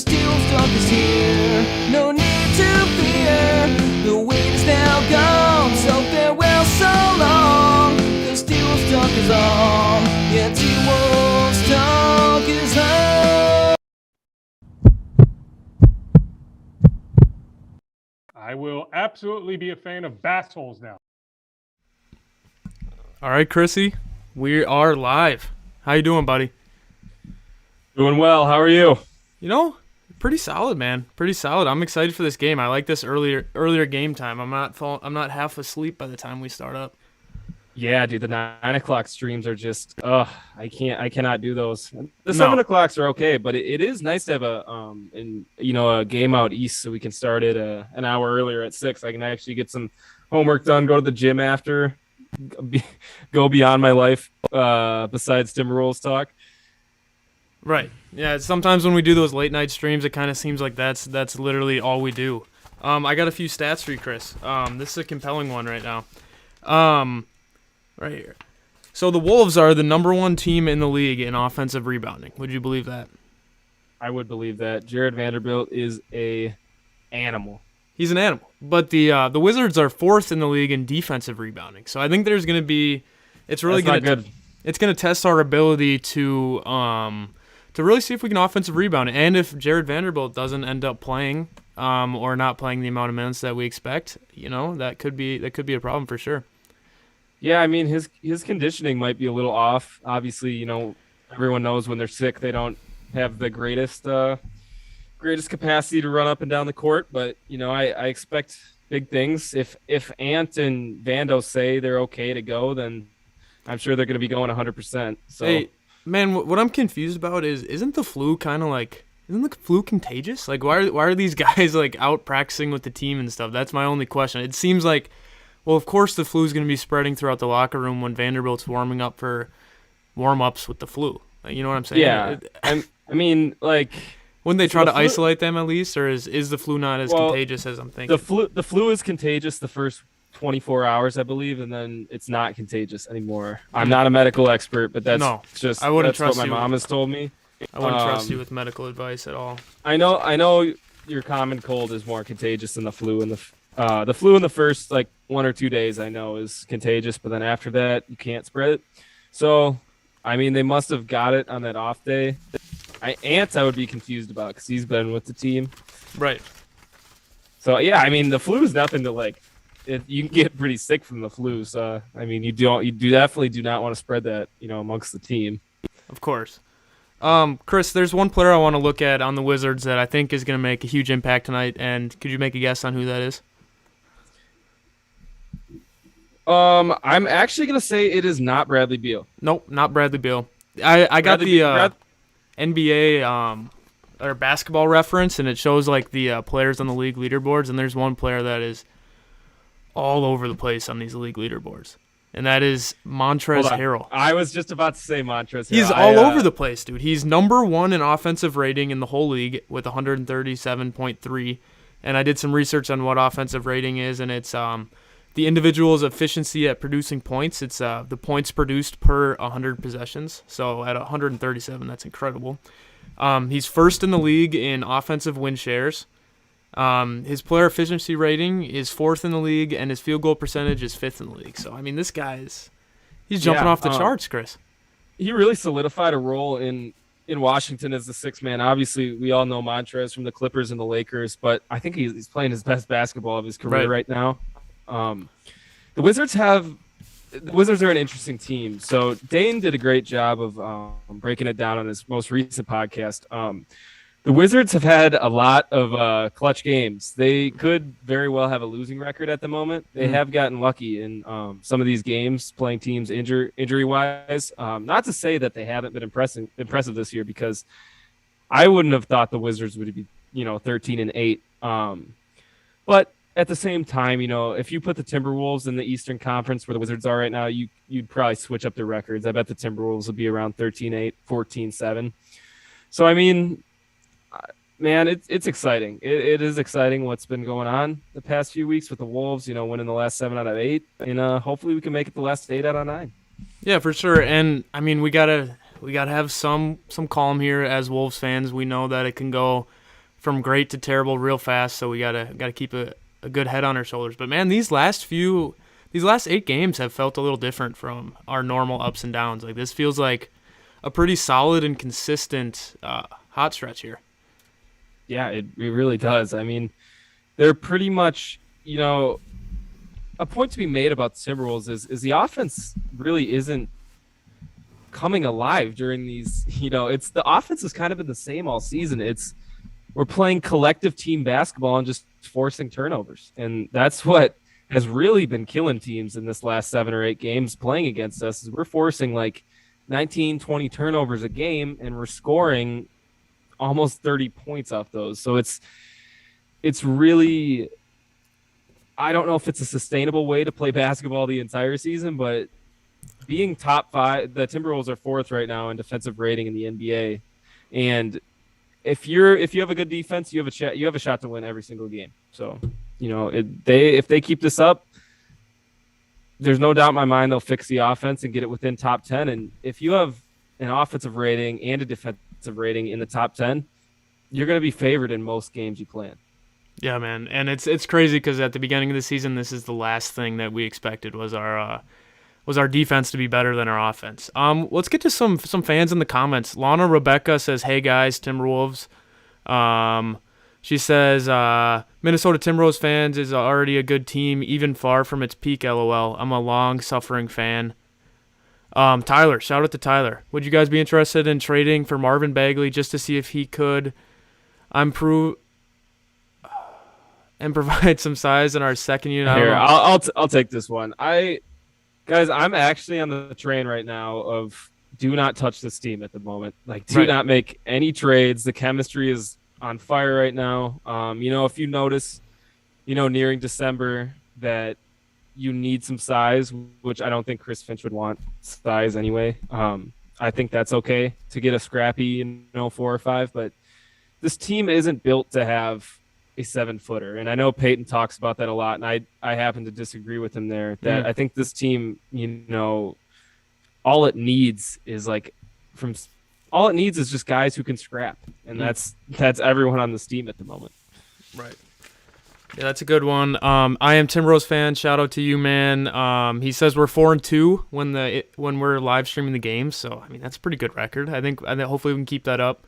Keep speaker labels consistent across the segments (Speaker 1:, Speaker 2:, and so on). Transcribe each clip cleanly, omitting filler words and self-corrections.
Speaker 1: Steel's dunk is here. No need to fear. The wait is now gone. So farewell, so long. The Steel's dunk is on. Yeah, T-Wolves dunk is on.
Speaker 2: I will absolutely be a fan of bass holes now.
Speaker 3: All right, Chrissy, we are live. How you doing, buddy?
Speaker 4: Doing well. How are you?
Speaker 3: You know, pretty solid, man. Pretty solid. I'm excited for this game. I like this earlier game time. I'm not half asleep by the time we start up.
Speaker 4: Yeah, dude, the 9 o'clock streams are just I cannot do those. The 7 o'clocks are okay, but it is nice to have a game out east so we can start it an hour earlier at 6. I can actually get some homework done, go to the gym after, go beyond my life besides Timberwolves talk.
Speaker 3: Right. Yeah, sometimes when we do those late night streams, it kind of seems like that's literally all we do. I got a few stats for you, Chris. This is a compelling one right now. Right here. So the Wolves are the number 1 team in the league in offensive rebounding. Would you believe that?
Speaker 4: I would believe that. Jared Vanderbilt is a animal.
Speaker 3: He's an animal. But the Wizards are 4th in the league in defensive rebounding. So I think there's going to be it's really going to test our ability to really see if we can offensive rebound. And if Jared Vanderbilt doesn't end up playing or not playing the amount of minutes that we expect, that could be a problem for sure.
Speaker 4: Yeah, I mean, his conditioning might be a little off. Obviously, everyone knows when they're sick, they don't have the greatest capacity to run up and down the court. But, I expect big things. If Ant and Vando say they're okay to go, then I'm sure they're going to be going 100%. So,
Speaker 3: hey, man, what I'm confused about isn't the flu isn't the flu contagious? Like, why are these guys, out practicing with the team and stuff? That's my only question. It seems like, well, of course the flu is going to be spreading throughout the locker room when Vanderbilt's warming up for warm-ups with the flu. You know what I'm saying?
Speaker 4: Yeah.
Speaker 3: Wouldn't they try to isolate them at least, or is the flu not as contagious as I'm thinking?
Speaker 4: The flu is contagious the first 24 hours, I believe, and then it's not contagious anymore. I'm not a medical expert, but that's what my mom has told me.
Speaker 3: I wouldn't trust you with medical advice at all.
Speaker 4: I know your common cold is more contagious than the flu, and the flu in the first 1 or 2 days I know is contagious, but then after that you can't spread it. So, I mean, they must have got it on that off day. Ant I would be confused about because he's been with the team.
Speaker 3: Right.
Speaker 4: So, yeah, I mean, the flu is nothing to you can get pretty sick from the flu. So, I mean, you definitely do not want to spread that, amongst the team.
Speaker 3: Of course. Chris, there's one player I want to look at on the Wizards that I think is going to make a huge impact tonight, and could you make a guess on who that is?
Speaker 4: I'm actually going to say it is not Bradley Beal.
Speaker 3: Nope, not Bradley Beal. I got the NBA or basketball reference, and it shows the players on the league leaderboards, and there's one player that is all over the place on these league leaderboards, and that is Montrezl Harrell.
Speaker 4: I was just about to say Montrezl Harrell.
Speaker 3: He's all over the place, dude. He's number 1 in offensive rating in the whole league with 137.3, and I did some research on what offensive rating is, and it's the individual's efficiency at producing points. It's the points produced per 100 possessions. So at 137, that's incredible. He's 1st in the league in offensive win shares. His player efficiency rating is 4th in the league, and his field goal percentage is 5th in the league. So, I mean, this guy's jumping off the charts, Chris.
Speaker 4: He really solidified a role in Washington as the 6th man. Obviously, we all know Montrez from the Clippers and the Lakers, but I think he's playing his best basketball of his career right now. The Wizards are an interesting team. So Dane did a great job of breaking it down on his most recent podcast. The Wizards have had a lot of clutch games. They could very well have a losing record at the moment. They have gotten lucky in some of these games, playing teams injury-wise. Not to say that they haven't been impressive this year, because I wouldn't have thought the Wizards would be 13-8. But at the same time, if you put the Timberwolves in the Eastern Conference where the Wizards are right now, you'd probably switch up their records. I bet the Timberwolves will be around 13-8, 14-7. So, I mean, man, it's exciting. It is exciting what's been going on the past few weeks with the Wolves, winning the last 7 out of 8. And hopefully we can make it the last 8 out of 9.
Speaker 3: Yeah, for sure. And, I mean, we gotta have some calm here as Wolves fans. We know that it can go from great to terrible real fast, so we gotta keep a good head on our shoulders. But man, these last 8 games have felt a little different from our normal ups and downs. Like, this feels like a pretty solid and consistent hot stretch here.
Speaker 4: Yeah, it really does. I mean, they're pretty much, a point to be made about the Timberwolves is the offense really isn't coming alive during these, it's the offense has kind of been the same all season. We're playing collective team basketball and just forcing turnovers. And that's what has really been killing teams in this last 7 or 8 games playing against us, is we're forcing like 19, 20 turnovers a game, and we're scoring almost 30 points off those. So it's really, I don't know if it's a sustainable way to play basketball the entire season, but being top 5, the Timberwolves are 4th right now in defensive rating in the NBA. And if you have a good defense, you have a shot to win every single game. So, if they keep this up, there's no doubt in my mind they'll fix the offense and get it within top 10. And if you have an offensive rating and a defensive rating in the top 10, you're going to be favored in most games you play in.
Speaker 3: Yeah, man, and it's crazy because at the beginning of the season, this is the last thing that we expected was our defense to be better than our offense. Let's get to some fans in the comments. Lana Rebecca says, "Hey guys, Timberwolves." She says, "Minnesota Timberwolves fans is already a good team, even far from its peak. LOL. I'm a long-suffering fan." Tyler, shout out to Tyler. Would you guys be interested in trading for Marvin Bagley just to see if he could improve and provide some size in our second unit?
Speaker 4: Here, I'll take this one. Guys, I'm actually on the train right now of do not touch this team at the moment. Like, do not make any trades. The chemistry is on fire right now. If you notice, nearing December that you need some size, which I don't think Chris Finch would want size anyway. I think that's okay to get a scrappy, 4 or 5, but this team isn't built to have a 7-footer. And I know Peyton talks about that a lot, and I happen to disagree with him there. That I think this team, all it needs is just guys who can scrap, and that's everyone on this team at the moment.
Speaker 3: Right. Yeah, that's a good one. I am Timberwolves fan. Shout out to you, man. He says we're 4-2 when we're live streaming the games. So I mean, that's a pretty good record. I think hopefully we can keep that up.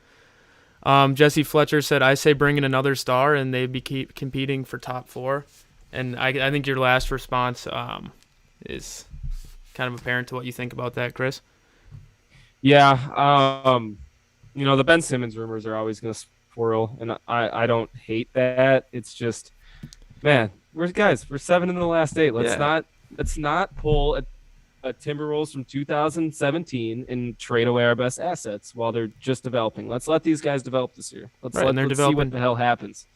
Speaker 3: Jesse Fletcher said, "I say bring in another star and they'd be keep competing for top 4." And I think your last response is kind of apparent to what you think about that, Chris.
Speaker 4: Yeah. The Ben Simmons rumors are always going to swirl, and I don't hate that. It's just, man, we're 7 in the last 8. Let's not pull a Timberwolves from 2017 and trade away our best assets while they're just developing. Let's let these guys develop this year. Let's see what the hell happens.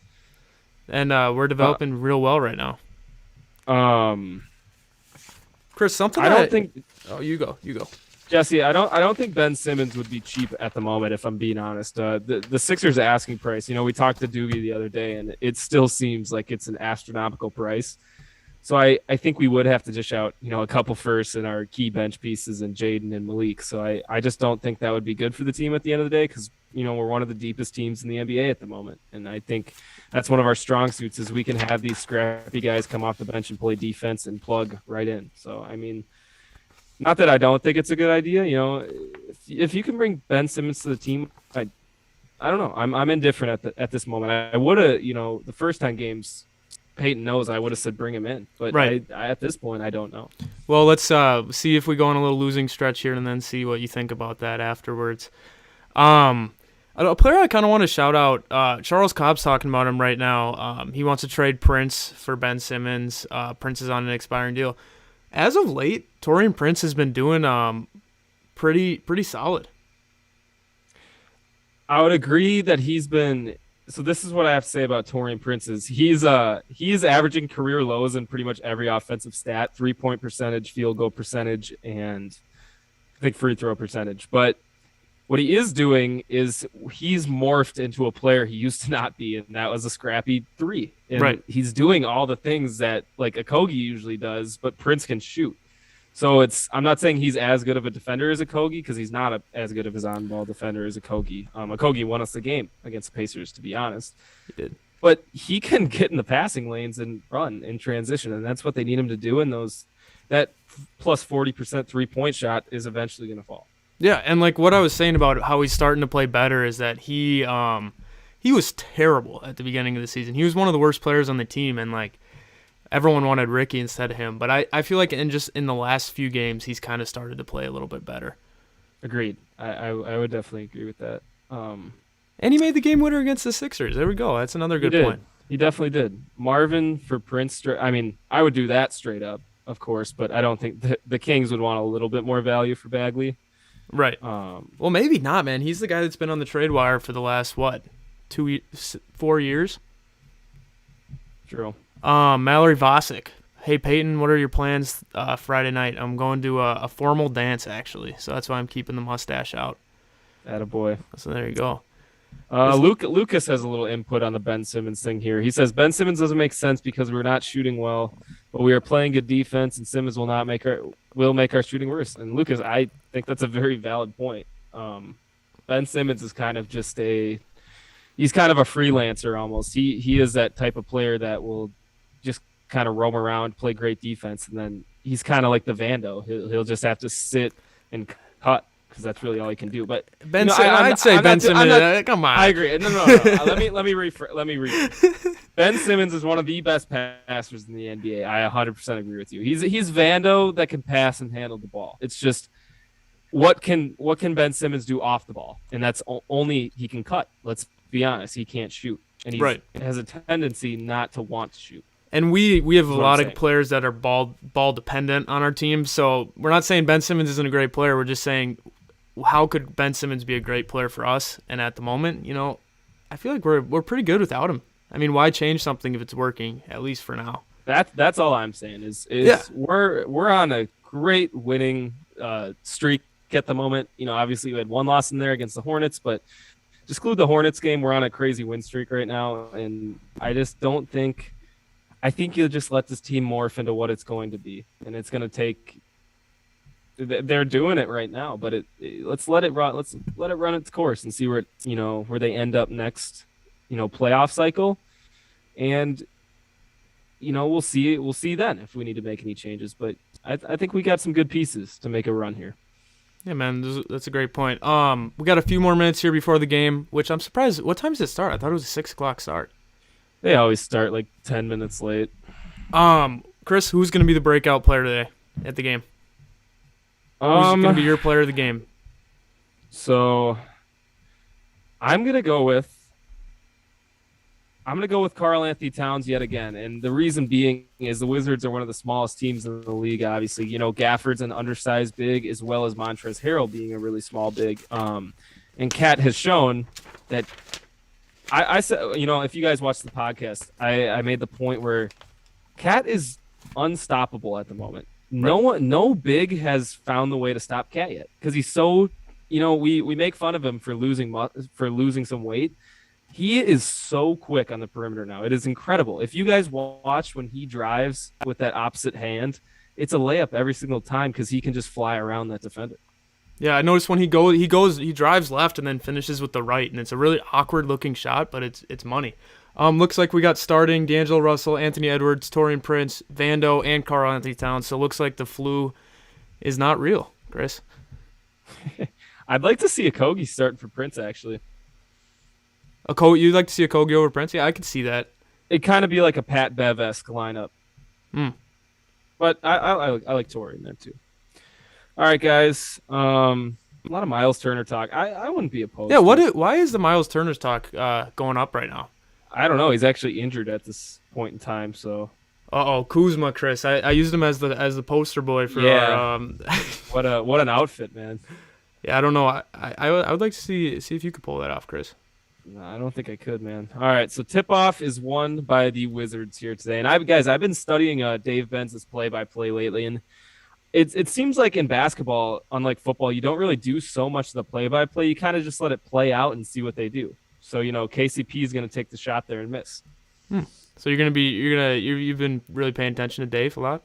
Speaker 3: And we're developing real well right now. Chris, something I don't think. Oh, you go.
Speaker 4: Jesse, I don't think Ben Simmons would be cheap at the moment, if I'm being honest. The Sixers asking price, we talked to Doogie the other day, and it still seems like it's an astronomical price. So I think we would have to dish out, a couple firsts and our key bench pieces and Jaden and Malik. So I just don't think that would be good for the team at the end of the day, because, we're one of the deepest teams in the NBA at the moment. And I think that's one of our strong suits is we can have these scrappy guys come off the bench and play defense and plug right in. So, I mean, not that I don't think it's a good idea. If you can bring Ben Simmons to the team, I don't know. I'm indifferent at this moment. I would have, the first 10 games, Peyton knows I would have said bring him in, but I at this point I don't know.
Speaker 3: Well, let's see if we go on a little losing stretch here, and then see what you think about that afterwards. A player I kind of want to shout out, Charles Cobb's talking about him right now. He wants to trade Prince for Ben Simmons. Prince is on an expiring deal. As of late, Taurean Prince has been doing pretty solid.
Speaker 4: I would agree that he's been. So this is what I have to say about Taurean Prince is he is averaging career lows in pretty much every offensive stat: 3-point percentage, field goal percentage, and I think free throw percentage. But what he is doing is he's morphed into a player he used to not be, and that was a scrappy 3. And he's doing all the things that like Okogie usually does, but Prince can shoot. So I'm not saying he's as good of a defender as Okogie, because he's not as good of his on-ball defender as Okogie. Okogie won us the game against the Pacers, to be honest.
Speaker 3: He did.
Speaker 4: But he can get in the passing lanes and run in transition, and that's what they need him to do. And that plus 40% 3-point shot is eventually going to fall.
Speaker 3: Yeah, and like what I was saying about how he's starting to play better is that he was terrible at the beginning of the season. He was one of the worst players on the team, and like everyone wanted Ricky instead of him. But I feel like in the last few games, he's kind of started to play a little bit better.
Speaker 4: Agreed. I would definitely agree with that.
Speaker 3: And he made the game winner against the Sixers. There we go. That's another good point.
Speaker 4: He definitely did. Marvin for Prince. I mean, I would do that straight up, of course, but I don't think the Kings would want a little bit more value for Bagley.
Speaker 3: Right. Well, maybe not, man. He's the guy that's been on the trade wire for the last, 4 years?
Speaker 4: True.
Speaker 3: Mallory Vosick. Hey, Peyton, what are your plans Friday night? I'm going to a formal dance, actually, so that's why I'm keeping the mustache out.
Speaker 4: Attaboy.
Speaker 3: So there you go.
Speaker 4: Lucas has a little input on the Ben Simmons thing here. He says Ben Simmons doesn't make sense because we're not shooting well, but we are playing good defense, and Simmons will make our shooting worse. And Lucas, I think that's a very valid point. Ben Simmons is kind of he's kind of a freelancer almost. He is that type of player that will just kind of roam around, play great defense, and then he's kind of like the Vando. He'll just have to sit and cut, because that's really all he can do. But
Speaker 3: I'd say Ben Simmons. Come on.
Speaker 4: I agree. No. let me rephrase. Ben Simmons is one of the best passers in the NBA. I 100% agree with you. He's Vando that can pass and handle the ball. It's just what can Ben Simmons do off the ball, and that's only he can cut. Let's be honest, he can't shoot, and he has a tendency not to want to shoot.
Speaker 3: And we have a lot of players that are ball dependent on our team. So we're not saying Ben Simmons isn't a great player. We're just saying, how could Ben Simmons be a great player for us? And at the moment, I feel like we're pretty good without him. I mean, why change something if it's working, at least for now?
Speaker 4: That's all I'm saying is we're on a great winning streak at the moment. Obviously we had one loss in there against the Hornets, but just exclude the Hornets game, we're on a crazy win streak right now, and I just don't think. I think you'll just let this team morph into what it's going to be, and it's going to take. They're doing it right now, but let's let it run. Let's let it run its course and see where where they end up next, playoff cycle, and we'll see. We'll see then if we need to make any changes. But I think we got some good pieces to make a run here.
Speaker 3: Yeah, man, that's a great point. We got a few more minutes here before the game, which I'm surprised. What time does it start? I thought it was a 6:00 start.
Speaker 4: They always start like 10 minutes late.
Speaker 3: Chris, who's going to be the breakout player today at the game? Who's going to be your player of the game?
Speaker 4: So I'm going to go with Karl Anthony Towns yet again. And the reason being is the Wizards are one of the smallest teams in the league, obviously. Gafford's an undersized big, as well as Montrezl Harrell being a really small big. And Cat has shown that I said, if you guys watch the podcast, I made the point where Cat is unstoppable at the moment. No big has found the way to stop Cat yet, because he's so, we make fun of him for losing some weight. He is so quick on the perimeter now. It is incredible. If you guys watch when he drives with that opposite hand, it's a layup every single time because he can just fly around that defender.
Speaker 3: Yeah, I noticed when he drives left and then finishes with the right, and it's a really awkward looking shot, but it's money. Looks like we got starting D'Angelo Russell, Anthony Edwards, Taurean Prince, Vando, and Karl Anthony Towns. So it looks like the flu is not real, Chris.
Speaker 4: I'd like to see Okogie starting for Prince, actually.
Speaker 3: You'd like to see Okogie over Prince? Yeah, I could see that.
Speaker 4: It'd kind of be like a Pat Bev-esque lineup. But I like Taurean there, too. All right, guys. A lot of Miles Turner talk. I wouldn't be opposed.
Speaker 3: Yeah, why is the Miles Turner talk going up right now?
Speaker 4: I don't know. He's actually injured at this point in time, so.
Speaker 3: Kuzma, Chris. I used him as the poster boy for our.
Speaker 4: What an outfit, man.
Speaker 3: Yeah, I don't know. I would like to see if you could pull that off, Chris.
Speaker 4: No, I don't think I could, man. All right, so tip-off is won by the Wizards here today. And I've been studying Dave Benz's play-by-play lately, and it seems like in basketball, unlike football, you don't really do so much of the play-by-play. You kind of just let it play out and see what they do. So, KCP is going to take the shot there and miss.
Speaker 3: So you've been really paying attention to Dave a lot?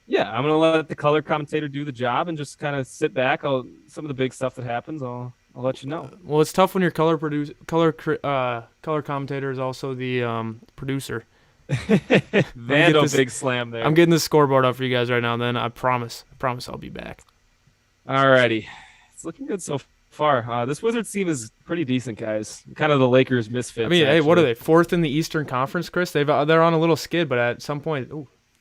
Speaker 4: Yeah, I'm gonna let the color commentator do the job and just kind of sit back. Some of the big stuff that happens, I'll let you know.
Speaker 3: Well, it's tough when your color commentator is also the producer.
Speaker 4: Vando big slam there.
Speaker 3: I'm getting the scoreboard up for you guys right now. Then I promise I'll be back.
Speaker 4: Alrighty, it's looking good so far. This Wizards team is pretty decent, guys. Kind of the Lakers misfits.
Speaker 3: I mean,
Speaker 4: actually.
Speaker 3: hey, what are they? Fourth in the Eastern Conference, Chris. They're on a little skid, but at some point,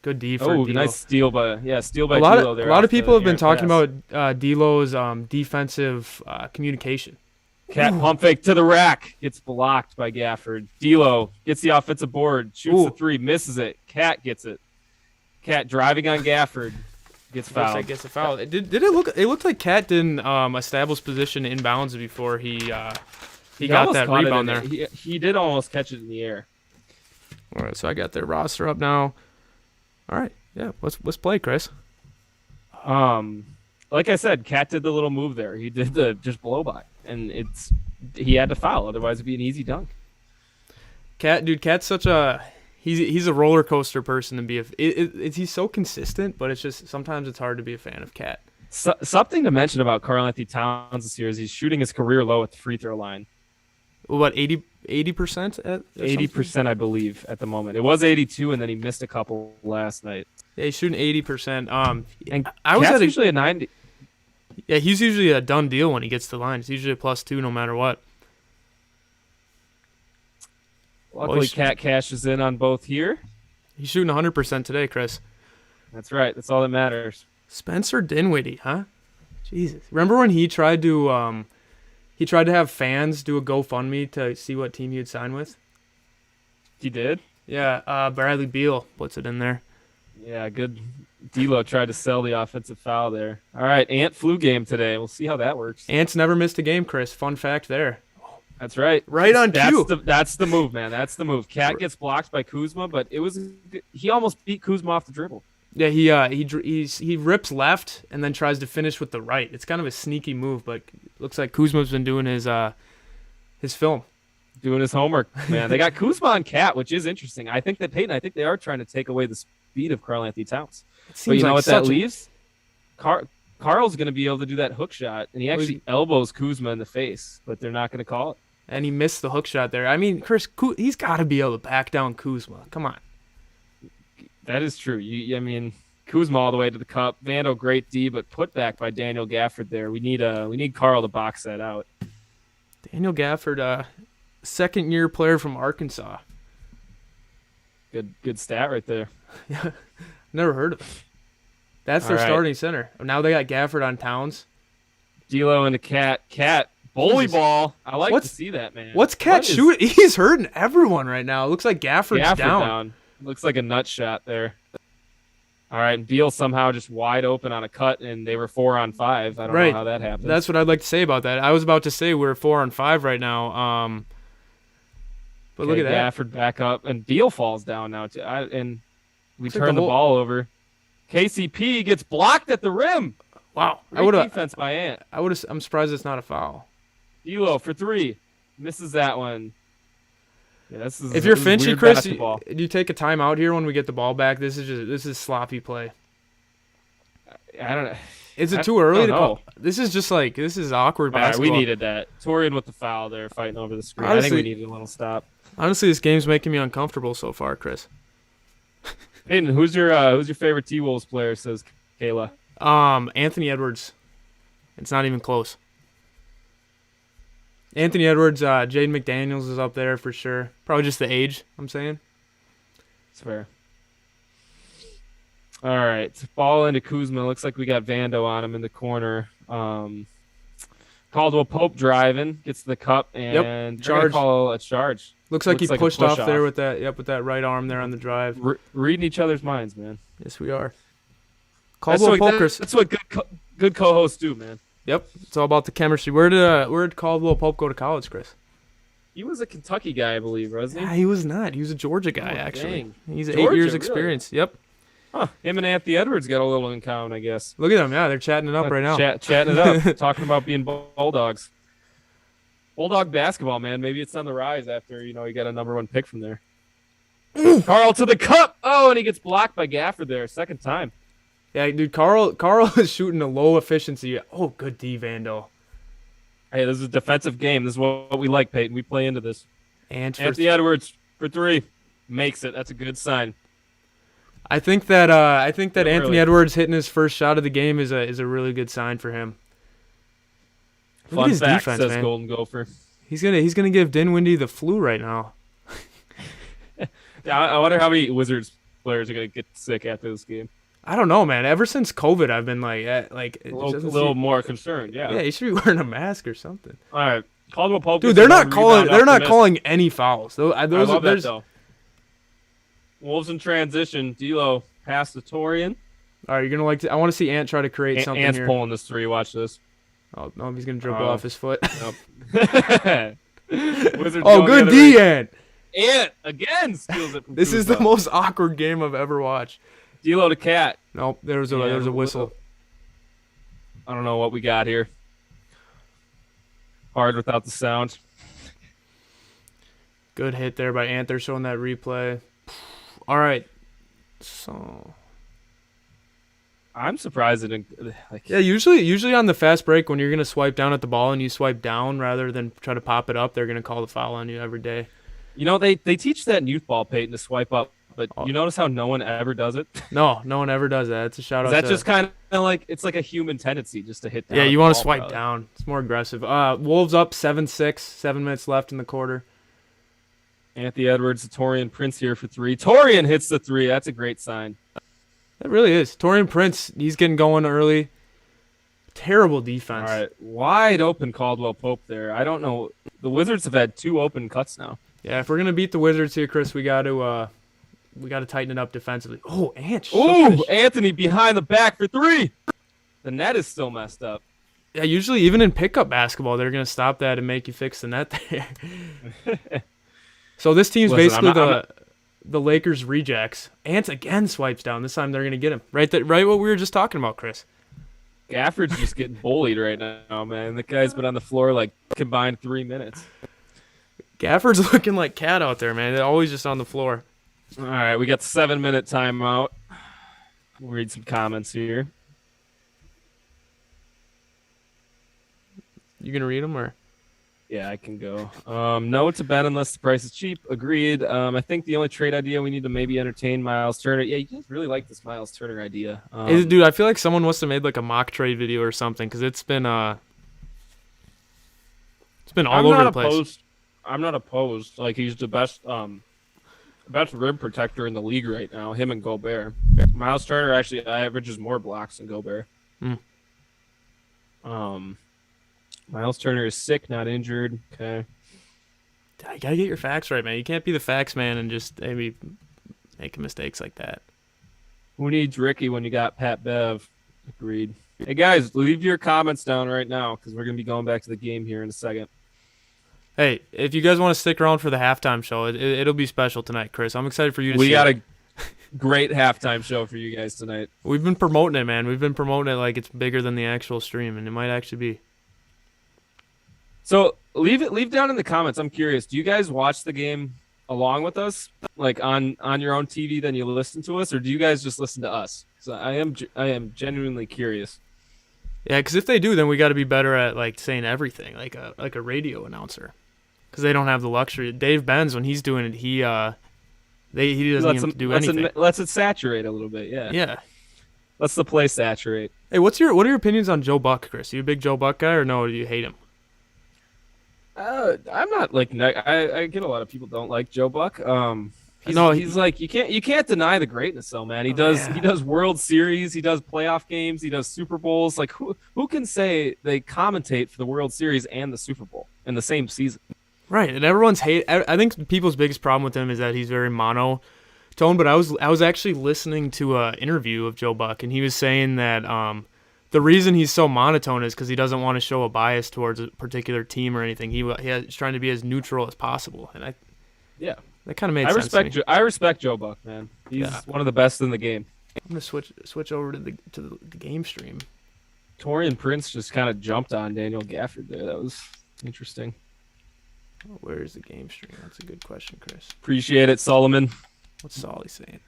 Speaker 3: good D for D'Lo.
Speaker 4: Nice steal by
Speaker 3: a lot of people have been talking about D'Lo's defensive communication.
Speaker 4: Cat pump fake to the rack. Gets blocked by Gafford. D'Lo gets the offensive board. Shoots the three. Misses it. Cat gets it. Cat driving on Gafford. Gets fouled.
Speaker 3: Gets a foul. Did it look? It looked like Cat didn't establish position inbounds before he got that rebound there.
Speaker 4: He did almost catch it in the air.
Speaker 3: All right, so I got their roster up now. All right, yeah, let's play, Chris.
Speaker 4: Like I said, Cat did the little move there. He did the just blow by, and he had to foul, otherwise it'd be an easy dunk.
Speaker 3: Cat's such a he's a roller coaster person to be. He's so consistent, but it's just sometimes it's hard to be a fan of Cat.
Speaker 4: Something to mention about Karl-Anthony Towns this year is he's shooting his career low at the free throw line.
Speaker 3: What 80%?
Speaker 4: 80%, I believe, at the moment. It was 82, and then he missed a couple last night.
Speaker 3: Yeah, he's shooting 80%.
Speaker 4: And I was usually a 90.
Speaker 3: Yeah, he's usually a done deal when he gets to the line. He's usually a +2 no matter what.
Speaker 4: Luckily, Cat cashes in on both here.
Speaker 3: He's shooting 100% today, Chris.
Speaker 4: That's right. That's all that matters.
Speaker 3: Spencer Dinwiddie, huh? Jesus. Remember when he tried to have fans do a GoFundMe to see what team he'd sign with?
Speaker 4: He did?
Speaker 3: Yeah, Bradley Beal puts it in there.
Speaker 4: Yeah, good. D'Lo tried to sell the offensive foul there. All right, Ant flu game today. We'll see how that works.
Speaker 3: Ant's never missed a game, Chris. Fun fact there.
Speaker 4: That's right.
Speaker 3: Right on cue.
Speaker 4: That's the move, man. That's the move. Cat gets blocked by Kuzma, but he almost beat Kuzma off the dribble.
Speaker 3: Yeah, he rips left and then tries to finish with the right. It's kind of a sneaky move, but looks like Kuzma's been doing his film.
Speaker 4: Doing his homework, man. They got Kuzma on Cat, which is interesting. I think they are trying to take away the speed of Karl-Anthony Towns. But you know what that leaves? Carl's going to be able to do that hook shot, and he actually elbows Kuzma in the face, but they're not going to call it.
Speaker 3: And he missed the hook shot there. I mean, Chris, he's got to be able to back down Kuzma. Come on.
Speaker 4: That is true. I mean, Kuzma all the way to the cup. Vando, great D, but put back by Daniel Gafford there. We need Carl to box that out.
Speaker 3: Daniel Gafford, second-year player from Arkansas.
Speaker 4: Good stat right there.
Speaker 3: Yeah, never heard of him. That's their starting center. Now they got Gafford on Towns.
Speaker 4: D'Lo and the Cat. Bully ball. I like to see that, man.
Speaker 3: What's Cat shooting? He's hurting everyone right now. It looks like Gafford's down.
Speaker 4: Looks like a nut shot there. All right, and Beal somehow just wide open on a cut, and they were 4-on-5. I don't know how that happened.
Speaker 3: That's what I'd like to say about that. I was about to say we're 4-on-5 right now. But look at that.
Speaker 4: Gafford back up, and Beal falls down now too. And we turn the ball over. KCP gets blocked at the rim.
Speaker 3: Wow,
Speaker 4: Great defense by Ant.
Speaker 3: I'm surprised it's not a foul.
Speaker 4: D'Lo for 3, misses that one. Yeah,
Speaker 3: if you're Finchy, Chris, you take a timeout here when we get the ball back. This is sloppy play.
Speaker 4: I don't know.
Speaker 3: Is it too early to call? This is awkward basketball.
Speaker 4: Right, we needed that. Torian with the foul there, fighting over the screen. Honestly, I think we needed a little stop.
Speaker 3: Honestly, this game's making me uncomfortable so far, Chris.
Speaker 4: Peyton, who's your favorite T-Wolves player? Says Kayla.
Speaker 3: Anthony Edwards. It's not even close. Anthony Edwards, Jaden McDaniels is up there for sure. Probably just the age, I'm saying.
Speaker 4: It's fair. All right, ball into Kuzma. Looks like we got Vando on him in the corner. Caldwell Pope driving, gets to the cup, and call a charge.
Speaker 3: Looks like he pushed off there with that right arm there on the drive.
Speaker 4: Reading each other's minds, man.
Speaker 3: Yes, we are. Caldwell Pope.
Speaker 4: That's what good co-hosts do, man.
Speaker 3: Yep, it's all about the chemistry. Where did Caldwell Pope go to college, Chris?
Speaker 4: He was a Kentucky guy, I believe, wasn't he?
Speaker 3: Yeah, he was not. He was a Georgia guy, actually.
Speaker 4: Dang.
Speaker 3: He's 8 years experience.
Speaker 4: Really?
Speaker 3: Yep.
Speaker 4: Huh. Him and Anthony Edwards got a little in common, I guess.
Speaker 3: Look at them. Yeah, they're chatting it up right now.
Speaker 4: Chatting it up, talking about being Bulldogs. Bulldog basketball, man. Maybe it's on the rise after you got a number 1 pick from there. Carl to the cup. Oh, and he gets blocked by Gafford there, second time.
Speaker 3: Yeah, dude, Carl is shooting a low efficiency. Oh, good D, Vando.
Speaker 4: Hey, this is a defensive game. This is what we like, Peyton. We play into this.
Speaker 3: And
Speaker 4: Anthony Edwards for 3. Makes it. That's a good sign.
Speaker 3: I think that Anthony
Speaker 4: Really.
Speaker 3: Edwards hitting his first shot of the game is a really good sign for him. Look at
Speaker 4: Fun
Speaker 3: his
Speaker 4: fact,
Speaker 3: defense,
Speaker 4: says
Speaker 3: man.
Speaker 4: Golden Gopher.
Speaker 3: He's gonna give Dinwiddie the flu right now.
Speaker 4: Yeah, I wonder how many Wizards players are going to get sick after this game.
Speaker 3: I don't know, man. Ever since COVID, I've been like
Speaker 4: A little more concerned, yeah.
Speaker 3: Yeah, you should be wearing a mask or something.
Speaker 4: All right. Caldwell Pope.
Speaker 3: Dude, they're not calling any fouls. Those
Speaker 4: I love that,
Speaker 3: there's
Speaker 4: though. Wolves in transition. D'Lo pass to Taurean.
Speaker 3: All right, you're gonna like to. I want to see Ant try to create something
Speaker 4: Ant's
Speaker 3: here.
Speaker 4: pulling this 3. Watch this.
Speaker 3: Oh no, he's gonna dribble off his foot.
Speaker 4: Nope. Wizards
Speaker 3: Oh,
Speaker 4: going
Speaker 3: good
Speaker 4: the other
Speaker 3: D,
Speaker 4: way.
Speaker 3: Ant.
Speaker 4: Ant again steals it from
Speaker 3: This is the
Speaker 4: Kuzma.
Speaker 3: most awkward game I've ever watched.
Speaker 4: D'Lo to Cat.
Speaker 3: Nope, there was a
Speaker 4: Yeah,
Speaker 3: whistle.
Speaker 4: I don't know what we got here. Hard without the sound.
Speaker 3: Good hit there by Ant. They're showing that replay. All right, so
Speaker 4: I'm surprised it didn't. Like,
Speaker 3: yeah, usually on the fast break when you're gonna swipe down at the ball and you swipe down rather than try to pop it up, they're gonna call the foul on you every day.
Speaker 4: you know, they teach that in youth ball, Peyton, to swipe up, but
Speaker 3: Oh.
Speaker 4: you notice how no one ever does it?
Speaker 3: No one ever does that. It's a shout out.
Speaker 4: Is that
Speaker 3: to,
Speaker 4: just kind of like it's like a human tendency just to hit down?
Speaker 3: yeah,
Speaker 4: at
Speaker 3: you
Speaker 4: the
Speaker 3: want to
Speaker 4: ball,
Speaker 3: swipe
Speaker 4: probably.
Speaker 3: down. It's more aggressive. Wolves up 7-6, 7 minutes left in the quarter.
Speaker 4: Anthony Edwards, Taurean Prince here for 3. Taurean hits the 3. That's a great sign.
Speaker 3: It really is. Taurean Prince, he's getting going early. Terrible defense.
Speaker 4: All right, wide open Caldwell Pope there. I don't know. The Wizards have had 2 open cuts now.
Speaker 3: Yeah, if we're gonna beat the Wizards here, Chris, we got to tighten it up defensively. Oh, Ant.
Speaker 4: Ooh, Anthony behind the back for 3. The net is still messed up.
Speaker 3: Yeah, usually even in pickup basketball, they're gonna stop that and make you fix the net there. So this team's
Speaker 4: Listen,
Speaker 3: basically
Speaker 4: I'm not-
Speaker 3: the Lakers rejects. Ant again swipes down. This time they're gonna get him. Right what we were just talking about, Chris.
Speaker 4: Gafford's just getting bullied right now, man. The guy's been on the floor like combined 3 minutes.
Speaker 3: Gafford's looking like Cat out there, man. They're always just on the floor.
Speaker 4: All right, we got 7-minute timeout. We'll read some comments here.
Speaker 3: You gonna read them or?
Speaker 4: Yeah, I can go. No to Ben unless the price is cheap. Agreed. I think the only trade idea we need to maybe entertain Miles Turner. Yeah, you guys really like this Miles Turner idea.
Speaker 3: Dude, I feel like someone must have made like a mock trade video or something because it's been all over the place.
Speaker 4: I'm not opposed. Like he's the best rim protector in the league right now. Him and Gobert. Miles Turner actually averages more blocks than Gobert. Miles Turner is sick, not injured. Okay.
Speaker 3: You gotta get your facts right, man. You can't be the facts man and just maybe making mistakes like that.
Speaker 4: Who needs Ricky when you got Pat Bev? Agreed. Hey guys, leave your comments down right now because we're gonna be going back to the game here in a second.
Speaker 3: Hey, if you guys want to stick around for the halftime show, it'll be special tonight, Chris. I'm excited for you to see
Speaker 4: We got
Speaker 3: it.
Speaker 4: a great halftime show for you guys tonight.
Speaker 3: We've been promoting it, man. We've been promoting it like it's bigger than the actual stream, and it might actually be.
Speaker 4: So leave down in the comments. I'm curious. Do you guys watch the game along with us, like on your own TV? Then you listen to us, or do you guys just listen to us? So I am genuinely curious.
Speaker 3: Yeah, because if they do, then we got to be better at like saying everything, like a radio announcer, because they don't have the luxury. Dave Benz, when he's doing it, he doesn't even do anything.
Speaker 4: Lets it saturate a little bit. Yeah.
Speaker 3: Yeah.
Speaker 4: Lets the play saturate.
Speaker 3: Hey, what are your opinions on Joe Buck, Chris? Are you a big Joe Buck guy, or no? Do you hate him?
Speaker 4: I'm not like I get a lot of people don't like Joe Buck. He's like you can't deny the greatness though, man. He does World Series, he does playoff games, he does Super Bowls. Like who can say they commentate for the World Series and the Super Bowl in the same season?
Speaker 3: Right, and everyone's I think people's biggest problem with him is that he's very monotone. But I was actually listening to an interview of Joe Buck, and he was saying that the reason he's so monotone is because he doesn't want to show a bias towards a particular team or anything. He's trying to be as neutral as possible, and that kind of made sense to me.
Speaker 4: I respect Joe Buck, man. He's one of the best in the game.
Speaker 3: I'm gonna switch over to the game stream.
Speaker 4: Taurean Prince just kind of jumped on Daniel Gafford there. That was interesting.
Speaker 3: Oh, where is the game stream? That's a good question, Chris.
Speaker 4: Appreciate it, Solomon.
Speaker 3: What's Solly saying?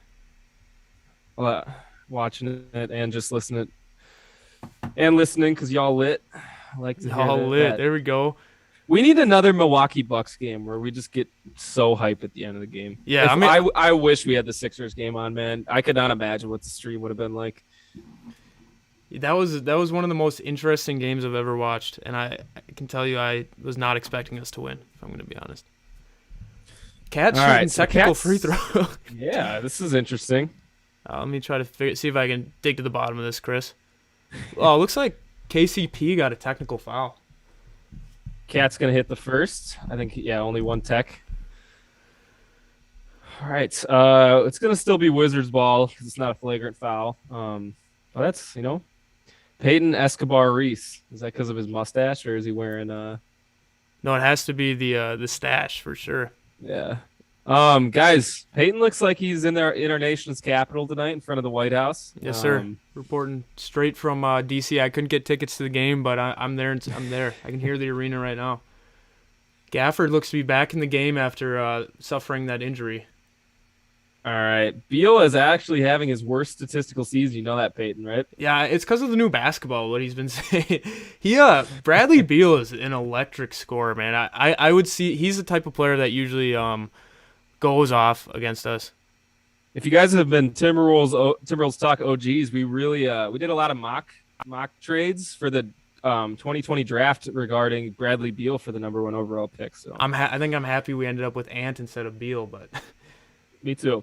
Speaker 4: Well, watching it and just listening because y'all lit. I like to hear
Speaker 3: All lit.
Speaker 4: that.
Speaker 3: There we go.
Speaker 4: We need another Milwaukee Bucks game where we just get so hyped at the end of the game.
Speaker 3: Yeah,
Speaker 4: I wish we had the Sixers game on, man. I could not imagine what the stream would have been like.
Speaker 3: That was one of the most interesting games I've ever watched, and I can tell you I was not expecting us to win, if I'm going to be honest. Cat shooting
Speaker 4: right, so
Speaker 3: technical
Speaker 4: Cat's-
Speaker 3: free throw.
Speaker 4: Yeah, this is interesting.
Speaker 3: Let me try to see if I can dig to the bottom of this, Chris. Oh, it looks like KCP got a technical foul.
Speaker 4: Cat's going to hit the first. I think, only one tech. All right. It's going to still be Wizards ball because it's not a flagrant foul. But that's, Peyton Escobar Reese. Is that because of his mustache or is he wearing
Speaker 3: No, it has to be the stash for sure.
Speaker 4: Yeah. Guys, Peyton looks like he's in our nation's capital tonight in front of the White House.
Speaker 3: Yes, sir. Reporting straight from DC. I couldn't get tickets to the game, but I'm there. I'm there. I can hear the arena right now. Gafford looks to be back in the game after suffering that injury.
Speaker 4: All right. Beal is actually having his worst statistical season. You know that, Peyton, right?
Speaker 3: Yeah, it's because of the new basketball, what he's been saying. Bradley Beal is an electric scorer, man. I would see he's the type of player that usually goes off against us.
Speaker 4: If you guys have been Timberwolves Talk OGs, we really we did a lot of mock trades for the 2020 draft regarding Bradley Beal for the number 1 overall pick. So
Speaker 3: I think I'm happy we ended up with Ant instead of Beal, but
Speaker 4: me too.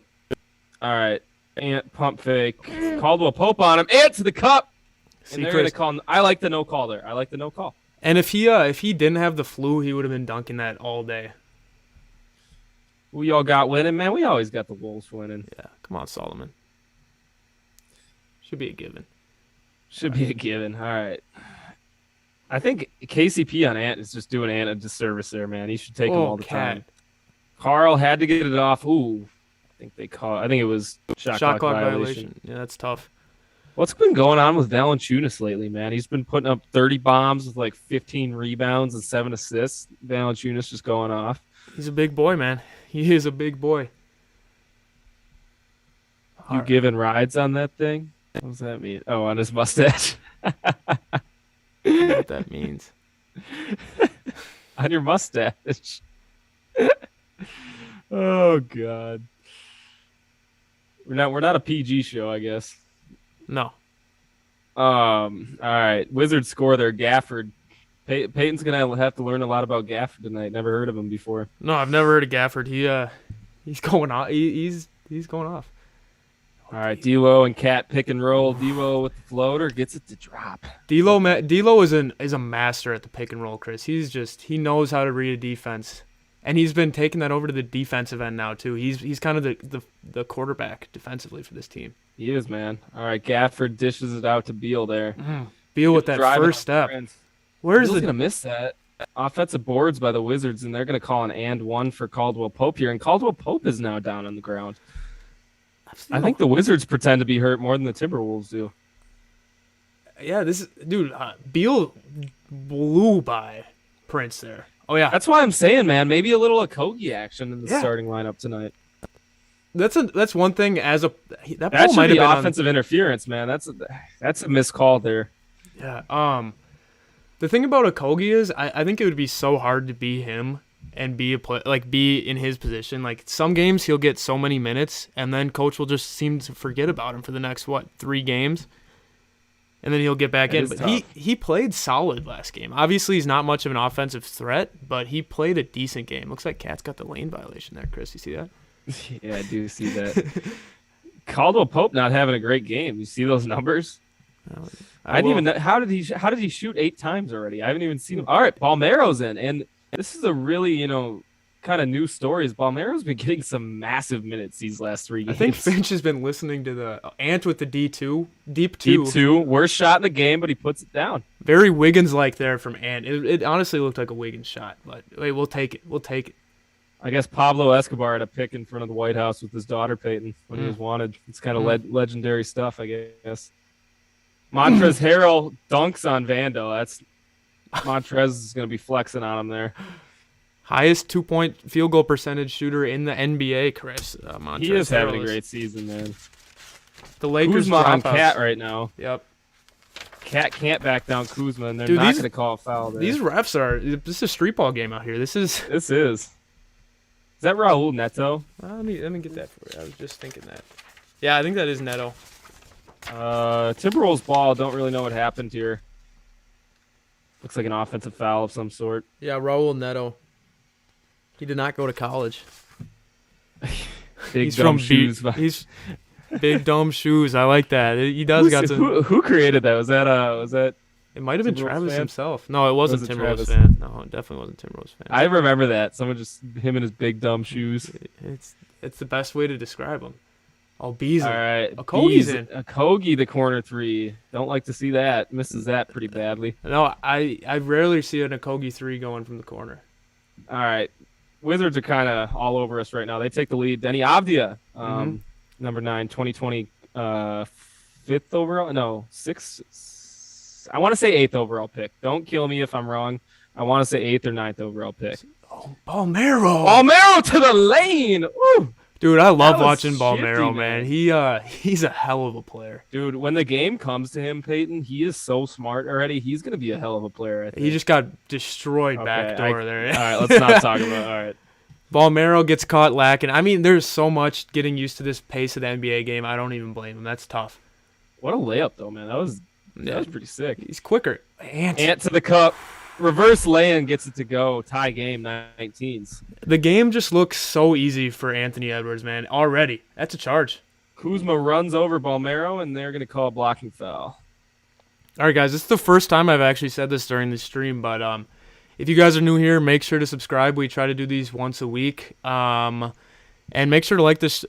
Speaker 4: All right, Ant pump fake, Caldwell Pope on him, Ant to the cup, and they're gonna call. I like the no call there. I like the no call.
Speaker 3: And if he didn't have the flu, he would have been dunking that all day.
Speaker 4: We all got winning, man. We always got the Wolves winning.
Speaker 3: Yeah, come on, Solomon. Should be a given.
Speaker 4: Should be a given. All right. I think KCP on Ant is just doing Ant a disservice there, man. He should take him all the time. Carl had to get it off. Ooh, I think it was shot clock violation.
Speaker 3: Yeah, that's tough.
Speaker 4: What's been going on with Valanciunas lately, man? He's been putting up 30 bombs with like 15 rebounds and 7 assists. Valanciunas just going off.
Speaker 3: He's a big boy, man. He is a big boy.
Speaker 4: You giving rides on that thing? What does that mean? Oh, on his mustache.
Speaker 3: I don't know what that means.
Speaker 4: On your mustache. Oh God. We're not a PG show, I guess.
Speaker 3: No.
Speaker 4: All right. Wizards score there. Gafford. Peyton's gonna have to learn a lot about Gafford tonight. Never heard of him before.
Speaker 3: No, I've never heard of Gafford. He's going off. He's going off.
Speaker 4: All right, D'Lo and Cat pick and roll. D'Lo with the floater gets it to drop.
Speaker 3: D'Lo is a master at the pick and roll, Chris. He knows how to read a defense, and he's been taking that over to the defensive end now too. He's kind of the quarterback defensively for this team.
Speaker 4: He is, man. All right, Gafford dishes it out to Beal there.
Speaker 3: Beal with that first step. Where's
Speaker 4: Beal's gonna miss that? Offensive boards by the Wizards, and they're gonna call an and one for Caldwell Pope here, and Caldwell Pope is now down on the ground. I think the Wizards pretend to be hurt more than the Timberwolves do.
Speaker 3: Yeah, Beal blew by Prince there. Oh yeah,
Speaker 4: that's why I'm saying, man, maybe a little Okogie action in the starting lineup tonight.
Speaker 3: That's one thing. That
Speaker 4: should be offensive interference, man. That's a missed call there.
Speaker 3: Yeah. The thing about Okogie is, I think it would be so hard to be him and be in his position. Like some games he'll get so many minutes, and then coach will just seem to forget about him for the next 3 games, and then he'll get back in. But he played solid last game. Obviously, he's not much of an offensive threat, but he played a decent game. Looks like Cat's got the lane violation there, Chris. You see that?
Speaker 4: Yeah, I do see that. Caldwell Pope not having a great game. You see those numbers? I didn't even know, how did he shoot 8 times already? I haven't even seen him. All right, Balmero's in, and this is a really kind of new story. Is Balmero's been getting some massive minutes these last 3 games.
Speaker 3: I think Finch has been listening to the Ant with the deep two.
Speaker 4: Deep two, worst shot in the game, but he puts it down.
Speaker 3: Very Wiggins-like there from Ant. It honestly looked like a Wiggins shot, but wait, we'll take it.
Speaker 4: I guess Pablo Escobar had a pick in front of the White House with his daughter Peyton when he was wanted. It's kind of legendary stuff, I guess. Montrezl Harrell dunks on Vando. Montrez is going to be flexing on him there.
Speaker 3: Highest 2-point field goal percentage shooter in the NBA, Chris. Montrezl
Speaker 4: he is having a great season, man.
Speaker 3: The Lakers
Speaker 4: Kuzma on
Speaker 3: dropouts.
Speaker 4: Cat right now.
Speaker 3: Yep.
Speaker 4: Cat can't back down Kuzma, and they're
Speaker 3: Dude,
Speaker 4: not
Speaker 3: these-
Speaker 4: going to call a foul there.
Speaker 3: These refs are. This is a street ball game out here. This is.
Speaker 4: This is. Is that Raul Neto?
Speaker 3: Let me get that for you. I was just thinking that. Yeah, I think that is Neto.
Speaker 4: Timberwolves ball. Don't really know what happened here. Looks like an offensive foul of some sort.
Speaker 3: Yeah, Raul Neto. He did not go to college.
Speaker 4: Big
Speaker 3: He's
Speaker 4: dumb
Speaker 3: from
Speaker 4: shoes.
Speaker 3: He's big dumb shoes. I like that. He does got some.
Speaker 4: Who created that? Was that?
Speaker 3: It might have been
Speaker 4: Timberwolves
Speaker 3: Travis
Speaker 4: fan?
Speaker 3: himself. No, it wasn't
Speaker 4: Was it
Speaker 3: Timberwolves
Speaker 4: Travis?
Speaker 3: fan. No, it definitely wasn't Timberwolves fan.
Speaker 4: I remember that. Someone just him in his big dumb shoes.
Speaker 3: It's the best way to describe him. Oh, Beasley.
Speaker 4: All right,
Speaker 3: Okogie's in.
Speaker 4: Okogie, the corner three. Don't like to see that. Misses that pretty badly.
Speaker 3: No, I rarely see an Okogie 3 going from the corner.
Speaker 4: All right, Wizards are kind of all over us right now. They take the lead. Denny Avdia, number 9, 2020, 5th overall. No, 6th. I want to say 8th overall pick. Don't kill me if I'm wrong. I want to say 8th or 9th overall pick.
Speaker 3: Oh, Balmero.
Speaker 4: Balmero to the lane. Ooh.
Speaker 3: Dude, I love
Speaker 4: was
Speaker 3: watching
Speaker 4: shifty,
Speaker 3: Balmero,
Speaker 4: man.
Speaker 3: man. He's a hell of a player.
Speaker 4: Dude, when the game comes to him, Peyton, he is so smart already. He's going to be a hell of a player, I think.
Speaker 3: He just got destroyed
Speaker 4: Okay,
Speaker 3: backdoor there.
Speaker 4: All right, let's not talk about it. All right.
Speaker 3: Balmero gets caught lacking. I mean, there's so much getting used to this pace of the NBA game. I don't even blame him. That's tough.
Speaker 4: What a layup, though, man. That was pretty sick.
Speaker 3: He's quicker. Ant
Speaker 4: Ant to the cup. Reverse lay-in gets it to go. Tie game, 19s.
Speaker 3: The game just looks so easy for Anthony Edwards, man. Already. That's a charge.
Speaker 4: Kuzma runs over Balmero, and they're going to call a blocking foul.
Speaker 3: All right, guys. This is the first time I've actually said this during the stream, but if you guys are new here, make sure to subscribe. We try to do these once a week. And make sure to like this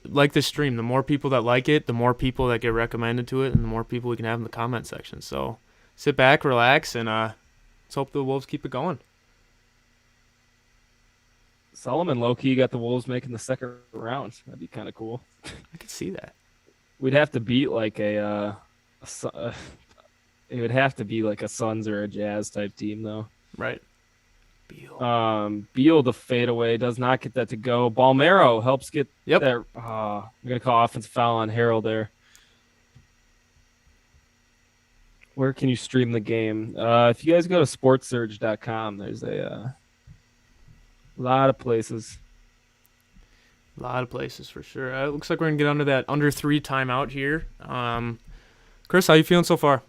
Speaker 3: stream. The more people that like it, the more people that get recommended to it, and the more people we can have in the comment section. So sit back, relax, and let's hope the Wolves keep it going.
Speaker 4: Solomon low-key got the Wolves making the second round. That'd be kind of cool.
Speaker 3: I could see that.
Speaker 4: We'd have to beat like it would have to be like a Suns or a Jazz type team, though.
Speaker 3: Right. Beal.
Speaker 4: Beal, the fadeaway, does not get that to go. Balmero helps get
Speaker 3: Yep.
Speaker 4: that. I'm going to call offensive foul on Harrell there. Where can you stream the game? If you guys go to sportsurge.com, there's a lot of places.
Speaker 3: A lot of places for sure. It looks like we're going to get under that under 3 timeout here. Chris, how you feeling so far?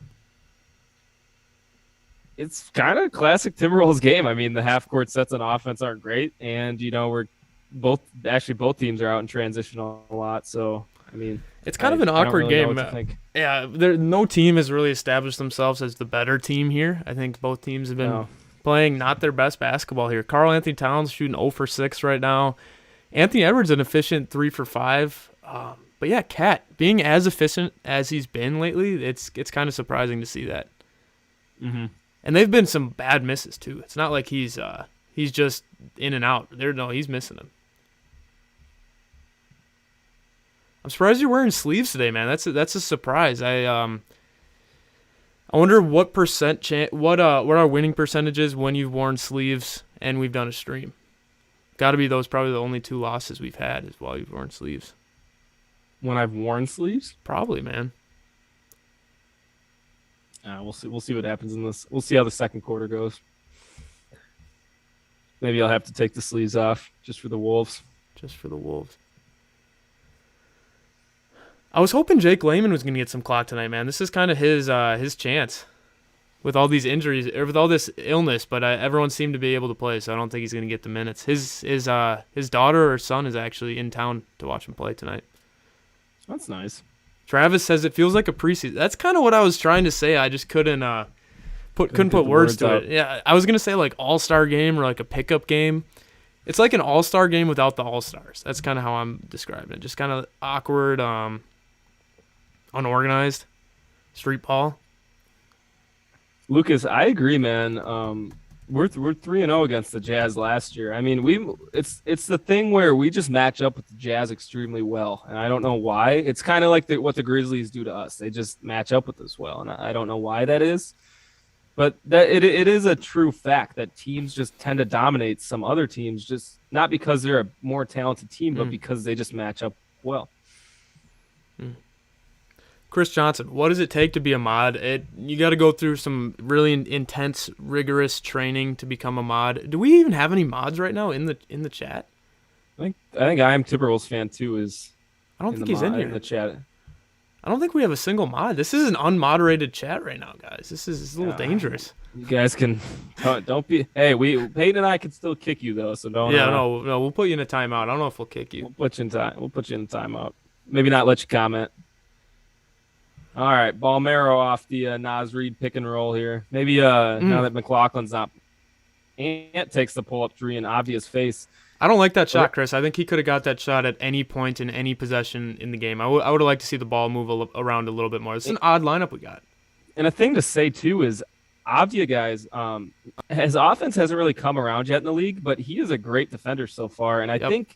Speaker 4: It's kind of a classic Timberwolves game. I mean, the half-court sets on offense aren't great, and, we're both teams are out in transition a lot, so, I mean...
Speaker 3: It's kind of an awkward game. Yeah, no team has really established themselves as the better team here. I think both teams have been playing not their best basketball here. Karl Anthony Towns shooting 0 for 6 right now. Anthony Edwards an efficient 3 for 5. But yeah, Cat being as efficient as he's been lately, it's kind of surprising to see that.
Speaker 4: Mm-hmm.
Speaker 3: And they've been some bad misses too. It's not like he's just in and out. He's missing them. I'm surprised you're wearing sleeves today, man. That's a surprise. I wonder what what our winning percentage is when you've worn sleeves and we've done a stream. Got to be those probably the only 2 losses we've had is while you've worn sleeves.
Speaker 4: When I've worn sleeves?
Speaker 3: Probably, man.
Speaker 4: We'll see what happens in this. We'll see how the second quarter goes. Maybe I'll have to take the sleeves off just for the Wolves.
Speaker 3: Just for the Wolves. I was hoping Jake Layman was going to get some clock tonight, man. This is kind of his chance with all these injuries, or with all this illness, but everyone seemed to be able to play, so I don't think he's going to get the minutes. His daughter or son is actually in town to watch him play tonight.
Speaker 4: That's nice.
Speaker 3: Travis says it feels like a preseason. That's kind of what I was trying to say. I just couldn't put words to it. Yeah, I was going to say like all-star game or like a pickup game. It's like an all-star game without the all-stars. That's kind of how I'm describing it. Just kind of awkward, unorganized, street ball.
Speaker 4: Lucas, I agree, man. We're 3-0 against the Jazz last year. I mean, it's the thing where we just match up with the Jazz extremely well, and I don't know why. It's kind of like what the Grizzlies do to us. They just match up with us well, and I don't know why that is. But that it is a true fact that teams just tend to dominate some other teams, just not because they're a more talented team, but because they just match up well.
Speaker 3: Chris Johnson, what does it take to be a mod? You got to go through some really intense, rigorous training to become a mod. Do we even have any mods right now in the chat?
Speaker 4: I think I am Timberwolves fan too.
Speaker 3: I don't think he's in here.
Speaker 4: In the chat.
Speaker 3: I don't think we have a single mod. This is an unmoderated chat right now, guys. This is a little dangerous.
Speaker 4: You guys can don't be. Hey, Peyton and I can still kick you though, so don't.
Speaker 3: Yeah, no, we'll put you in a timeout. I don't know if we'll kick you.
Speaker 4: We'll put you in a timeout. Maybe not let you comment. All right, Balmero off the Nas Reed pick and roll here. Maybe now that McLaughlin's not, Ant takes the pull up three in obvious face.
Speaker 3: I don't like that shot, Chris. I think he could have got that shot at any point in any possession in the game. I would have liked to see the ball move around a little bit more. It's an odd lineup we got.
Speaker 4: And a thing to say too is Avdia, guys, his offense hasn't really come around yet in the league, but he is a great defender so far, and I think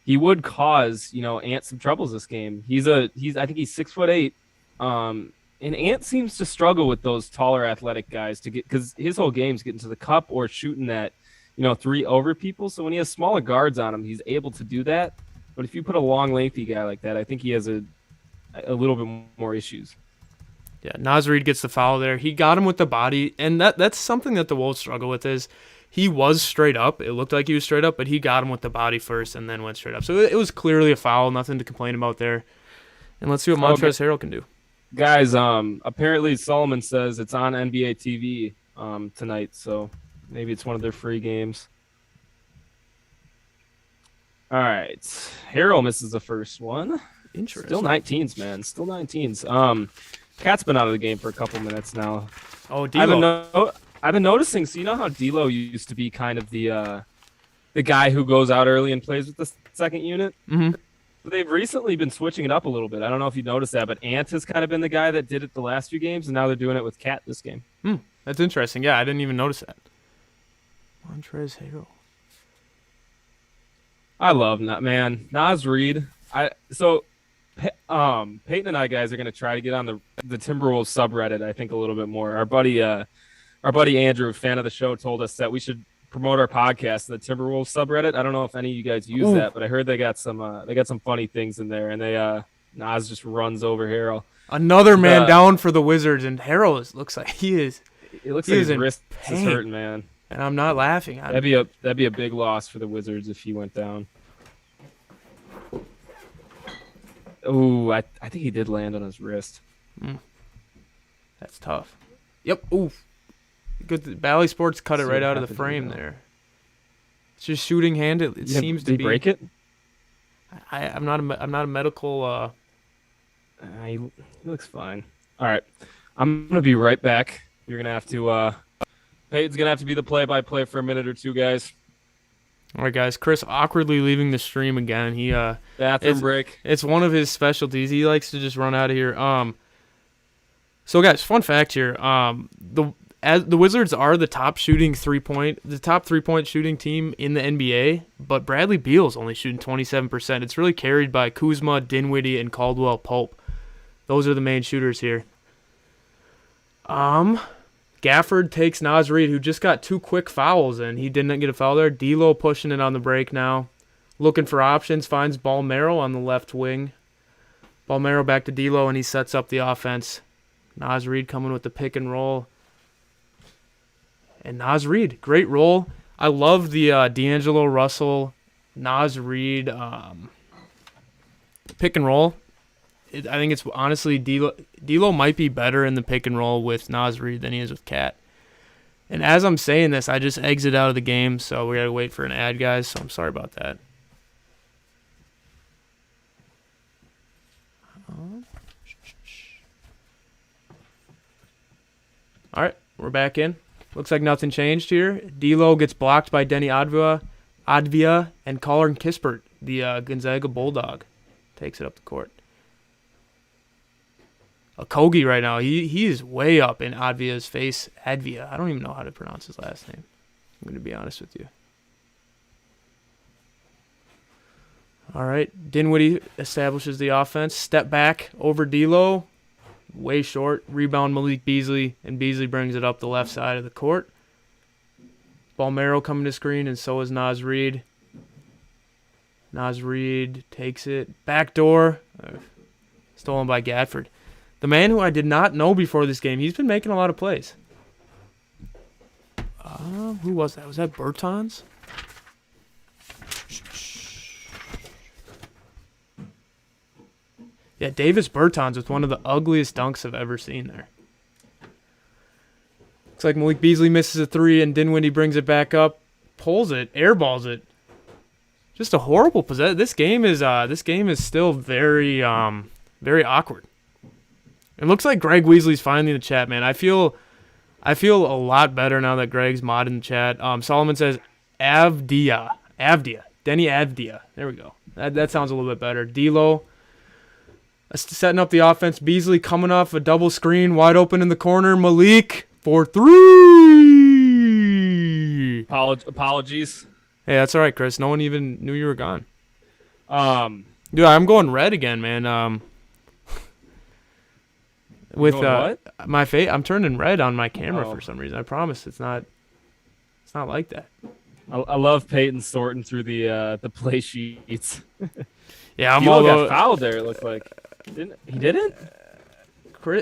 Speaker 4: he would cause Ant some troubles this game. I think he's 6'8", and Ant seems to struggle with those taller athletic guys because his whole game's getting to the cup or shooting that 3 over people. So when he has smaller guards on him, he's able to do that. But if you put a long, lengthy guy like that, I think he has a little bit more issues.
Speaker 3: Yeah, Nas Reed gets the foul there. He got him with the body, and that's something that the Wolves struggle with is he was straight up. It looked like he was straight up, but he got him with the body first and then went straight up. So it was clearly a foul, nothing to complain about there. And let's see what Montrezl Harrell can do.
Speaker 4: Guys, apparently Solomon says it's on NBA TV tonight, so maybe it's one of their free games. All right. Harrell misses the first one.
Speaker 3: Interesting.
Speaker 4: Still 19s, man. Still 19s. Cat's been out of the game for a couple minutes now.
Speaker 3: Oh, D'Lo.
Speaker 4: I've been noticing. So you know how D'Lo used to be kind of the guy who goes out early and plays with the second unit?
Speaker 3: Mm-hmm.
Speaker 4: But they've recently been switching it up a little bit. I don't know if you noticed that, but Ant has kind of been the guy that did it the last few games, and now they're doing it with Cat this game.
Speaker 3: That's interesting. Yeah, I didn't even notice that. Montrezl Harrell.
Speaker 4: I love that, man. Nas Reed. Peyton and I, guys, are going to try to get on the Timberwolves subreddit, I think, a little bit more. Our buddy Andrew, fan of the show, told us that we should promote our podcast in the Timberwolves subreddit. I don't know if any of you guys use that, but I heard they got some funny things in there, and Nas just runs over Harrell.
Speaker 3: Another man down for the Wizards, and Harrell looks like he is.
Speaker 4: It looks like his wrist is hurting, man.
Speaker 3: And I'm not laughing.
Speaker 4: That'd be a big loss for the Wizards if he went down. Oh, I think he did land on his wrist.
Speaker 3: That's tough. Yep. Ooh. Good. Bally Sports cut it right out of the frame there. It's just shooting hand. It seems to be.
Speaker 4: Did he break it?
Speaker 3: I'm not a medical.
Speaker 4: He looks fine. All right, I'm gonna be right back. You're gonna have to. Peyton's gonna have to be the play-by-play for a minute or two, guys.
Speaker 3: All right, guys. Chris awkwardly leaving the stream again. He
Speaker 4: bathroom break.
Speaker 3: It's one of his specialties. He likes to just run out of here. So guys, fun fact here. The Wizards are the top three-point shooting team in the NBA, but Bradley Beal's only shooting 27%. It's really carried by Kuzma, Dinwiddie, and Caldwell Pope. Those are the main shooters here. Gafford takes Nas Reed, who just got 2 quick fouls, and he didn't get a foul there. D'Lo pushing it on the break now. Looking for options, finds Balmero on the left wing. Balmero back to D'Lo, and he sets up the offense. Nas Reed coming with the pick and roll. And Nas Reed, great roll. I love the D'Angelo Russell, Nas Reed pick and roll. I think it's honestly D'Lo might be better in the pick and roll with Nas Reed than he is with Cat. And as I'm saying this, I just exit out of the game, so we got to wait for an ad, guys, so I'm sorry about that. All right, we're back in. Looks like nothing changed here. D'Lo gets blocked by Denny Advia, and Colin Kispert, the Gonzaga Bulldog, takes it up the court. Okogie right now, he is way up in Advia's face. Advia, I don't even know how to pronounce his last name. I'm going to be honest with you. All right, Dinwiddie establishes the offense. Step back over D'Lo. Way short. Rebound Malik Beasley, and Beasley brings it up the left side of the court. Balmero coming to screen, and so is Nas Reed. Nas Reed takes it. Backdoor. Stolen by Gafford. The man who I did not know before this game, he's been making a lot of plays. Who was that? Was that Bertans? Yeah, Davis Bertans with one of the ugliest dunks I've ever seen there. Looks like Malik Beasley misses a three, and Dinwiddie brings it back up, pulls it, airballs it. Just a horrible possession. This game is still very very awkward. It looks like Greg Weasley's finally in the chat, man. I feel a lot better now that Greg's modded in the chat. Solomon says Avdia, Denny Avdia. There we go. That sounds a little bit better. D'Lo setting up the offense. Beasley coming off a double screen, wide open in the corner. Malik for three.
Speaker 4: Apologies.
Speaker 3: Hey, that's all right, Chris. No one even knew you were gone.
Speaker 4: Dude,
Speaker 3: I'm going red again, man. With
Speaker 4: what?
Speaker 3: my face, I'm turning red on my camera for some reason. I promise it's not like that.
Speaker 4: I love Peyton sorting through the play sheets.
Speaker 3: Yeah, I'm
Speaker 4: D'Lo
Speaker 3: all
Speaker 4: got fouled there. It looked like he didn't.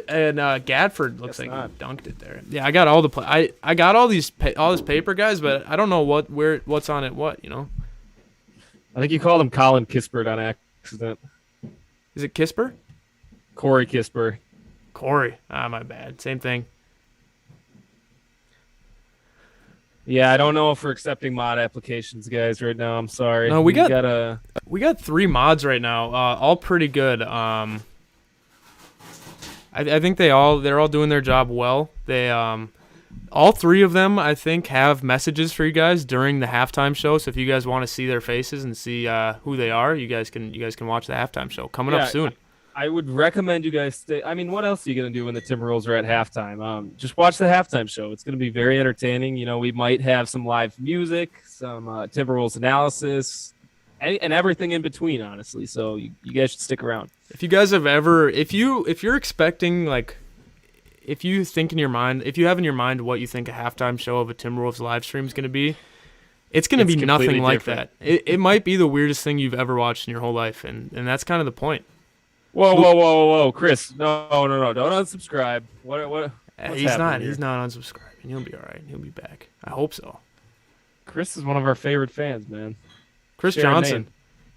Speaker 3: And Gadford looks
Speaker 4: Guess
Speaker 3: like
Speaker 4: not.
Speaker 3: he dunked it there. Yeah, I got all the play. I got all this paper, guys, but I don't know what's on it. What, you know?
Speaker 4: I think you called him Colin Kispert on accident.
Speaker 3: Is it Kisper?
Speaker 4: Corey Kispert.
Speaker 3: Corey. My bad. Same thing.
Speaker 4: Yeah, I don't know if we're accepting mod applications, guys, right now. I'm sorry.
Speaker 3: No, we got
Speaker 4: a.
Speaker 3: We got 3 mods right now. All pretty good. I think they're all doing their job well. They all 3 of them, I think, have messages for you guys during the halftime show. So if you guys want to see their faces and see who they are, you guys can watch the halftime show coming up soon.
Speaker 4: I would recommend you guys stay. I mean, what else are you going to do when the Timberwolves are at halftime? Just watch the halftime show. It's going to be very entertaining. You know, we might have some live music, some Timberwolves analysis, and everything in between, honestly. So you guys should stick around.
Speaker 3: If you guys have ever, if you're expecting, like, if you have in your mind what you think a halftime show of a Timberwolves live stream is going to be, it's going to be nothing like that. It might be the weirdest thing you've ever watched in your whole life, and that's kind of the point.
Speaker 4: Whoa, Chris! No! Don't unsubscribe. What?
Speaker 3: He's not unsubscribing. He'll be all right. He'll be back. I hope so.
Speaker 4: Chris is one of our favorite fans, man.
Speaker 3: Chris
Speaker 4: Share a
Speaker 3: Johnson.
Speaker 4: name.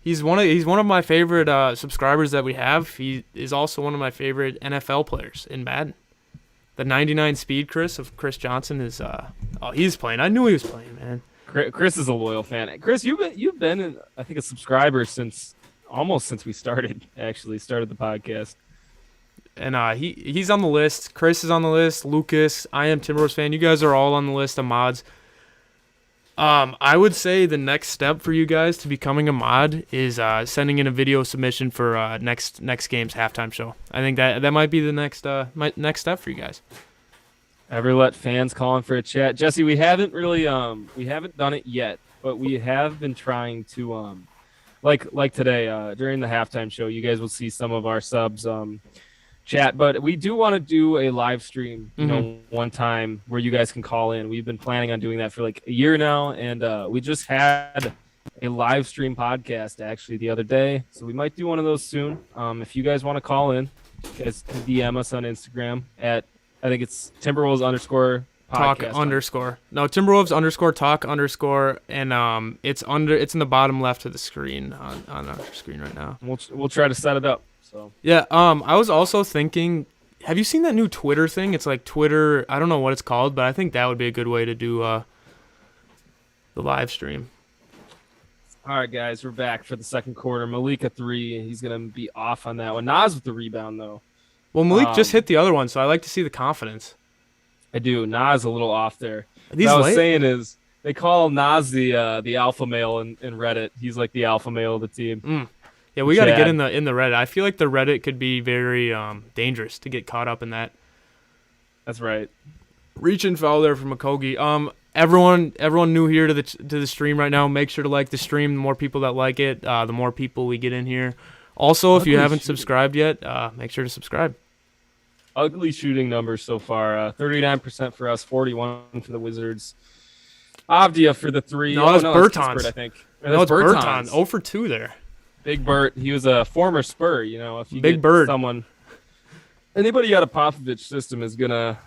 Speaker 3: He's one of my favorite subscribers that we have. He is also one of my favorite NFL players in Madden. The 99 speed Chris Johnson is he's playing. I knew he was playing, man.
Speaker 4: Chris is a loyal fan. Chris, you've been I think a subscriber since we started the podcast.
Speaker 3: And he's on the list. Chris is on the list. Lucas, I am Timberwolves fan. You guys are all on the list of mods. I would say the next step for you guys to becoming a mod is sending in a video submission for next game's halftime show. I think that might be the next step for you guys.
Speaker 4: Ever let fans call in for a chat? Jesse, we haven't really we haven't done it yet, but we have been trying to like today during the halftime show, you guys will see some of our subs chat, but we do want to do a live stream, you know, one time where you guys can call in. We've been planning on doing that for like a year now, and we just had a live stream podcast actually the other day, so we might do one of those soon. If you guys want to call in, you guys can DM us on Instagram at, I think it's Timberwolves _
Speaker 3: Talk
Speaker 4: podcast
Speaker 3: _ No, Timberwolves _ talk _ and it's in the bottom left of the screen on our screen right now.
Speaker 4: We'll try to set it up. So
Speaker 3: yeah, I was also thinking, have you seen that new Twitter thing? It's like Twitter, I don't know what it's called, but I think that would be a good way to do the live stream.
Speaker 4: all right, guys, we're back for the second quarter. Malik a 3. He's gonna be off on that one. Nas with the rebound though.
Speaker 3: Well, Malik just hit the other one, so I like to see the confidence.
Speaker 4: I do. Nas a little off there.
Speaker 3: These
Speaker 4: what I was
Speaker 3: late?
Speaker 4: saying is they call Nas the alpha male in Reddit. He's like the alpha male of the team.
Speaker 3: Yeah, we got to
Speaker 4: Chad.
Speaker 3: get in the Reddit. I feel like the Reddit could be very dangerous to get caught up in that.
Speaker 4: That's right.
Speaker 3: Reach and foul there from Mukogi. Everyone new here to the stream right now. Make sure to like the stream. The more people that like it, the more people we get in here. Also, if you haven't subscribed yet, make sure to subscribe.
Speaker 4: Ugly shooting numbers so far. 39% for us, 41% for the Wizards. Avdia for the 3.
Speaker 3: No, it's Bertans.
Speaker 4: Kispert, I think.
Speaker 3: No, it's Bertans. 0 for 2 there.
Speaker 4: Big Bert. He was a former Spur. You know, if you
Speaker 3: Big
Speaker 4: get
Speaker 3: Bird.
Speaker 4: someone Anybody out of Popovich system is gonna,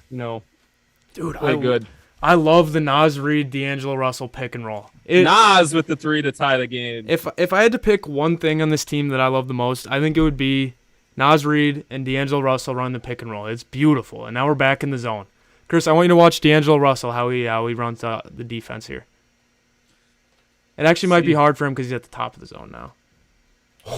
Speaker 3: Dude,
Speaker 4: play good.
Speaker 3: I love the Nas Reed, D'Angelo Russell pick and roll.
Speaker 4: Nas with the 3 to tie the game.
Speaker 3: If I had to pick one thing on this team that I love the most, I think it would be Nas Reed and D'Angelo Russell run the pick and roll. It's beautiful, and now we're back in the zone. Chris, I want you to watch D'Angelo Russell, how he runs the defense here. It actually might be hard for him because he's at the top of the zone now.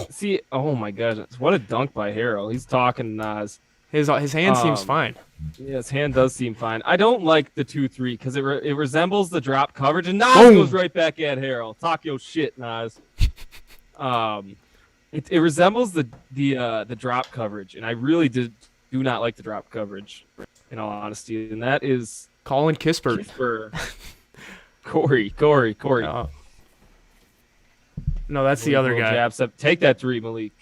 Speaker 4: See, oh my gosh, what a dunk by Harrell. He's talking Nas.
Speaker 3: His hand seems fine.
Speaker 4: Yeah, his hand does seem fine. I don't like the 2-3 because it resembles the drop coverage, and Nas goes right back at Harrell. Talk your shit, Nas. It resembles the drop coverage, and I really do not like the drop coverage, in all honesty. And that is
Speaker 3: Colin Kispert.
Speaker 4: Corey.
Speaker 3: No, that's the other guy.
Speaker 4: Jabs up. Take that 3, Malik.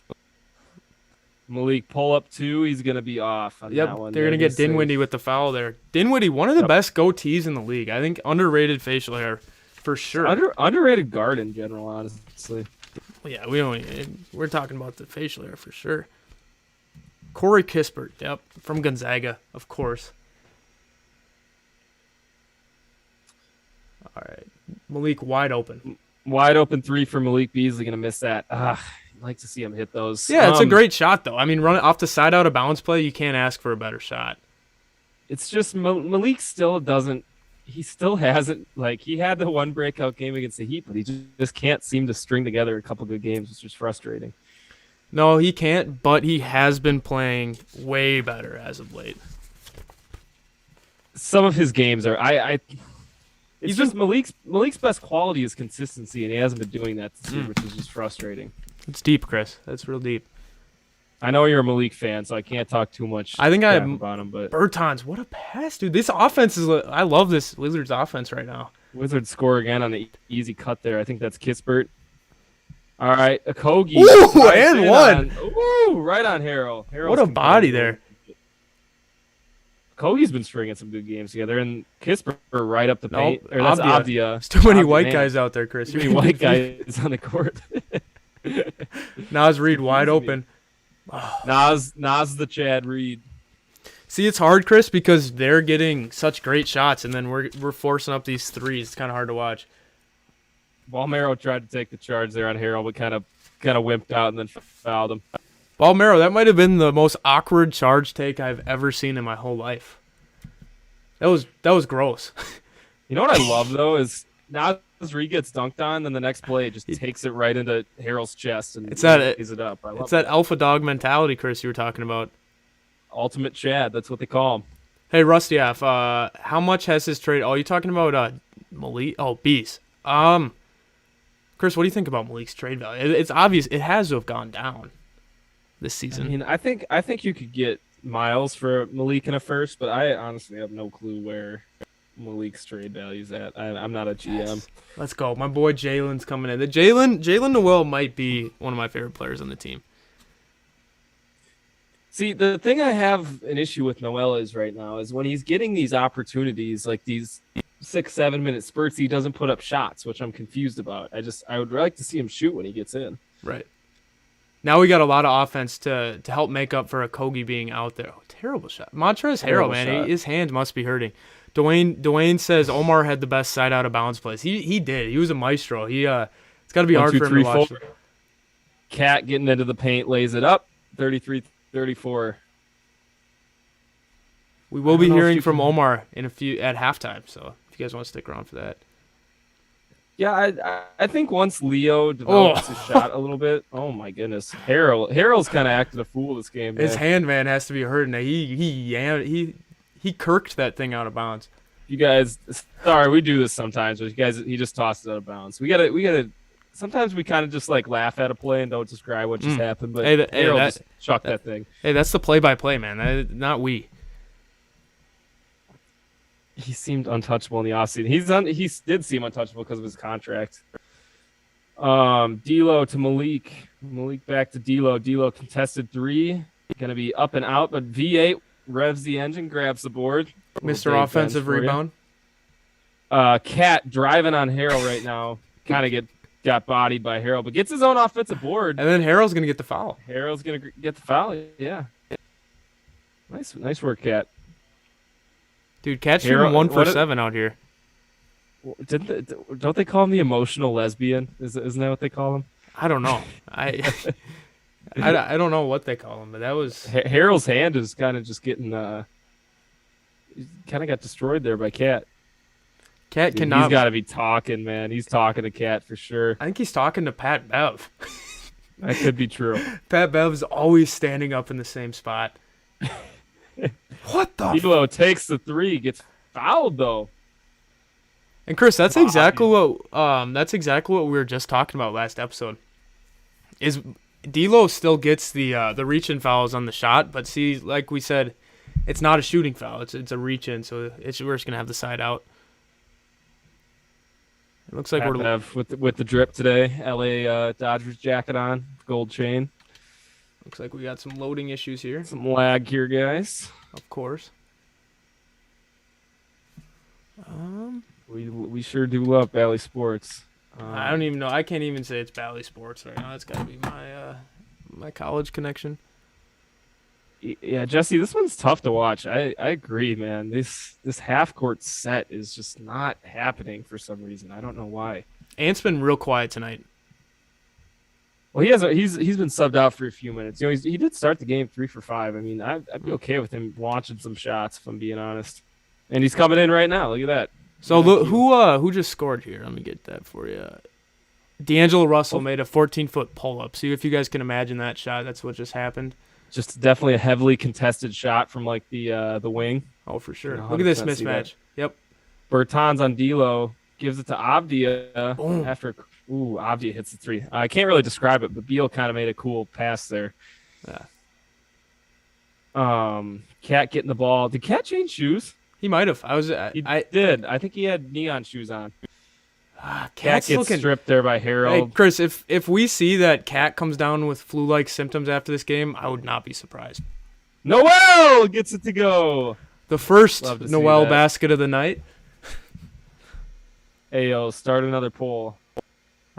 Speaker 4: Malik, pull up 2. He's going to be off on that one.
Speaker 3: They're going to get Dinwiddie with the foul there. Dinwiddie, one of the best goatees in the league. I think underrated facial hair for sure.
Speaker 4: Underrated guard in general, honestly.
Speaker 3: Yeah, we're talking about the facial hair for sure. Corey Kispert, yep, from Gonzaga, of course. All right, Malik wide open.
Speaker 4: Wide open 3 for Malik Beasley. Going to miss that. I'd like to see him hit those.
Speaker 3: Yeah, it's a great shot, though. I mean, run it off the side out of bounds play, you can't ask for a better shot.
Speaker 4: It's just Malik still doesn't. He still hasn't, he had the one breakout game against the Heat, but he just can't seem to string together a couple good games, which is frustrating.
Speaker 3: No, he can't, but he has been playing way better as of late.
Speaker 4: Some of his games are it's just Malik's best quality is consistency, and he hasn't been doing that this year, which is just frustrating.
Speaker 3: It's deep, Chris. That's real deep.
Speaker 4: I know you're a Malik fan, so I can't talk too much
Speaker 3: about
Speaker 4: him. But
Speaker 3: Bertans, what a pass, dude! This offense is. I love this Wizards offense right now.
Speaker 4: Wizards score again on the easy cut there. I think that's Kispert. All right, Okogie.
Speaker 3: Ooh, and one.
Speaker 4: Right on Harrell.
Speaker 3: What a body there.
Speaker 4: Okogie's been stringing some good games together, and Kispert right up the paint.
Speaker 3: Nope,
Speaker 4: Or that's
Speaker 3: Abdia.
Speaker 4: Abdia.
Speaker 3: There's too many
Speaker 4: Abdia,
Speaker 3: white
Speaker 4: man.
Speaker 3: guys out there, Chris.
Speaker 4: Too many white guys on the court.
Speaker 3: Nas Reed wide open.
Speaker 4: Nas the Chad Reed.
Speaker 3: See, it's hard, Chris, because they're getting such great shots, and then we're forcing up these threes. It's kind of hard to watch.
Speaker 4: Balmero tried to take the charge there on Harrell, but kind of wimped out and then fouled him.
Speaker 3: Balmero, that might have been the most awkward charge take I've ever seen in my whole life. That was gross.
Speaker 4: You know what I love though is Nas Reed gets dunked on, then the next play it just takes it right into Harrell's chest and lays it up.
Speaker 3: It's that alpha dog mentality, Chris, you were talking about.
Speaker 4: Ultimate Chad, that's what they call him.
Speaker 3: Hey, Rusty F, how much has his trade? Oh, you talking about Malik? Oh, Bees. Chris, what do you think about Malik's trade value? It's obvious it has to have gone down this season.
Speaker 4: I mean, I think you could get Miles for Malik in a first, but I honestly have no clue where Malik's trade value's at. I'm not a GM.
Speaker 3: Yes. Let's go. My boy Jalen's coming in. Jalen Noel might be one of my favorite players on the team.
Speaker 4: See, the thing I have an issue with Noel is right now is when he's getting these opportunities, like these 6-7 minute spurts, he doesn't put up shots, which I'm confused about. I would like to see him shoot when he gets in.
Speaker 3: Right. Now we got a lot of offense to help make up for Okogie being out there. Oh, terrible shot. Montrezl Harrell, man, his hand must be hurting. Dwayne says Omar had the best side out of bounds plays. He did. He was a maestro. It's got to be hard for him to watch.
Speaker 4: Cat getting into the paint, lays it up. 33-34.
Speaker 3: We will be hearing from Omar in a few at halftime. So if you guys want to stick around for that.
Speaker 4: Yeah, I think once Leo develops his shot a little bit, oh my goodness, Harrell's kind of acted a fool this game.
Speaker 3: His hand, man, has to be hurting. He kirked that thing out of bounds.
Speaker 4: You guys, sorry, we do this sometimes. But you guys, he just tossed it out of bounds. We gotta. Sometimes we kind of just like laugh at a play and don't describe what just happened. But Harrell just chucked that thing.
Speaker 3: Hey, that's the play-by-play, man. Not we.
Speaker 4: He seemed untouchable in the offseason. He did seem untouchable because of his contract. D'Lo to Malik. Malik back to D'Lo. D'Lo contested 3. Going to be up and out, but V8 revs the engine, grabs the board.
Speaker 3: Mr. Offensive Rebound.
Speaker 4: Cat driving on Harrell right now. Kind of got bodied by Harrell, but gets his own offensive board.
Speaker 3: And then Harrell's going to get the foul.
Speaker 4: Harrell's going to get the foul, yeah. Nice work, Cat.
Speaker 3: Dude, Cat's
Speaker 4: Harrell-
Speaker 3: shooting 1 for
Speaker 4: what a-
Speaker 3: 7 out here.
Speaker 4: Don't they call him the emotional lesbian? Isn't that what they call him?
Speaker 3: I don't know. I don't know what they call him, but that was
Speaker 4: Harrell's hand is kind of just getting kind of got destroyed there by Cat.
Speaker 3: Cat
Speaker 4: Dude,
Speaker 3: cannot.
Speaker 4: He's got to be talking, man. He's talking to Cat for sure.
Speaker 3: I think he's talking to Pat Bev.
Speaker 4: That could be true.
Speaker 3: Pat Bev's always standing up in the same spot. What the?
Speaker 4: D'Lo takes the 3, gets fouled though.
Speaker 3: And Chris, that's exactly what we were just talking about last episode. Is D'Lo still gets the reach-in fouls on the shot, but see, like we said, it's not a shooting foul. It's a reach-in, so we're just gonna have the side out. It looks like we're
Speaker 4: with the drip today. LA Dodgers jacket on, gold chain.
Speaker 3: looks like we got some loading issues here.
Speaker 4: Some lag here, guys.
Speaker 3: Of course.
Speaker 4: We sure do love Valley Sports.
Speaker 3: I don't even know. I can't even say it's Bally Sports right now. That's got to be my college connection.
Speaker 4: Yeah, Jesse, this one's tough to watch. I agree, man. This half court set is just not happening for some reason. I don't know why.
Speaker 3: Ant's been real quiet tonight.
Speaker 4: Well, he's been subbed out for a few minutes. You know, he did start the game 3 for 5. I mean, I'd be okay with him launching some shots, if I'm being honest. And he's coming in right now. Look at that.
Speaker 3: So look, who just scored here? Let me get that for you. D'Angelo Russell made a 14-foot pull-up. See if you guys can imagine that shot. That's what just happened.
Speaker 4: Just definitely a heavily contested shot from like the wing.
Speaker 3: Oh, for sure.
Speaker 4: 100%
Speaker 3: Look at this
Speaker 4: see
Speaker 3: mismatch.
Speaker 4: that.
Speaker 3: Yep.
Speaker 4: Bertans on D'Lo, gives it to Avdia
Speaker 3: Boom.
Speaker 4: after. Avdia hits the 3. I can't really describe it, but Beal kind of made a cool pass there.
Speaker 3: Yeah.
Speaker 4: Cat getting the ball. Did Cat change shoes?
Speaker 3: He might have.
Speaker 4: He did. I think he had neon shoes on. Cat
Speaker 3: Cat's
Speaker 4: gets
Speaker 3: looking.
Speaker 4: stripped there by
Speaker 3: Hey,
Speaker 4: Harrell.
Speaker 3: Chris, if we see that Cat comes down with flu-like symptoms after this game, I would not be surprised.
Speaker 4: Noel gets it to go.
Speaker 3: The first
Speaker 4: Love to see
Speaker 3: Noel
Speaker 4: that.
Speaker 3: basket of the night.
Speaker 4: Ayo, start another poll.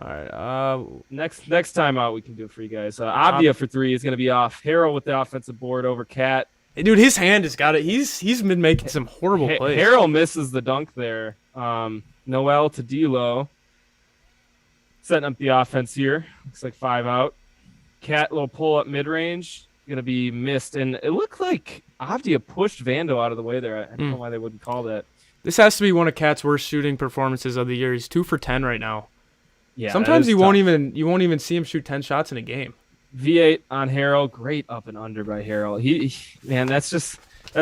Speaker 3: All right.
Speaker 4: Next time out, we can do it for you guys. Avdia for 3 is going to be off. Harrell with the offensive board over Cat.
Speaker 3: Hey, dude, his hand has got it. He's been making some horrible plays.
Speaker 4: Harrell misses the dunk there. Noel to D'Lo. Setting up the offense here. Looks like 5 out. Cat little pull up mid range. Gonna be missed. And it looked like Avdia pushed Vando out of the way there. I don't know why they wouldn't call that.
Speaker 3: This has to be one of Cat's worst shooting performances of the year. He's 2 for 10 right now.
Speaker 4: Yeah.
Speaker 3: Sometimes
Speaker 4: that is
Speaker 3: you won't even see him shoot 10 shots in a game.
Speaker 4: V8 on Harrell. Great up and under by Harrell. Man, that's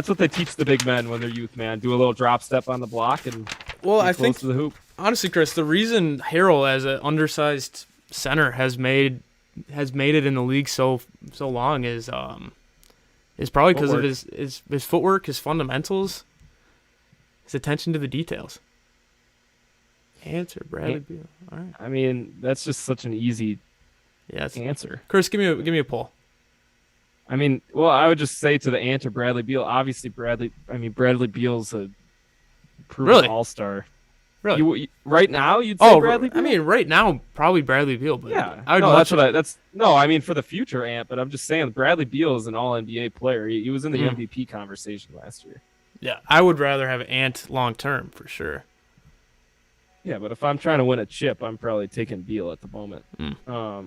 Speaker 4: what they teach the big men when they're youth, man. Do a little drop step on the block and
Speaker 3: I
Speaker 4: close
Speaker 3: think
Speaker 4: to the hoop.
Speaker 3: honestly, Chris, the reason Harrell as an undersized center has made it in the league so long is probably because of his footwork, his fundamentals, his attention to the details. Answer, Bradley Beal. All right.
Speaker 4: I mean, that's just such an easy answer.
Speaker 3: Chris, give me a poll.
Speaker 4: I mean, well, I would just say to the answer, Bradley Beal. Obviously, Bradley Beal's a proven
Speaker 3: Really?
Speaker 4: all-star.
Speaker 3: Really?
Speaker 4: Right now, you'd say Bradley Beal?
Speaker 3: I mean, right now, probably Bradley Beal. But
Speaker 4: yeah.
Speaker 3: I would
Speaker 4: No,
Speaker 3: watch
Speaker 4: I mean, for the future, Ant, but I'm just saying Bradley Beal is an all-NBA player. He was in the MVP conversation last year.
Speaker 3: Yeah, I would rather have Ant long-term for sure.
Speaker 4: Yeah, but if I'm trying to win a chip, I'm probably taking Beal at the moment. All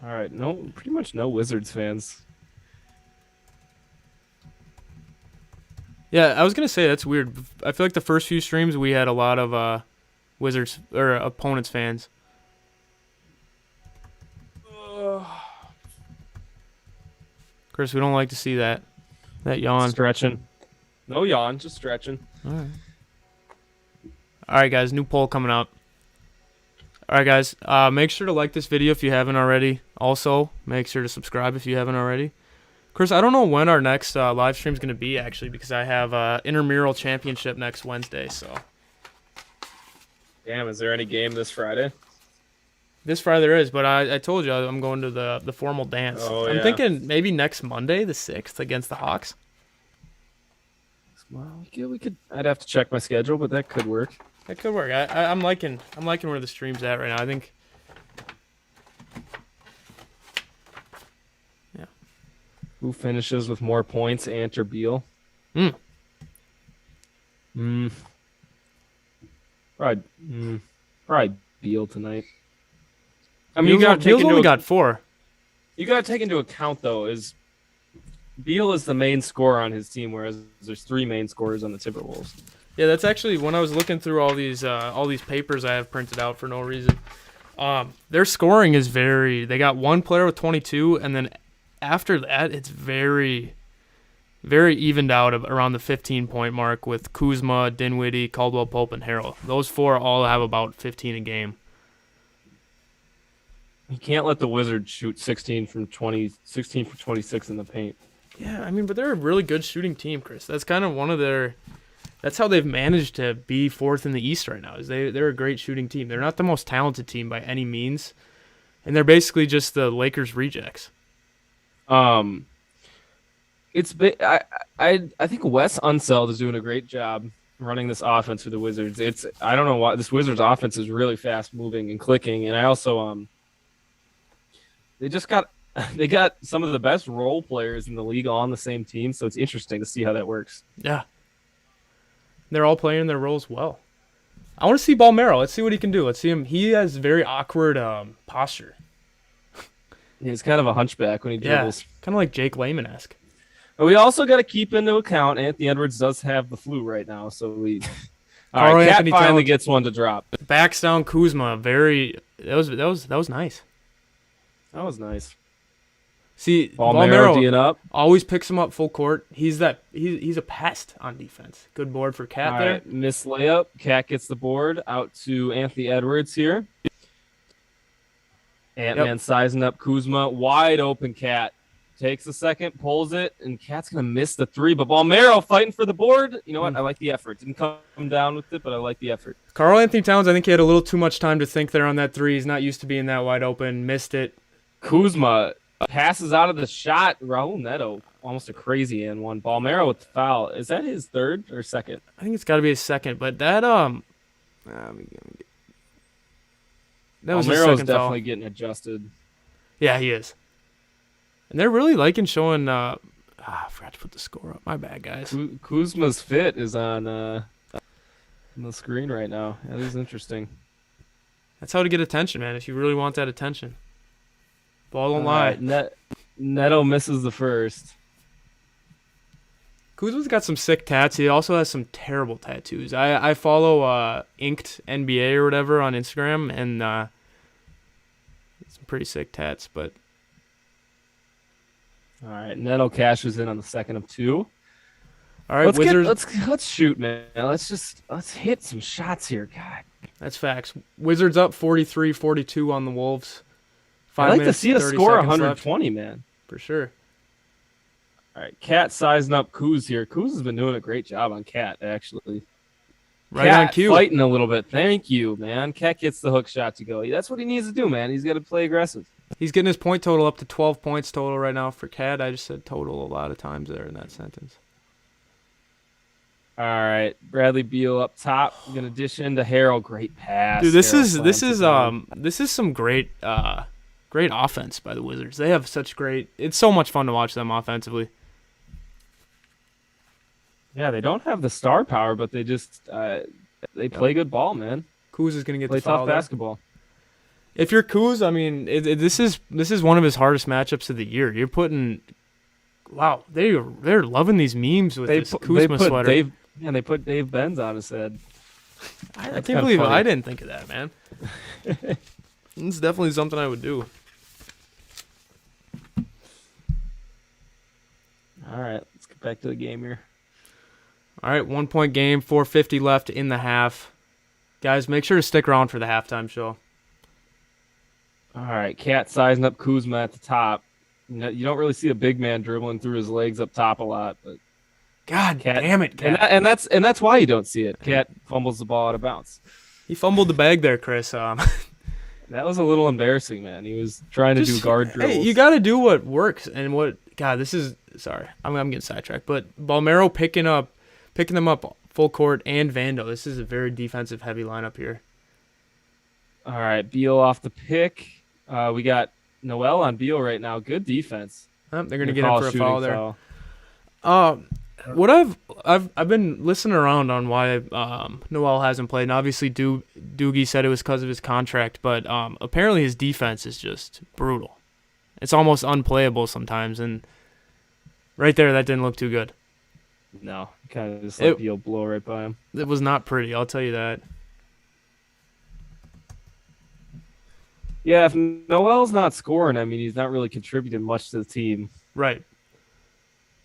Speaker 4: right, pretty much no Wizards fans.
Speaker 3: Yeah, I was gonna say that's weird. I feel like the first few streams we had a lot of Wizards or opponents fans. Chris, we don't like to see that yawn.
Speaker 4: Stretching. No yawn, just stretching.
Speaker 3: All right, guys, new poll coming up. All right, guys, make sure to like this video if you haven't already. Also, make sure to subscribe if you haven't already. Chris, I don't know when our next live stream is going to be, actually, because I have intramural championship next Wednesday. So,
Speaker 4: Damn, is there any game this Friday?
Speaker 3: this Friday there is, but I told you I'm going to the formal dance.
Speaker 4: Oh,
Speaker 3: I'm
Speaker 4: yeah.
Speaker 3: thinking maybe next Monday, the 6th, against the Hawks.
Speaker 4: Well, yeah, we could. I'd have to check my schedule, but that could work.
Speaker 3: That could work. I'm liking where the stream's at right now. I think
Speaker 4: Who finishes with more points, Ant or Beal? Probably Beal tonight. I mean,
Speaker 3: Beal's only got 4.
Speaker 4: You got to take into account though is Beal is the main scorer on his team, whereas there's 3 main scorers on the Timberwolves.
Speaker 3: Yeah, that's actually when I was looking through all these papers I have printed out for no reason. Their scoring is they got one player with 22, and then after that it's very, very evened out around the 15-point mark with Kuzma, Dinwiddie, Caldwell Pope, and Harrell. Those 4 all have about 15 a game.
Speaker 4: You can't let the Wizards shoot 16 from 26 in the paint.
Speaker 3: Yeah, I mean, but they're a really good shooting team, Chris. That's kind of that's how they've managed to be 4th in the East right now. Is they're a great shooting team. They're not the most talented team by any means, and they're basically just the Lakers rejects.
Speaker 4: I think Wes Unseld is doing a great job running this offense for the Wizards. I don't know why this Wizards offense is really fast moving and clicking, and I also they got some of the best role players in the league all on the same team, so it's interesting to see how that works.
Speaker 3: Yeah. They're all playing their roles well. I want to see Balmero. Let's see what he can do. Let's see him. He has very awkward posture.
Speaker 4: He's kind of a hunchback when he dribbles.
Speaker 3: Kind of like Jake Layman-esque.
Speaker 4: But we also got to keep into account Anthony Edwards does have the flu right now, so we.
Speaker 3: All right,
Speaker 4: Cat finally gets one to drop.
Speaker 3: Backs down Kuzma. That was nice.
Speaker 4: That was nice.
Speaker 3: See,
Speaker 4: Balmero up.
Speaker 3: Always picks him up full court. He's a pest on defense. Good board for Cat there.
Speaker 4: Right, miss layup. Cat gets the board out to Anthony Edwards here. Ant-Man sizing up Kuzma. Wide open Cat. Takes a second, pulls it, and Cat's going to miss the 3. But Balmero fighting for the board. You know what? I like the effort. Didn't come down with it, but I like the effort.
Speaker 3: Karl Anthony Towns, I think he had a little too much time to think there on that 3. He's not used to being that wide open. Missed it.
Speaker 4: Kuzma passes out of the shot. Raul Neto, almost a crazy and one. Balmero with the foul. Is that his 3rd or 2nd?
Speaker 3: I think it's got to be his 2nd, but that was his
Speaker 4: Balmero's
Speaker 3: 2nd
Speaker 4: definitely
Speaker 3: foul.
Speaker 4: getting adjusted.
Speaker 3: Yeah, he is. And they're really liking showing. I forgot to put the score up. My bad, guys.
Speaker 4: Kuzma's fit is on the screen right now. That is interesting.
Speaker 3: That's how to get attention, man. If you really want that attention, ball don't lie.
Speaker 4: Neto misses the 1st.
Speaker 3: Kuzma's got some sick tats. He also has some terrible tattoos. I follow Inked NBA or whatever on Instagram, and some pretty sick tats. But
Speaker 4: all right, Neto cashes in on the 2nd of 2.
Speaker 3: All right, Wizards.
Speaker 4: Let's shoot, man. Let's hit some shots here, God.
Speaker 3: That's facts. Wizards up 43-42 on the Wolves.
Speaker 4: I'd like to see a score 120,
Speaker 3: left.
Speaker 4: Man.
Speaker 3: For sure.
Speaker 4: All right, Cat sizing up Kuz here. Kuz has been doing a great job on Cat, actually.
Speaker 3: Right
Speaker 4: Cat
Speaker 3: on cue.
Speaker 4: Fighting a little bit. Thank you, man. Cat gets the hook shot to go. That's what he needs to do, man. He's got to play aggressive.
Speaker 3: He's getting his point total up to 12 points total right now for Cat. I just said total a lot of times there in that sentence.
Speaker 4: All right, Bradley Beal up top. Going to dish into Harrell. Great pass.
Speaker 3: Dude, this is some great offense by the Wizards. They have such great. It's so much fun to watch them offensively.
Speaker 4: Yeah, they don't have the star power, but they just they play good ball, man.
Speaker 3: Kuz is going to get
Speaker 4: play
Speaker 3: the foul
Speaker 4: tough
Speaker 3: there.
Speaker 4: basketball.
Speaker 3: If you're Kuz, I mean, this is one of his hardest matchups of the year. You're putting, wow, they're loving these memes with this Kuzma sweater.
Speaker 4: They put Dave Benz on his head.
Speaker 3: I can't believe I didn't think of that, man. It's definitely something I would do.
Speaker 4: All right, let's get back to the game here.
Speaker 3: All right, 1-point game, 4:50 left in the half. Guys, make sure to stick around for the halftime show.
Speaker 4: All right, Cat sizing up Kuzma at the top. You don't really see a big man dribbling through his legs up top a lot, but
Speaker 3: God damn it, Cat.
Speaker 4: And that's why you don't see it. Cat fumbles the ball out of bounds.
Speaker 3: He fumbled the bag there, Chris.
Speaker 4: That was a little embarrassing, man. He was trying to do guard dribbles.
Speaker 3: Hey, you got to do what works and what. God, this is sorry. I'm getting sidetracked, but Balmero picking them up full court and Vando. This is a very defensive heavy lineup here.
Speaker 4: All right, Beal off the pick. We got Noel on Beal right now. Good defense.
Speaker 3: They're going to get him for a foul there.
Speaker 4: Foul.
Speaker 3: What I've been listening around on why Noel hasn't played, and obviously Doogie said it was because of his contract, but apparently his defense is just brutal. It's almost unplayable sometimes, and right there, that didn't look too good.
Speaker 4: No, kind of just let Beal blow right by him.
Speaker 3: It was not pretty, I'll tell you that.
Speaker 4: Yeah, if Noel's not scoring, I mean, he's not really contributing much to the team.
Speaker 3: Right.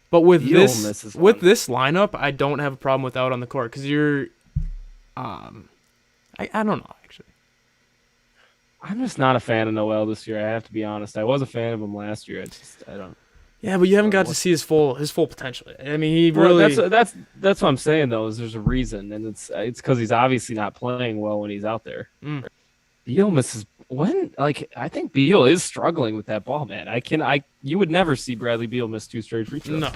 Speaker 3: But with
Speaker 4: Beal
Speaker 3: this
Speaker 4: misses one.
Speaker 3: lineup, I don't have a problem with out on the court because you're, I don't know actually.
Speaker 4: I'm just not a fan of Noel this year. I have to be honest. I was a fan of him last year. I don't.
Speaker 3: Yeah, but you haven't got to see his full potential. I mean, he really.
Speaker 4: That's what I'm saying though. Is there's a reason, and it's because he's obviously not playing well when he's out there. Beal misses when I think Beal is struggling with that ball, man. You would never see Bradley Beal miss 2 straight free throws.
Speaker 3: No.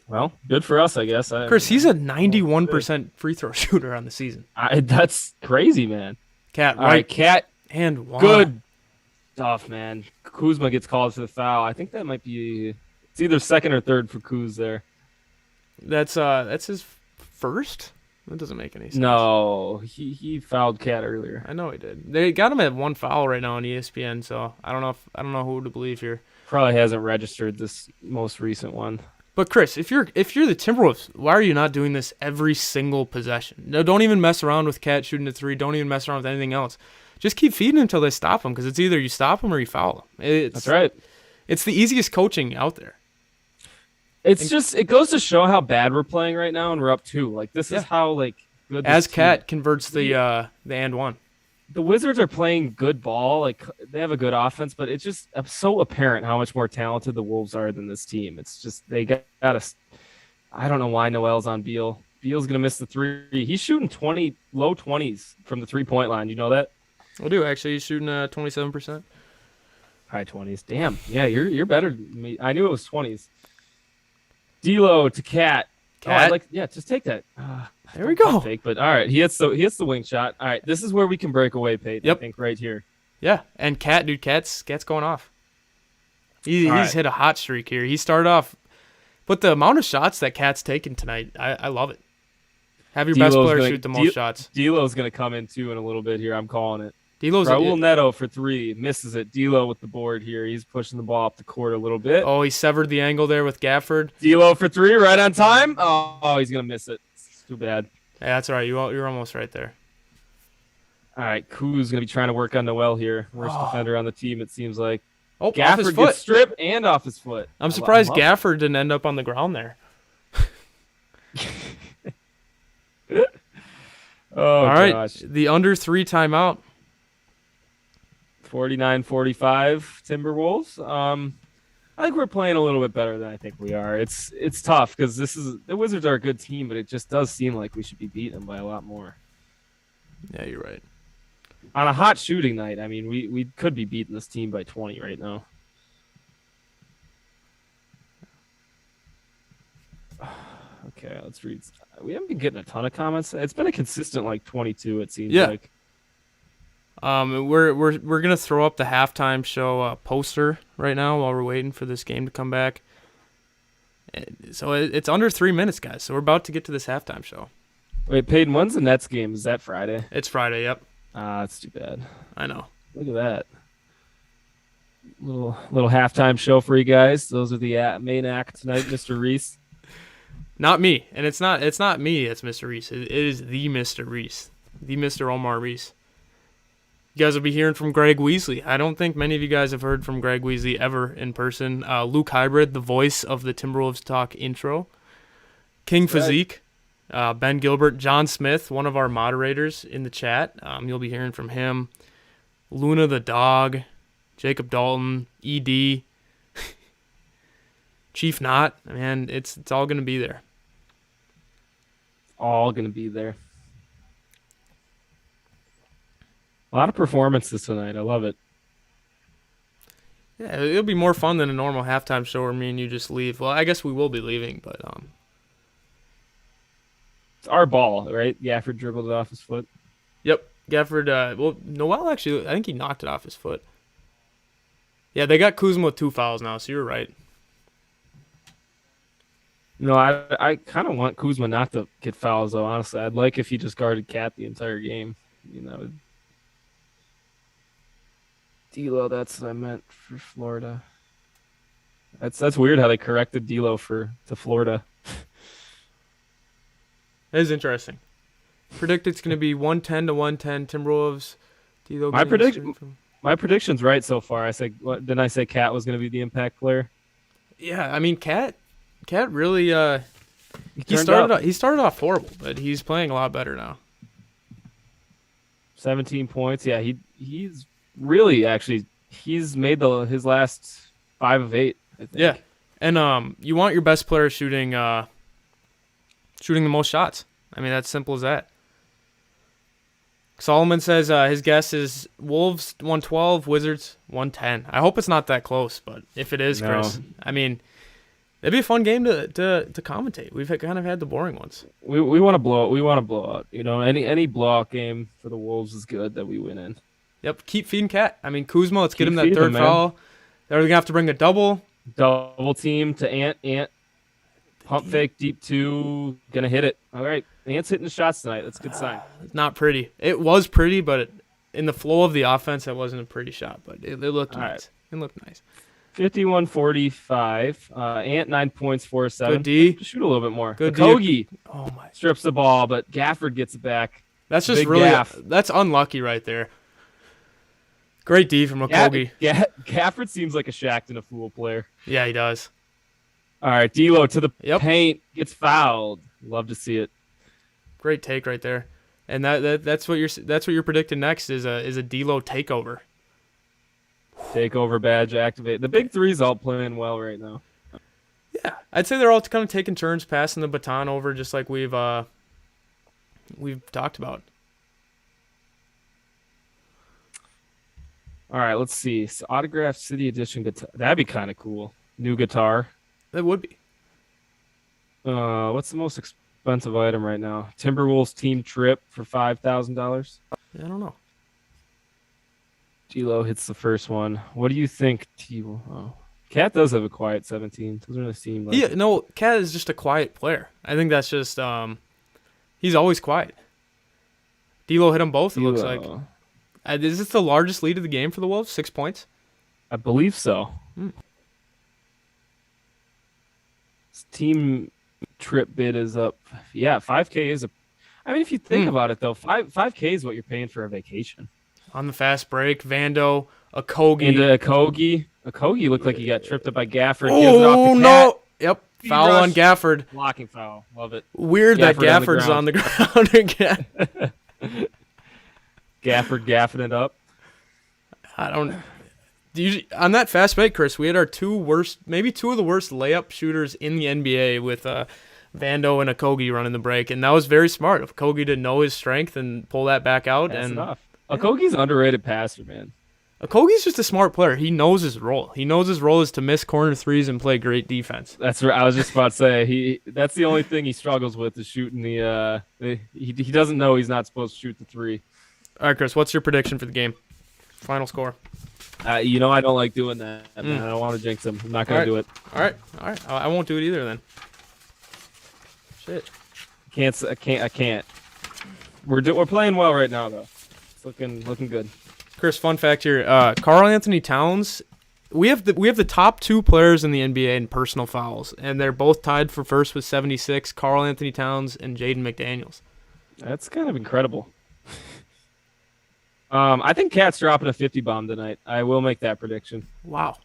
Speaker 4: Well, good for us, I guess.
Speaker 3: Chris, he's a 91% free throw shooter on the season.
Speaker 4: That's crazy, man.
Speaker 3: Cat,
Speaker 4: All right, Cat.
Speaker 3: and Juan.
Speaker 4: Good stuff, man. Kuzma gets called for the foul. I think that might be. It's either second or third for Kuz there.
Speaker 3: That's his first. That doesn't make any sense.
Speaker 4: No, he fouled Cat earlier.
Speaker 3: I know he did. They got him at 1 foul right now on ESPN, so I don't know who to believe here.
Speaker 4: Probably hasn't registered this most recent one.
Speaker 3: But Chris, if you're the Timberwolves, why are you not doing this every single possession? No, don't even mess around with Cat shooting a 3. Don't even mess around with anything else. Just keep feeding until they stop him, because it's either you stop him or you foul him.
Speaker 4: That's right.
Speaker 3: It's the easiest coaching out there.
Speaker 4: It goes to show how bad we're playing right now, and we're up 2. Like this is how good.
Speaker 3: As Cat converts the and 1.
Speaker 4: The Wizards are playing good ball. Like they have a good offense, but it's just so apparent how much more talented the Wolves are than this team. It's just they got to. I don't know why Noel's on Beal. Beal's gonna miss the 3. He's shooting low 20s from the 3-point line. You know that?
Speaker 3: I do actually. He's shooting 27%.
Speaker 4: High 20s. Damn. Yeah, you're better than me. I knew it was 20s. D'Lo to Cat.
Speaker 3: Cat.
Speaker 4: Just take that.
Speaker 3: There we go.
Speaker 4: Fake, but all right, he hits the wing shot. All right, this is where we can break away, Peyton.
Speaker 3: Yep.
Speaker 4: I think right here.
Speaker 3: Yeah, and Cat's going off. He's hit a hot streak here. He started off, but the amount of shots that Cat's taken tonight, I love it. Have your best player shoot the most shots.
Speaker 4: D'Lo's going to come in too in a little bit here. I'm calling it.
Speaker 3: Raul
Speaker 4: Neto for 3 misses it. D'Lo with the board here. He's pushing the ball up the court a little bit.
Speaker 3: Oh, he severed the angle there with Gafford.
Speaker 4: D'Lo for 3 right on time. Oh, he's going to miss it. It's too bad.
Speaker 3: Yeah, that's all right. You're almost right there.
Speaker 4: All right, Kuz going to be trying to work on Noel here. Worst defender on the team, it seems like.
Speaker 3: Oh, off his
Speaker 4: Gafford
Speaker 3: foot.
Speaker 4: gets stripped and off his foot.
Speaker 3: I'm surprised Gafford didn't end up on the ground there.
Speaker 4: Oh,
Speaker 3: all right,
Speaker 4: gosh.
Speaker 3: the under 3 timeout.
Speaker 4: 49-45 Timberwolves. I think we're playing a little bit better than I think we are. It's tough because the Wizards are a good team, but it just does seem like we should be beating them by a lot more.
Speaker 3: Yeah, you're right.
Speaker 4: On a hot shooting night, I mean, we could be beating this team by 20 right now. Okay, let's read. We haven't been getting a ton of comments. It's been a consistent 22. It seems like.
Speaker 3: We're gonna throw up the halftime show poster right now while we're waiting for this game to come back. So it's under 3 minutes, guys. So we're about to get to this halftime show.
Speaker 4: Wait, Peyton, when's the Nets game? Is that Friday?
Speaker 3: It's Friday. Yep.
Speaker 4: That's too bad.
Speaker 3: I know.
Speaker 4: Look at that. Little halftime show for you guys. Those are the main act tonight, Mr. Reese.
Speaker 3: Not me, and it's not me. It's Mr. Reese. It is the Mr. Reese, the Mr. Omar Reese. You guys will be hearing from Greg Weasley. I don't think many of you guys have heard from Greg Weasley ever in person. Luke Hybrid, the voice of the Timberwolves Talk intro. King Physique, Ben Gilbert, John Smith, one of our moderators in the chat. You'll be hearing from him. Luna the dog, Jacob Dalton, ED, Chief Knott. Man, it's all going to be there.
Speaker 4: All going to be there. A lot of performances tonight. I love it.
Speaker 3: Yeah, it'll be more fun than a normal halftime show where me and you just leave. Well, I guess we will be leaving, but
Speaker 4: it's our ball, right? Gafford dribbled it off his foot.
Speaker 3: Yep, Gafford. Noel actually, I think he knocked it off his foot. Yeah, they got Kuzma with 2 fouls now, so you're right.
Speaker 4: No, I kind of want Kuzma not to get fouls, though, honestly. I'd like if he just guarded Cat the entire game. D'Lo, that's what I meant for Florida. That's weird how they corrected D'Lo to Florida.
Speaker 3: That is interesting. Predict it's going to be 110 to 110 Timberwolves. D'Lo
Speaker 4: My prediction's right so far. Didn't I say Cat was going to be the impact player?
Speaker 3: Yeah, I mean Cat really he started off horrible, but he's playing a lot better now.
Speaker 4: 17 points. Yeah, he's really he's made his last 5 of 8, I think.
Speaker 3: Yeah. And you want your best player shooting the most shots. I mean, that's simple as that. Solomon says his guess is Wolves 112, Wizards 110. I hope it's not that close, but if it is, Chris, I mean, it'd be a fun game to commentate. We've kind of had the boring ones.
Speaker 4: We want to blow it. We want to blow out. Any blowout game for the Wolves is good that we win in.
Speaker 3: Yep, keep feeding Cat. I mean, Kuzma, let's get him that third foul. They're going to have to bring a double.
Speaker 4: Double team to Ant. Pump fake, deep 2, gonna hit it. All right, Ant's hitting the shots tonight. That's a good sign.
Speaker 3: It's not pretty. It was pretty, but in the flow of the offense, it wasn't a pretty shot. But it looked nice.
Speaker 4: Right.
Speaker 3: It looked nice.
Speaker 4: 51-45. Ant 9 points, 4-7.
Speaker 3: Good D.
Speaker 4: Shoot a little bit more.
Speaker 3: Good
Speaker 4: Kogi
Speaker 3: strips
Speaker 4: the ball, but Gafford gets it back.
Speaker 3: That's just that's unlucky right there. Great D from Okogie.
Speaker 4: Gafford seems like a Shackton a fool player.
Speaker 3: Yeah, he does.
Speaker 4: All right, D'Lo to the paint, gets fouled. Love to see it.
Speaker 3: Great take right there, and that's what you're predicting next is a D'Lo takeover.
Speaker 4: Takeover badge activate. The big three's all playing well right now.
Speaker 3: Yeah, I'd say they're all kind of taking turns passing the baton over, just like we've talked about.
Speaker 4: All right, let's see. So autographed City Edition guitar. That'd be kind of cool. New guitar.
Speaker 3: That would be.
Speaker 4: What's the most expensive item right now? Timberwolves team trip for $5,000.
Speaker 3: I don't know.
Speaker 4: D'Lo hits the first one. What do you think, T-Will? Oh. Cat does have a quiet 17. Doesn't really seem like it.
Speaker 3: No, Cat is just a quiet player. I think that's just he's always quiet. D'Lo hit them both, it looks like. Is this the largest lead of the game for the Wolves? 6 points?
Speaker 4: I believe so. Team trip bid is up. Yeah, 5K is I mean, if you think about it, though, 5K is what you're paying for a vacation.
Speaker 3: On the fast break, Vando, Okogie.
Speaker 4: And Okogie looked like he got tripped up by Gafford.
Speaker 3: Oh, no. Yep. Foul on Gafford.
Speaker 4: Blocking foul. Love it.
Speaker 3: Weird that Gafford's on the ground again.
Speaker 4: Gafford it up.
Speaker 3: I don't... On that fast break, Chris, we had our maybe two of the worst layup shooters in the NBA with Vando and Okogie running the break, and that was very smart of Okogie to know his strength and pull that back out.
Speaker 4: That's enough. Okogie's an underrated passer, man.
Speaker 3: Okogie's just a smart player. He knows his role. He knows his role is to miss corner threes and play great defense.
Speaker 4: That's right. I was just about to say that's the only thing he struggles with is shooting the. He doesn't know he's not supposed to shoot the three.
Speaker 3: All right, Chris, what's your prediction for the game? Final score.
Speaker 4: I don't like doing that. Man. I don't want to jinx him. I'm not going to do it.
Speaker 3: All right. I won't do it either then. Shit.
Speaker 4: I can't. We're playing well right now though. It's looking good.
Speaker 3: Chris, fun fact here: Karl Anthony Towns. We have the top two players in the NBA in personal fouls, and they're both tied for first with 76. Karl Anthony Towns and Jaden McDaniels.
Speaker 4: That's kind of incredible. I think Cat's dropping a 50 bomb tonight. I will make that prediction.
Speaker 3: Wow.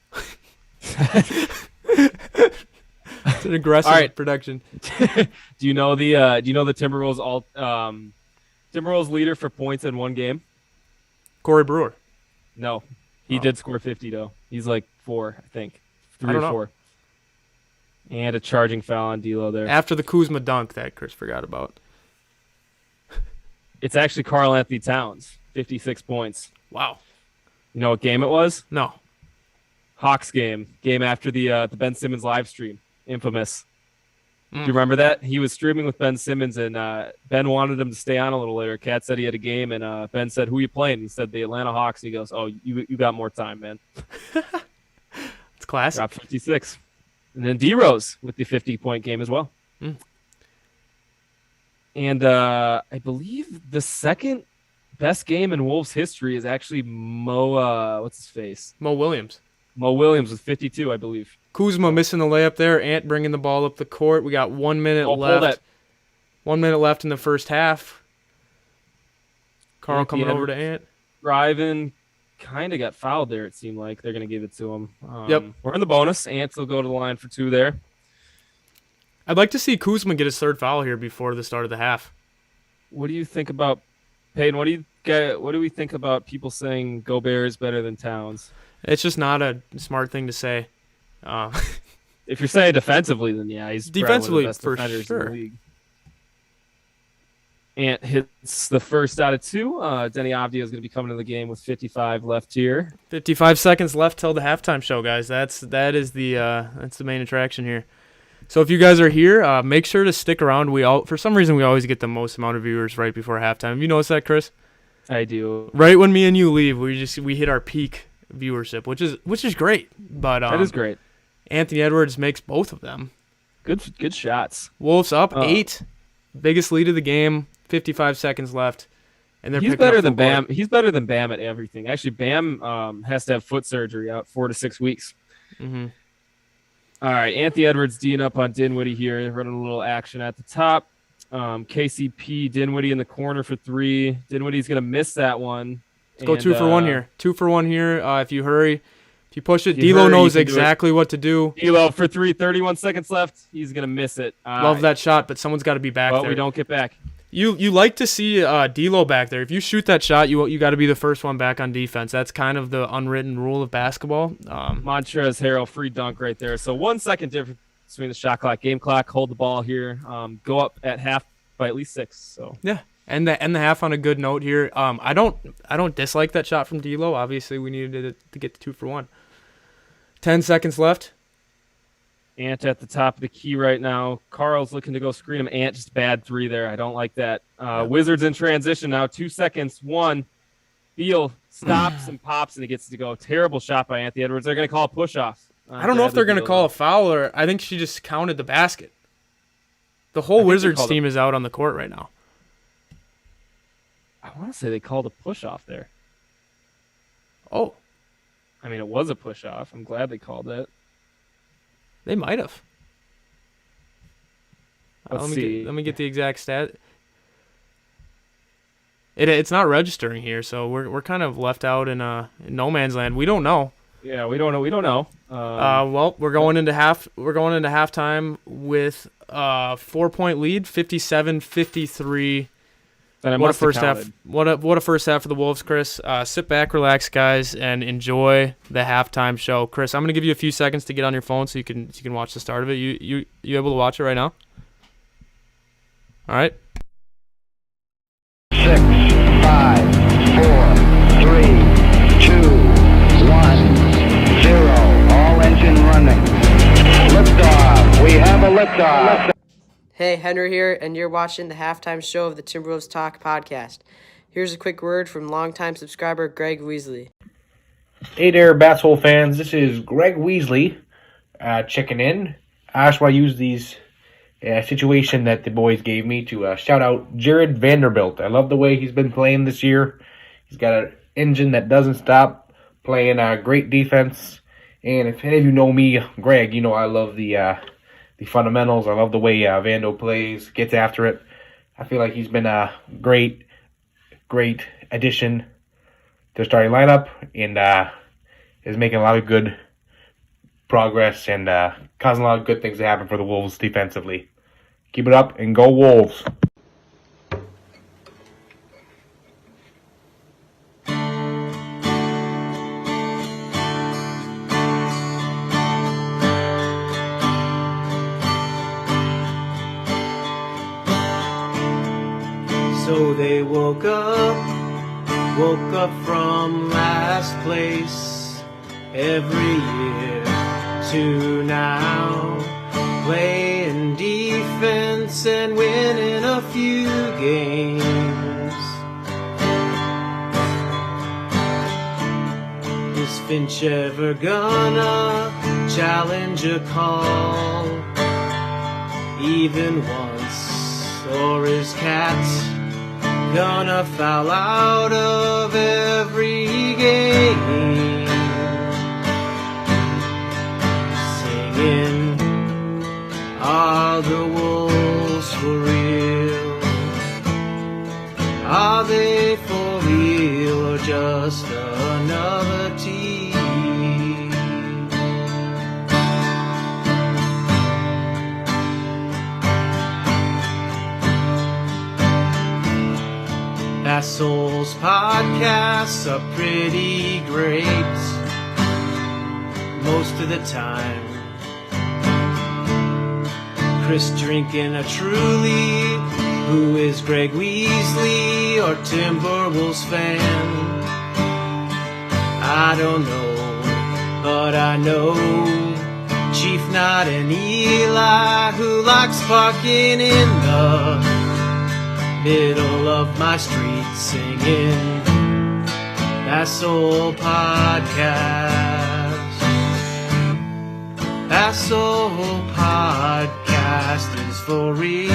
Speaker 3: It's an aggressive prediction.
Speaker 4: Do you know the Timberwolves Timberwolves leader for points in one game?
Speaker 3: Corey Brewer.
Speaker 4: No. He did score 50 though. He's like 4, I think. 3 or 4. And a charging foul on D'Lo there.
Speaker 3: After the Kuzma dunk that Chris forgot about.
Speaker 4: It's actually Karl Anthony Towns. 56 points.
Speaker 3: Wow.
Speaker 4: You know what game it was?
Speaker 3: No.
Speaker 4: Hawks game. Game after the Ben Simmons live stream. Infamous. Do you remember that? He was streaming with Ben Simmons, and Ben wanted him to stay on a little later. Cat said he had a game, and Ben said, "Who you playing?" He said, "The Atlanta Hawks." He goes, "Oh, you got more time, man."
Speaker 3: Classic.
Speaker 4: Dropped 56. And then D-Rose with the 50-point game as well.
Speaker 3: Mm.
Speaker 4: And I believe the second best game in Wolves history is actually Mo, what's his face?
Speaker 3: Mo Williams.
Speaker 4: Mo Williams with 52, I believe.
Speaker 3: Kuzma missing the layup there. Ant bringing the ball up the court. We got 1 minute left. 1 minute left in the first half. Carl coming over to Ant.
Speaker 4: Driving. Kind of got fouled there, it seemed like. They're going to give it to him.
Speaker 3: Yep.
Speaker 4: We're in the bonus. Ant will go to the line for 2 there.
Speaker 3: I'd like to see Kuzma get his third foul here before the start of the half.
Speaker 4: What do you think about Peyton? What do we think about people saying Gobert is better than Towns?
Speaker 3: It's just not a smart thing to say.
Speaker 4: If you're saying defensively, then yeah, he's
Speaker 3: defensively
Speaker 4: probably one of the best defenders
Speaker 3: for sure.
Speaker 4: in the league. Ant hits the first out of 2. Denny Avdia is going to be coming to the game with 55 left here.
Speaker 3: 55 seconds left till the halftime show, guys. That's the main attraction here. So if you guys are here, make sure to stick around. For some reason we always get the most amount of viewers right before halftime. Have you noticed that, Chris?
Speaker 4: I do.
Speaker 3: Right when me and you leave, we hit our peak viewership, which is great. But
Speaker 4: that is great.
Speaker 3: Anthony Edwards makes both of them.
Speaker 4: Good shots.
Speaker 3: Wolves up 8, biggest lead of the game. 55 seconds left, and
Speaker 4: he's better than Bam. He's better than Bam at everything. Actually, Bam has to have foot surgery out 4 to 6 weeks.
Speaker 3: Mm-hmm.
Speaker 4: All right, Anthony Edwards D'ing up on Dinwiddie here, running a little action at the top. KCP Dinwiddie in the corner for 3. Dinwiddie's gonna miss that one.
Speaker 3: Let's go 2 for 1 here. 2 for 1 here. If you hurry, if you push it,
Speaker 4: If you
Speaker 3: D'Lo
Speaker 4: hurry,
Speaker 3: knows
Speaker 4: you can do
Speaker 3: exactly what to do.
Speaker 4: D'Lo for 3. 31 seconds left. He's gonna miss it.
Speaker 3: Love that shot, but someone's got to be back there.
Speaker 4: We don't get back.
Speaker 3: You like to see D'Lo back there. If you shoot that shot, you got to be the first one back on defense. That's kind of the unwritten rule of basketball.
Speaker 4: Montrezl Harrell free dunk right there. So 1 second difference between the shot clock, game clock. Hold the ball here. Go up at half by at least 6. So
Speaker 3: yeah, and the half on a good note here. I don't dislike that shot from D'Lo. Obviously, we needed to get to 2 for 1. 10 seconds left.
Speaker 4: Ant at the top of the key right now. Carl's looking to go screen him. Ant just bad 3 there. I don't like that. Wizards in transition now. 2 seconds. 1. Beal stops and pops, and he gets to go. Terrible shot by Anthony Edwards. They're going to call a push-off.
Speaker 3: I don't know if they're going to call a foul, or I think she just counted the basket. The whole Wizards team is out on the court right now.
Speaker 4: I want to say they called a push-off there.
Speaker 3: Oh.
Speaker 4: I mean, it was a push-off. I'm glad they called it.
Speaker 3: They might have.
Speaker 4: Let
Speaker 3: me get the exact stat. It's not registering here, so we're kind of left out in no man's land. We don't know.
Speaker 4: Yeah, we don't know.
Speaker 3: Well, we're going into halftime with 4-point lead, 57-53. What a first half! What a first half for the Wolves, Chris. Sit back, relax, guys, and enjoy the halftime show. Chris, I'm gonna give you a few seconds to get on your phone so you can watch the start of it. You able to watch it right now? All right.
Speaker 5: 6, 5, 4, 3, 2, 1, 0. All engine running. Liftoff. We have a liftoff.
Speaker 6: Hey, Henry here, and you're watching the halftime show of the Timberwolves Talk podcast. Here's a quick word from longtime subscriber Greg Weasley.
Speaker 7: Hey there, Bass-Hole fans. This is Greg Weasley checking in. I just want to use these situation that the boys gave me to shout out Jared Vanderbilt. I love the way he's been playing this year. He's got an engine that doesn't stop, playing great defense. And if any of you know me, Greg, you know I love the fundamentals. I love the way Vando plays, gets after it. I feel like he's been a great addition to the starting lineup, and is making a lot of good progress and causing a lot of good things to happen for the Wolves defensively. Keep it up and go Wolves.
Speaker 1: So they woke up from last place every year to now, playing defense and winning a few games. Is Finch ever gonna challenge a call even once, or is Cats gonna foul out of every game? Singing, are the Wolves for real? Are they for real, or just another team? Bassol's podcasts are pretty great most of the time. Chris drinking a Truly, who is Greg Weasley or Timberwolves fan? I don't know, but I know Chief Knott and Eli, who likes parking in the middle of my street, singing Bassol Podcast. Bassol Podcast is for real.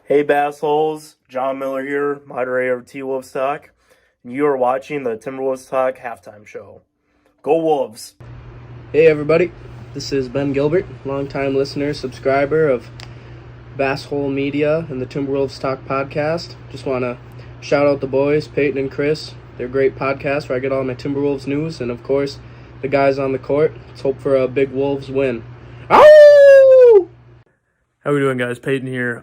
Speaker 8: Hey Bassholes, John Miller here, moderator of T-Wolves Talk, and you are watching the Timberwolves Talk halftime show. Go Wolves!
Speaker 9: Hey everybody, this is Ben Gilbert, longtime listener, subscriber of Basshole Media and the Timberwolves Talk podcast. Just want to shout out the boys, Peyton and Chris. They're a great podcast where I get all my Timberwolves news, and of course, the guys on the court. Let's hope for a big Wolves win. Ow!
Speaker 3: How we doing, guys? Peyton here.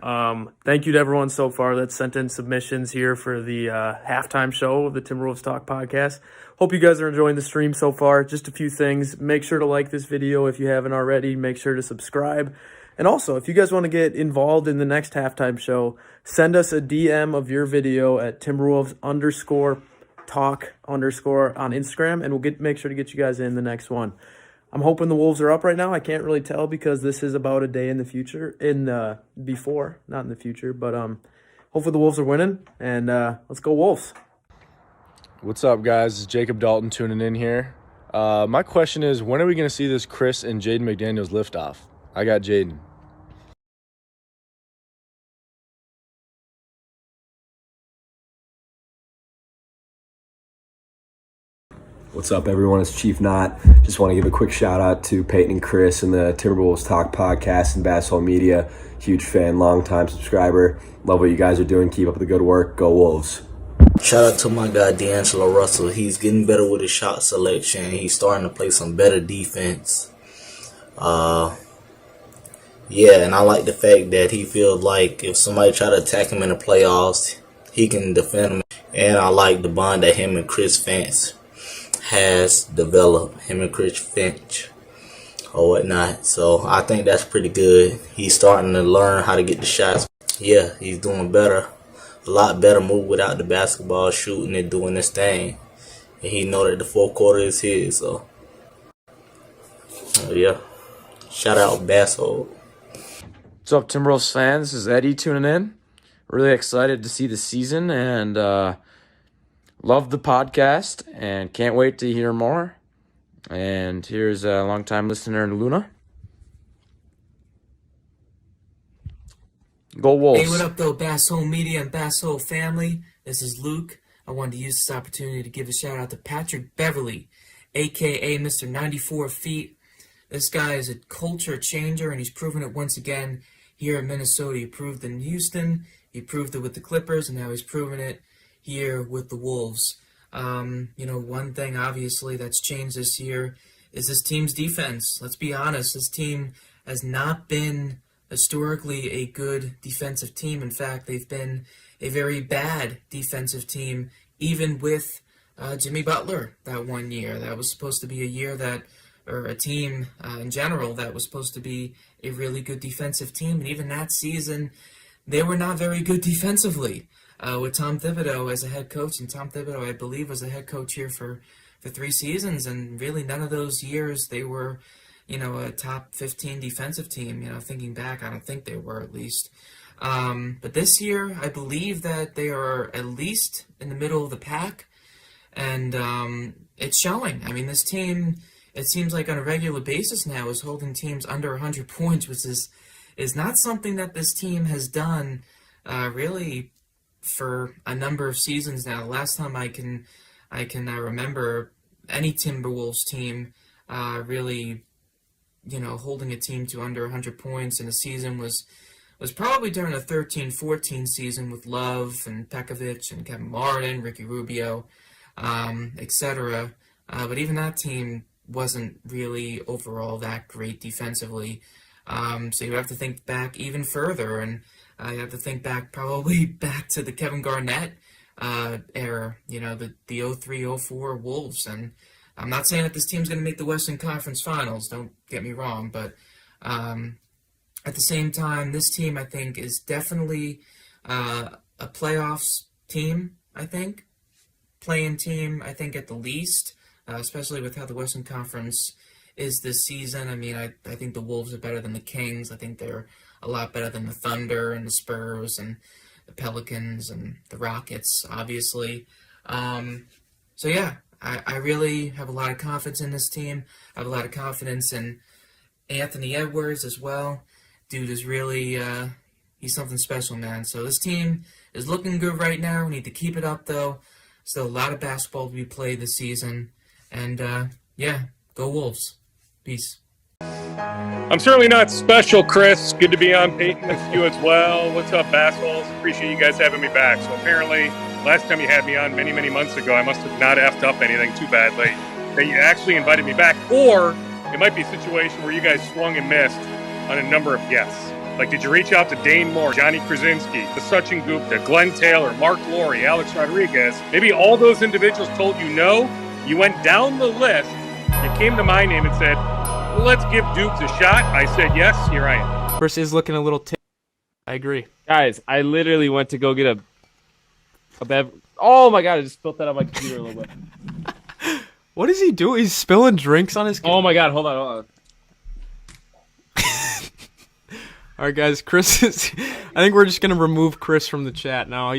Speaker 3: Thank you to everyone so far that sent in submissions here for the halftime show of the Timberwolves Talk podcast. Hope you guys are enjoying the stream so far. Just a few things. Make sure to like this video if you haven't already. Make sure to subscribe. And also, if you guys want to get involved in the next halftime show, send us a DM of your video at Timberwolves_talk_ on Instagram, and we'll make sure to get you guys in the next one. I'm hoping the Wolves are up right now. I can't really tell because this is about a day in the future, before, not in the future. But hopefully the Wolves are winning, and let's go Wolves.
Speaker 10: What's up, guys? It's Jacob Dalton tuning in here. My question is, when are we going to see this Chris and Jaden McDaniels liftoff? I got Jaden.
Speaker 11: What's up, everyone? It's Chief Knott. Just want to give a quick shout out to Peyton and Chris and the Timberwolves Talk podcast and Basshole Media. Huge fan, long-time subscriber. Love what you guys are doing. Keep up the good work. Go Wolves.
Speaker 12: Shout out to my guy D'Angelo Russell. He's getting better with his shot selection. He's starting to play some better defense. Yeah, and I like the fact that he feels like if somebody try to attack him in the playoffs, he can defend him. And I like the bond that him and Chris Finch has developed, him and Chris Finch or whatnot. So I think that's pretty good. He's starting to learn how to get the shots. Yeah, he's doing better. A lot better move without the basketball, shooting and doing this thing. And he know that the fourth quarter is his. So yeah, shout out Basshole.
Speaker 13: What's up, Timberwolves fans? This is Eddie tuning in. Really excited to see the season and love the podcast and can't wait to hear more. And here's a longtime listener, Luna. Go Wolves.
Speaker 14: Hey, what up, though, Basshole Media and Basshole family? This is Luke. I wanted to use this opportunity to give a shout out to Patrick Beverly, a.k.a. Mr. 94 Feet. This guy is a culture changer, and he's proven it once again here in Minnesota. He proved it in Houston, he proved it with the Clippers, and now he's proven it here with the Wolves. One thing, obviously, that's changed this year is this team's defense. Let's be honest, this team has not been historically a good defensive team. In fact, they've been a very bad defensive team, even with Jimmy Butler that one year. That was supposed to be a year that, or a team in general, that was supposed to be a really good defensive team. And even that season, they were not very good defensively. with Tom Thibodeau as a head coach. And Tom Thibodeau, I believe, was a head coach here for 3 seasons, and really none of those years they were, a top 15 defensive team. Thinking back, I don't think they were, at least. But this year, I believe that they are at least in the middle of the pack, and it's showing. I mean, this team, it seems like on a regular basis now, is holding teams under 100 points, which is not something that this team has done really for a number of seasons now. The last time I can remember any Timberwolves team really, holding a team to under 100 points in a season was probably during the 13-14 season with Love and Pekovic and Kevin Martin, Ricky Rubio, etc. But even that team wasn't really overall that great defensively. So you have to think back even further, and you have to think back probably back to the Kevin Garnett era, the 03-04 Wolves. And I'm not saying that this team's going to make the Western Conference Finals, don't get me wrong, but at the same time, this team, I think, is definitely a playoffs team, I think. Play-in team, I think, at the least, especially with how the Western Conference is this season. I mean, I think the Wolves are better than the Kings. I think they're a lot better than the Thunder and the Spurs and the Pelicans and the Rockets, obviously. So, yeah, I really have a lot of confidence in this team. I have a lot of confidence in Anthony Edwards as well. Dude is really, he's something special, man. So this team is looking good right now. We need to keep it up, though. Still a lot of basketball to be played this season. And, yeah, go Wolves. Peace.
Speaker 2: I'm certainly not special, Chris. Good to be on, Peyton, with you as well. What's up, Bassholes? Appreciate you guys having me back. So apparently, last time you had me on many, many months ago, I must have not effed up anything too badly that you actually invited me back. Or it might be a situation where you guys swung and missed on a number of guests. Like, did you reach out to Dane Moore, Johnny Krasinski, the Sachin Gupta, Glenn Taylor, Mark Laurie, Alex Rodriguez? Maybe all those individuals told you no. You went down the list. You came to my name and said, well, let's give Dukes a shot. I said yes. Here I am.
Speaker 3: Chris is looking a little I agree.
Speaker 4: Guys, I literally went to go get a bev. Oh my god! I just spilled that on my computer a little bit.
Speaker 3: What is he doing? He's spilling drinks on his.
Speaker 4: Oh my god! Hold on.
Speaker 3: All right, guys. Chris is. I think we're just gonna remove Chris from the chat now.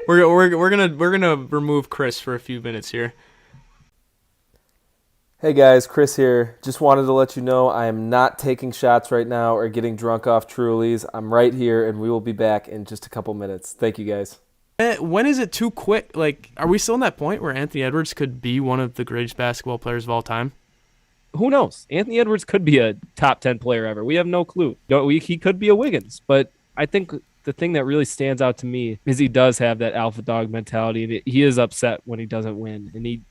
Speaker 3: We're gonna remove Chris for a few minutes here.
Speaker 15: Hey guys, Chris here. Just wanted to let you know I am not taking shots right now or getting drunk off Trulies. I'm right here, and we will be back in just a couple minutes. Thank you guys.
Speaker 3: When is it too quick? Like, are we still in that point where Anthony Edwards could be one of the greatest basketball players of all time?
Speaker 4: Who knows? Anthony Edwards could be a top 10 player ever. We have no clue. He could be a Wiggins, but I think the thing that really stands out to me is he does have that alpha dog mentality, and he is upset when he doesn't win, and he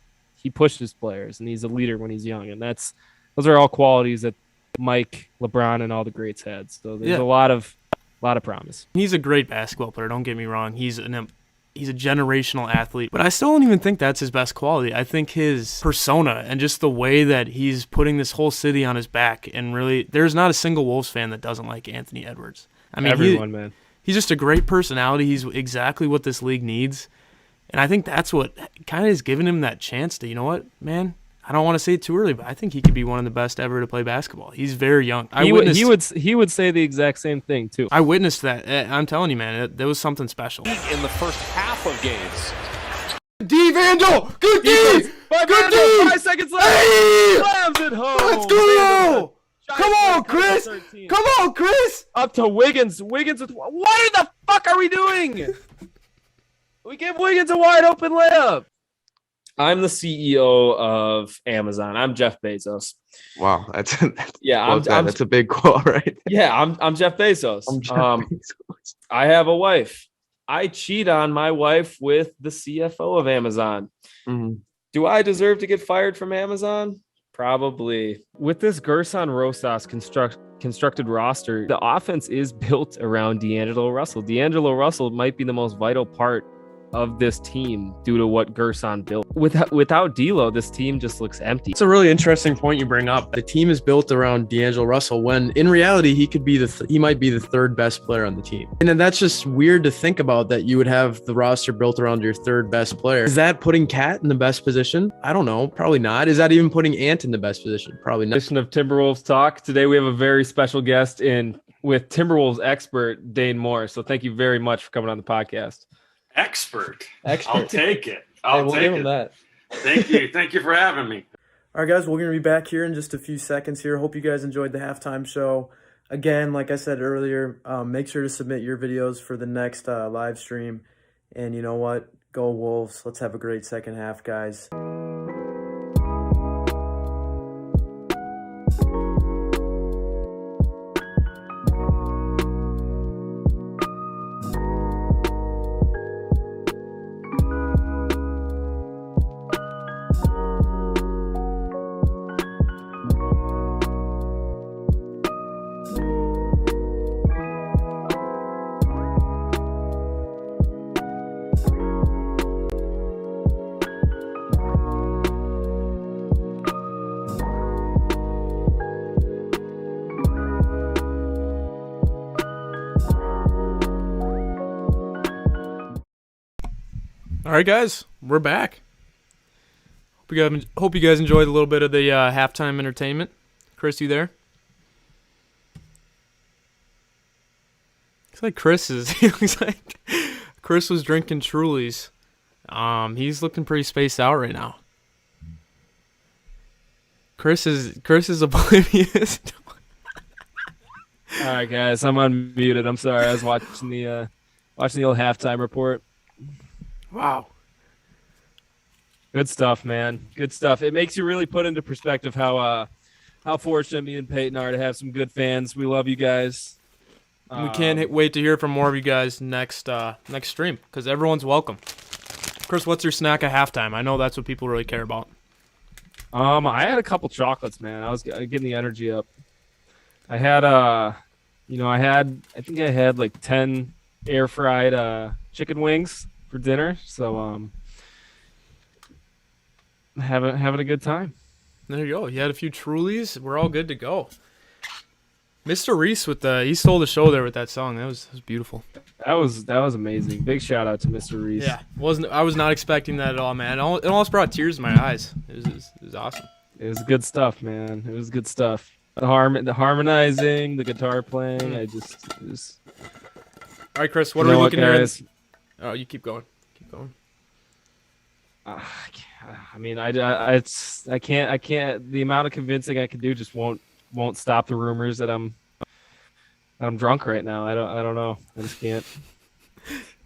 Speaker 4: pushed his players, and he's a leader when he's young, and those are all qualities that Mike, LeBron, and all the greats had. So there's a lot of promise.
Speaker 3: He's a great basketball player. Don't get me wrong. He's a generational athlete, but I still don't even think that's his best quality. I think his persona and just the way that he's putting this whole city on his back, and really, there's not a single Wolves fan that doesn't like Anthony Edwards. I mean,
Speaker 4: everyone, man.
Speaker 3: He's just a great personality. He's exactly what this league needs. And I think that's what kind of has given him that chance to, you know what, man, I don't want to say it too early, but I think he could be one of the best ever to play basketball. He's very young.
Speaker 4: He would say the exact same thing, too.
Speaker 3: I witnessed that. I'm telling you, man, there was something special.
Speaker 16: In the first half of games.
Speaker 3: D. Vandal! Good D! Good D!
Speaker 4: 5 seconds left!
Speaker 3: Hey!
Speaker 4: Slams it home!
Speaker 3: Let's go! Come on, Chris! Come on, Chris!
Speaker 4: Up to Wiggins. Wiggins with... What the fuck are we doing? We give Wiggins a wide open layup. I'm the CEO of Amazon. I'm Jeff Bezos.
Speaker 17: Wow, that's
Speaker 4: a
Speaker 17: big quote, right?
Speaker 4: Yeah, I'm Jeff Bezos. I have a wife. I cheat on my wife with the CFO of Amazon.
Speaker 17: Mm-hmm.
Speaker 4: Do I deserve to get fired from Amazon? Probably. With this Gerson Rosas constructed roster, the offense is built around D'Angelo Russell. D'Angelo Russell might be the most vital part of this team due to what Gerson built. Without D'Lo, this team just looks empty.
Speaker 3: It's a really interesting point you bring up. The team is built around D'Angelo Russell when in reality he could be he might be the third best player on the team. And then that's just weird to think about, that you would have the roster built around your third best player. Is that putting Cat in the best position? I don't know. Probably not. Is that even putting Ant in the best position? Probably not.
Speaker 4: Edition of Timberwolves Talk. Today we have a very special guest with Timberwolves expert Dane Moore. So thank you very much for coming on the podcast.
Speaker 17: Expert. I'll take it.
Speaker 3: We'll give him that.
Speaker 17: Thank you. Thank you for having me.
Speaker 3: All right, guys, we're going to be back here in just a few seconds here. Hope you guys enjoyed the halftime show. Again, like I said earlier, make sure to submit your videos for the next live stream. And you know what? Go Wolves. Let's have a great second half, guys. All right, guys, we're back. Hope you guys enjoyed a little bit of the halftime entertainment. Chris, you there? Looks like Chris was drinking Trulies. He's looking pretty spaced out right now. Chris is oblivious.
Speaker 4: All right, guys, I'm unmuted. I'm sorry. I was watching the old halftime report.
Speaker 3: Wow.
Speaker 4: Good stuff, man. Good stuff. It makes you really put into perspective how fortunate me and Peyton are to have some good fans. We love you guys.
Speaker 3: We can't wait to hear from more of you guys next stream, because everyone's welcome. Chris, what's your snack at halftime? I know that's what people really care about.
Speaker 4: I had a couple chocolates, man. I was getting the energy up. I had I think I had like 10 air fried chicken wings for dinner, so having a good time.
Speaker 3: There you go. You had a few Trulies. We're all good to go. Mr. Reese he stole the show there with that song. That was beautiful.
Speaker 4: That was amazing. Big shout out to Mr. Reese.
Speaker 3: Yeah, I was not expecting that at all, man. It almost brought tears to my eyes. It was awesome.
Speaker 4: It was good stuff, man. It was good stuff. The harmonizing, the guitar playing. It was.
Speaker 3: All right, Chris. What are we looking at?
Speaker 4: Oh,
Speaker 3: you keep going.
Speaker 4: I mean, I can't. The amount of convincing I can do just won't stop the rumors that I'm drunk right now. I don't know. I just can't.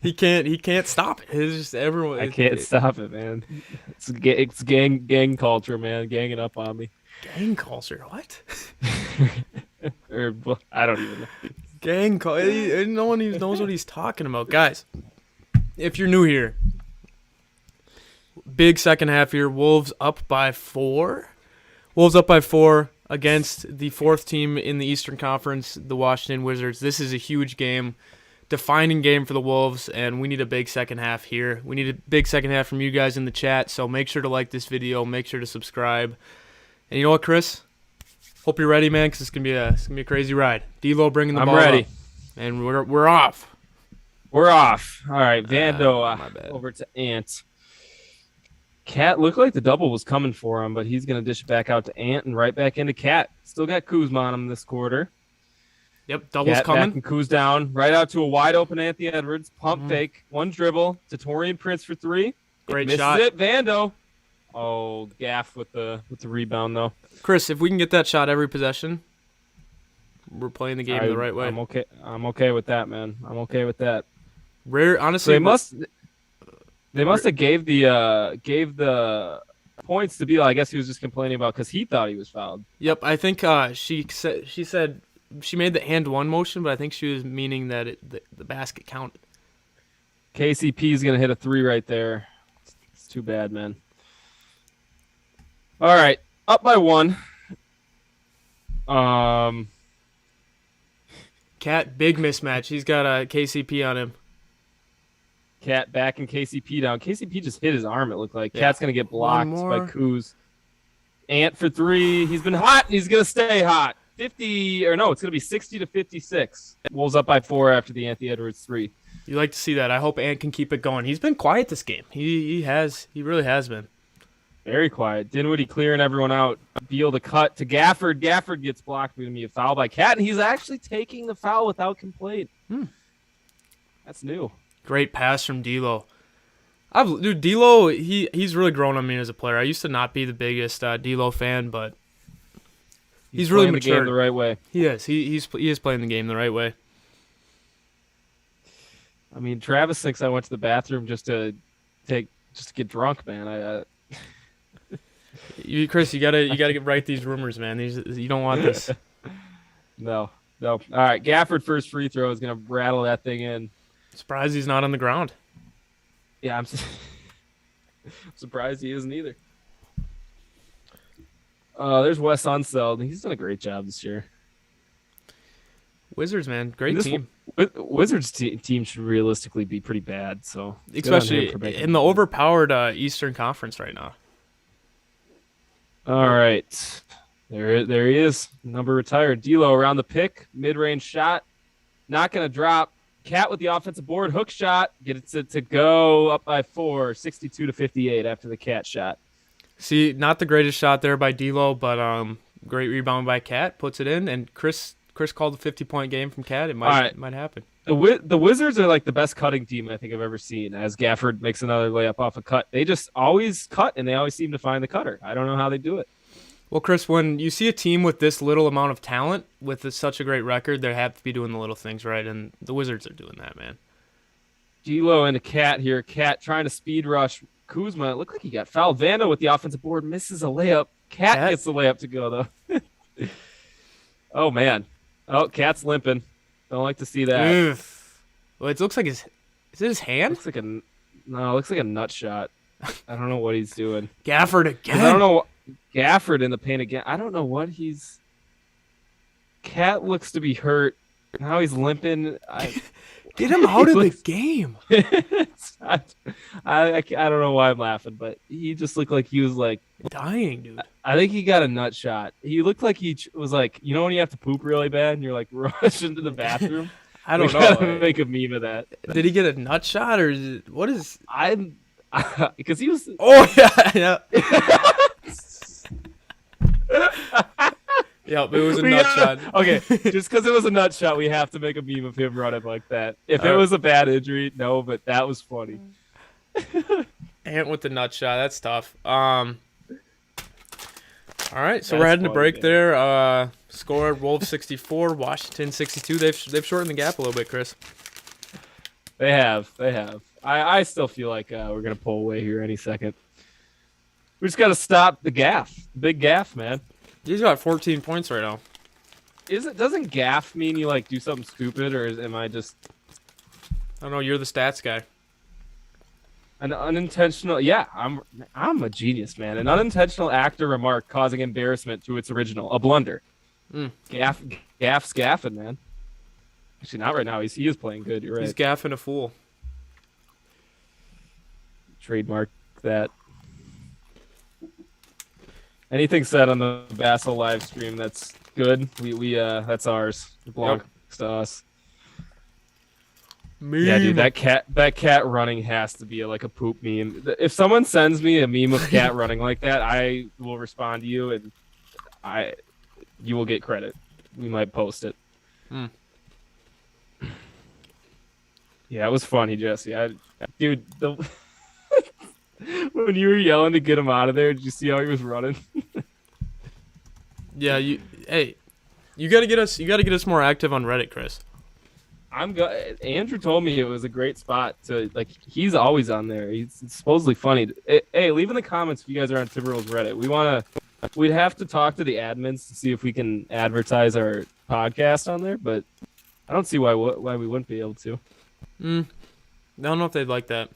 Speaker 3: He can't stop it. It's just everyone.
Speaker 4: I can't stop it, man. It's gang culture, man. Ganging up on me.
Speaker 3: Gang culture? What?
Speaker 4: I don't even know.
Speaker 3: Gang culture. No one even knows what he's talking about, guys. If you're new here, big second half here. Wolves up by 4. Wolves up by 4 against the 4th team in the Eastern Conference, the Washington Wizards. This is a huge game, defining game for the Wolves, and we need a big second half here. We need a big second half from you guys in the chat, so make sure to like this video, make sure to subscribe. And you know what, Chris? Hope you're ready, man, because it's gonna be a crazy ride. D'Lo bringing the ball
Speaker 4: ready.
Speaker 3: up, and we're off.
Speaker 4: We're off. All right, Vando over to Ant. Cat looked like the double was coming for him, but he's going to dish it back out to Ant and right back into Cat. Still got Kuzma on him this quarter.
Speaker 3: Yep, double's
Speaker 4: Cat
Speaker 3: coming.
Speaker 4: Back and Kuz down. Right out to a wide open Anthony Edwards. Pump fake. One dribble to Taurean Prince for 3.
Speaker 3: Great
Speaker 4: Misses
Speaker 3: shot.
Speaker 4: it. Vando. Oh, gaff with the rebound, though.
Speaker 3: Chris, if we can get that shot every possession, we're playing the game the right way.
Speaker 4: I'm okay with that, man. I'm okay with that.
Speaker 3: Honestly,
Speaker 4: they must have gave the points to Beal. I guess he was just complaining about because he thought he was fouled.
Speaker 3: Yep, I think she said she made the hand one motion, but I think she was meaning that the basket counted.
Speaker 4: KCP is gonna hit a 3 right there. It's too bad, man. All right, up by 1.
Speaker 3: Cat, big mismatch. He's got a KCP on him.
Speaker 4: Cat backing KCP down. KCP just hit his arm, it looked like.
Speaker 3: Yeah.
Speaker 4: Cat's going to get blocked
Speaker 3: One
Speaker 4: by
Speaker 3: more.
Speaker 4: Kuz. Ant for 3. He's been hot. He's going to stay hot. It's going to be 60 to 56. Wolves up by 4 after the Anthony Edwards 3.
Speaker 3: You like to see that. I hope Ant can keep it going. He's been quiet this game. He really has been.
Speaker 4: Very quiet. Dinwiddie clearing everyone out. Beal the cut to Gafford. Gafford gets blocked. Going to be a foul by Cat, and he's actually taking the foul without complaint. That's new.
Speaker 3: Great pass from D'Lo. D'Lo, he's really grown on me as a player. I used to not be the biggest D'Lo fan, but he's really
Speaker 4: playing
Speaker 3: matured
Speaker 4: the game the right way.
Speaker 3: He is. He is playing the game the right way.
Speaker 4: I mean, Travis thinks I went to the bathroom just to get drunk, man.
Speaker 3: Chris, you gotta write these rumors, man. You don't want this.
Speaker 4: No. All right, Gafford first free throw is gonna rattle that thing in.
Speaker 3: Surprised he's not on the ground.
Speaker 4: Yeah, I'm surprised he isn't either. There's Wes Unseld. He's done a great job this year.
Speaker 3: Wizards, man, great team.
Speaker 4: Wizards team should realistically be pretty bad. So
Speaker 3: especially in the overpowered Eastern Conference right now.
Speaker 4: All right, there he is. Number retired. D'Lo around the pick, mid-range shot, not gonna drop. Cat with the offensive board, hook shot, gets it to go up by 4, 62 to 58 after the Cat shot.
Speaker 3: See, not the greatest shot there by D'Lo, but great rebound by Cat, puts it in, and Chris called a 50-point game from Cat. It might happen.
Speaker 4: The Wizards are like the best cutting team I think I've ever seen. As Gafford makes another layup off a cut, they just always cut, and they always seem to find the cutter. I don't know how they do it.
Speaker 3: Well, Chris, when you see a team with this little amount of talent, with such a great record, they have to be doing the little things right, and the Wizards are doing that, man.
Speaker 4: D'Lo and a Cat here. Cat trying to speed rush Kuzma. It looked like he got fouled. Vando with the offensive board misses a layup. Cat gets the layup to go, though. Oh, man. Oh, Cat's limping. Don't like to see that.
Speaker 3: Well, it looks like is it his hand?
Speaker 4: Looks like a nut shot. I don't know what he's doing.
Speaker 3: Gafford again.
Speaker 4: I don't know. Gafford in the paint again. I don't know what he's. Cat looks to be hurt. Now he's limping.
Speaker 3: Get him out of the game.
Speaker 4: I don't know why I'm laughing, but he just looked like he was like
Speaker 3: dying, dude.
Speaker 4: I think he got a nut shot. He looked like he was like, you know when you have to poop really bad and you're like rush into the bathroom.
Speaker 3: I don't know.
Speaker 4: Gotta make a meme of that.
Speaker 3: Did he get a nut shot or what is?
Speaker 4: Because he was.
Speaker 3: Oh yeah. Yep, it was a nut shot.
Speaker 4: Okay, just because it was a nut shot, we have to make a meme of him running like that. If it was a bad injury, no, but that was funny.
Speaker 3: Ant with the nut shot, that's tough. All right, so we're heading to break there. Score Wolves 64, Washington 62. They've shortened the gap a little bit, Chris.
Speaker 4: They have. I still feel like we're gonna pull away here any second. We just gotta stop the gaff, big gaff, man.
Speaker 3: He's got 14 points right now.
Speaker 4: Doesn't gaff mean you like do something stupid, or am I just?
Speaker 3: I don't know. You're the stats guy.
Speaker 4: An unintentional, yeah. I'm a genius, man. An unintentional act or remark causing embarrassment to its original, a blunder. Gaff's gaffing, man. Actually, not right now. He is playing good. You're right.
Speaker 3: He's gaffing a fool.
Speaker 4: Trademark that. Anything said on the Vassal live stream that's good, we that's ours. It belongs to us.
Speaker 3: Meme.
Speaker 4: Yeah, dude, that cat running has to be like a poop meme. If someone sends me a meme of cat running like that, I will respond to you and you will get credit. We might post it. Yeah, it was funny, Jesse. Dude, when you were yelling to get him out of there, did you see how he was running?
Speaker 3: Yeah, you gotta get us more active on Reddit, Chris.
Speaker 4: Andrew told me it was a great spot to like. He's always on there. He's supposedly funny. Hey, leave in the comments if you guys are on Timberwolves Reddit. We'd have to talk to the admins to see if we can advertise our podcast on there, but I don't see why we wouldn't be able to.
Speaker 3: I don't know if they'd like that.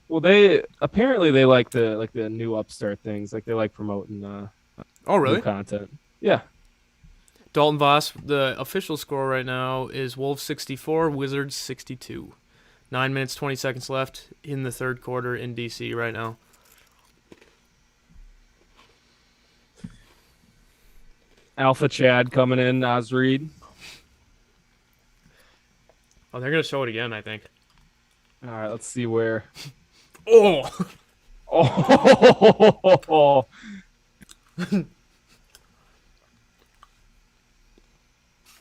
Speaker 4: Well, they like the new upstart things. Like they like promoting new content. Yeah.
Speaker 3: Dalton Voss, the official score right now is Wolves 64, Wizards 62. 9 minutes, 20 seconds left in the third quarter in D.C. right now.
Speaker 4: Alpha Chad coming in, Naz Reid.
Speaker 3: Oh, they're going to show it again, I think.
Speaker 4: All right, let's see where.
Speaker 3: Oh!
Speaker 4: Oh!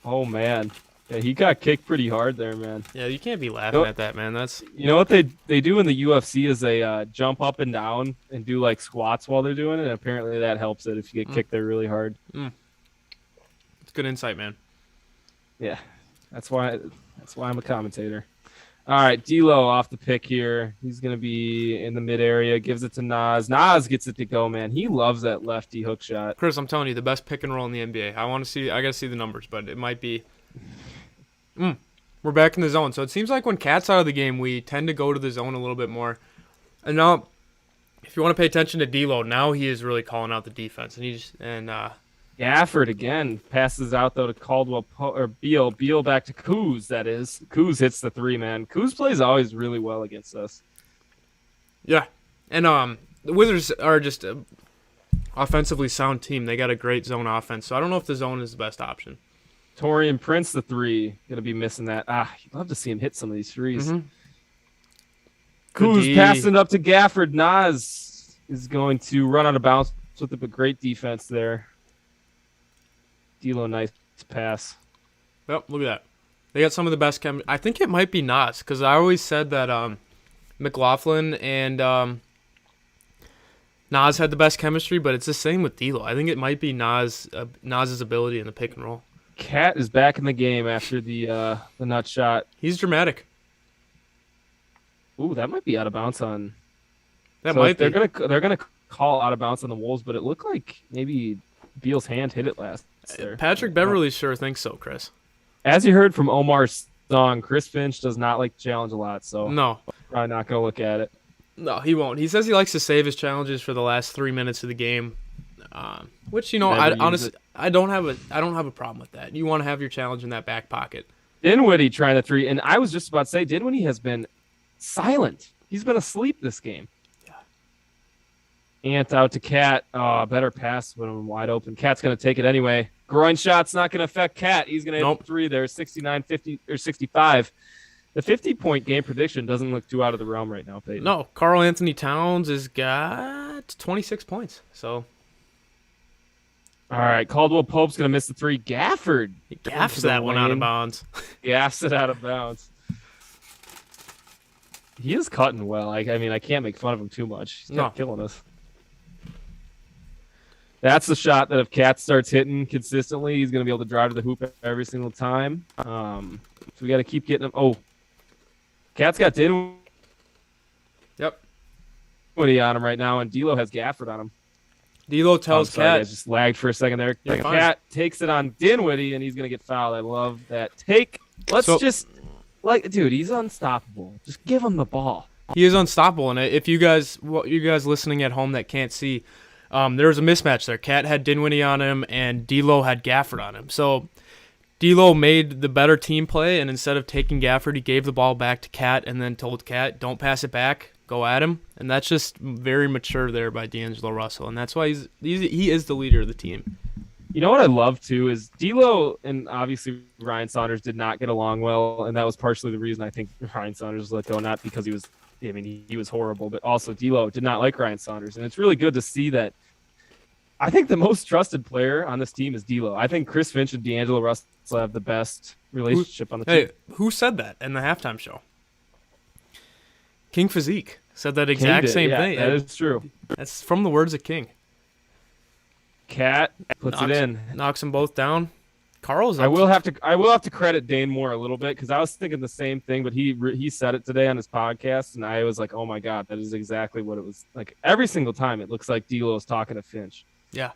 Speaker 4: Oh, man. Yeah, he got kicked pretty hard there, man.
Speaker 3: Yeah, you can't be laughing at that, man. That's
Speaker 4: You know what they do in the UFC is they jump up and down and do like squats while they're doing it, and apparently that helps it if you get kicked there really hard.
Speaker 3: It's good insight, man.
Speaker 4: Yeah, that's why I'm a commentator. All right, D'Lo off the pick here. He's gonna be in the mid area. Gives it to Naz. Naz gets it to go, man. He loves that lefty hook shot.
Speaker 3: Chris, I'm telling you, the best pick and roll in the NBA. I got to see the numbers, but it might be. We're back in the zone. So it seems like when Cat's out of the game, we tend to go to the zone a little bit more. And now, if you want to pay attention to D'Lo, now he is really calling out the defense. And
Speaker 4: Gafford again passes out though to Caldwell or Beal. Beal back to Kuz. That is, Kuz hits the three, man. Kuz plays always really well against us.
Speaker 3: Yeah, and the Wizards are just an offensively sound team. They got a great zone offense, so I don't know if the zone is the best option.
Speaker 4: Taurean Prince, the three, gonna be missing that. You'd love to see him hit some of these threes. Kuz passing it up to Gafford. Naz is going to run out of bounds with a great defense there. D'Lo, nice pass.
Speaker 3: Yep, look at that. They got some of the best I think it might be Naz, because I always said that McLaughlin and Naz had the best chemistry, but it's the same with D'Lo. I think it might be Naz's ability in the pick and roll.
Speaker 4: Cat is back in the game after the nut shot.
Speaker 3: He's dramatic.
Speaker 4: Ooh, that might be out of bounds on.
Speaker 3: That might be.
Speaker 4: They're gonna call out of bounds on the Wolves, but it looked like maybe Beal's hand hit it last. There.
Speaker 3: Patrick Beverley sure thinks so, Chris.
Speaker 4: As you heard from Omar's song, Chris Finch does not like to challenge a lot, so
Speaker 3: no,
Speaker 4: probably not gonna look at it.
Speaker 3: No, he won't. He says he likes to save his challenges for the last 3 minutes of the game, which I honestly I don't have a problem with that. You want to have your challenge in that back pocket.
Speaker 4: Dinwiddie trying the three, and I was just about to say Dinwiddie has been silent. He's been asleep this game. Ant out to Cat. Better pass when I'm wide open. Cat's going to take it anyway. Groin shot's not going to affect Cat. He's going to hit three there, 69, 50, or 65. The 50-point game prediction doesn't look too out of the realm right now, Peyton.
Speaker 3: No, Karl Anthony Towns has got 26 points. So,
Speaker 4: all right, Caldwell Pope's going to miss the three. Gafford.
Speaker 3: He gaffs that one out of bounds.
Speaker 4: Gaffs it out of bounds. He is cutting well. I mean, I can't make fun of him too much. He's not killing us. That's the shot that if Cat starts hitting consistently, he's going to be able to drive to the hoop every single time. So we got to keep getting him. Oh, Cat's got Dinwiddie on him right now, and D'Lo has Gafford on him.
Speaker 3: D'Lo tells Cat.
Speaker 4: I just lagged for a second there. Cat takes it on Dinwiddie, and he's going to get fouled. I love that take. Dude, he's unstoppable. Just give him the ball.
Speaker 3: He is unstoppable, and if you guys listening at home that can't see, there was a mismatch there. Cat had Dinwiddie on him, and D'Lo had Gafford on him. So D'Lo made the better team play, and instead of taking Gafford, he gave the ball back to Cat and then told Cat, don't pass it back, go at him. And that's just very mature there by D'Angelo Russell, and that's why he is the leader of the team.
Speaker 4: You know what I love, too, is D'Lo and obviously Ryan Saunders did not get along well, and that was partially the reason I think Ryan Saunders was let go, not because he was horrible, but also D'Lo did not like Ryan Saunders. And it's really good to see that. I think the most trusted player on this team is D'Lo. I think Chris Finch and D'Angelo Russell have the best relationship on the team.
Speaker 3: Hey, who said that in the halftime show? King Physique said that exact same thing.
Speaker 4: That is true.
Speaker 3: That's from the words of King.
Speaker 4: Cat puts it in,
Speaker 3: knocks them both down. Carl's.
Speaker 4: I will have to credit Dane Moore a little bit because I was thinking the same thing, but he said it today on his podcast, and I was like, oh my god, that is exactly what it was like. Every single time, it looks like D'Lo is talking to Finch.
Speaker 3: Yeah,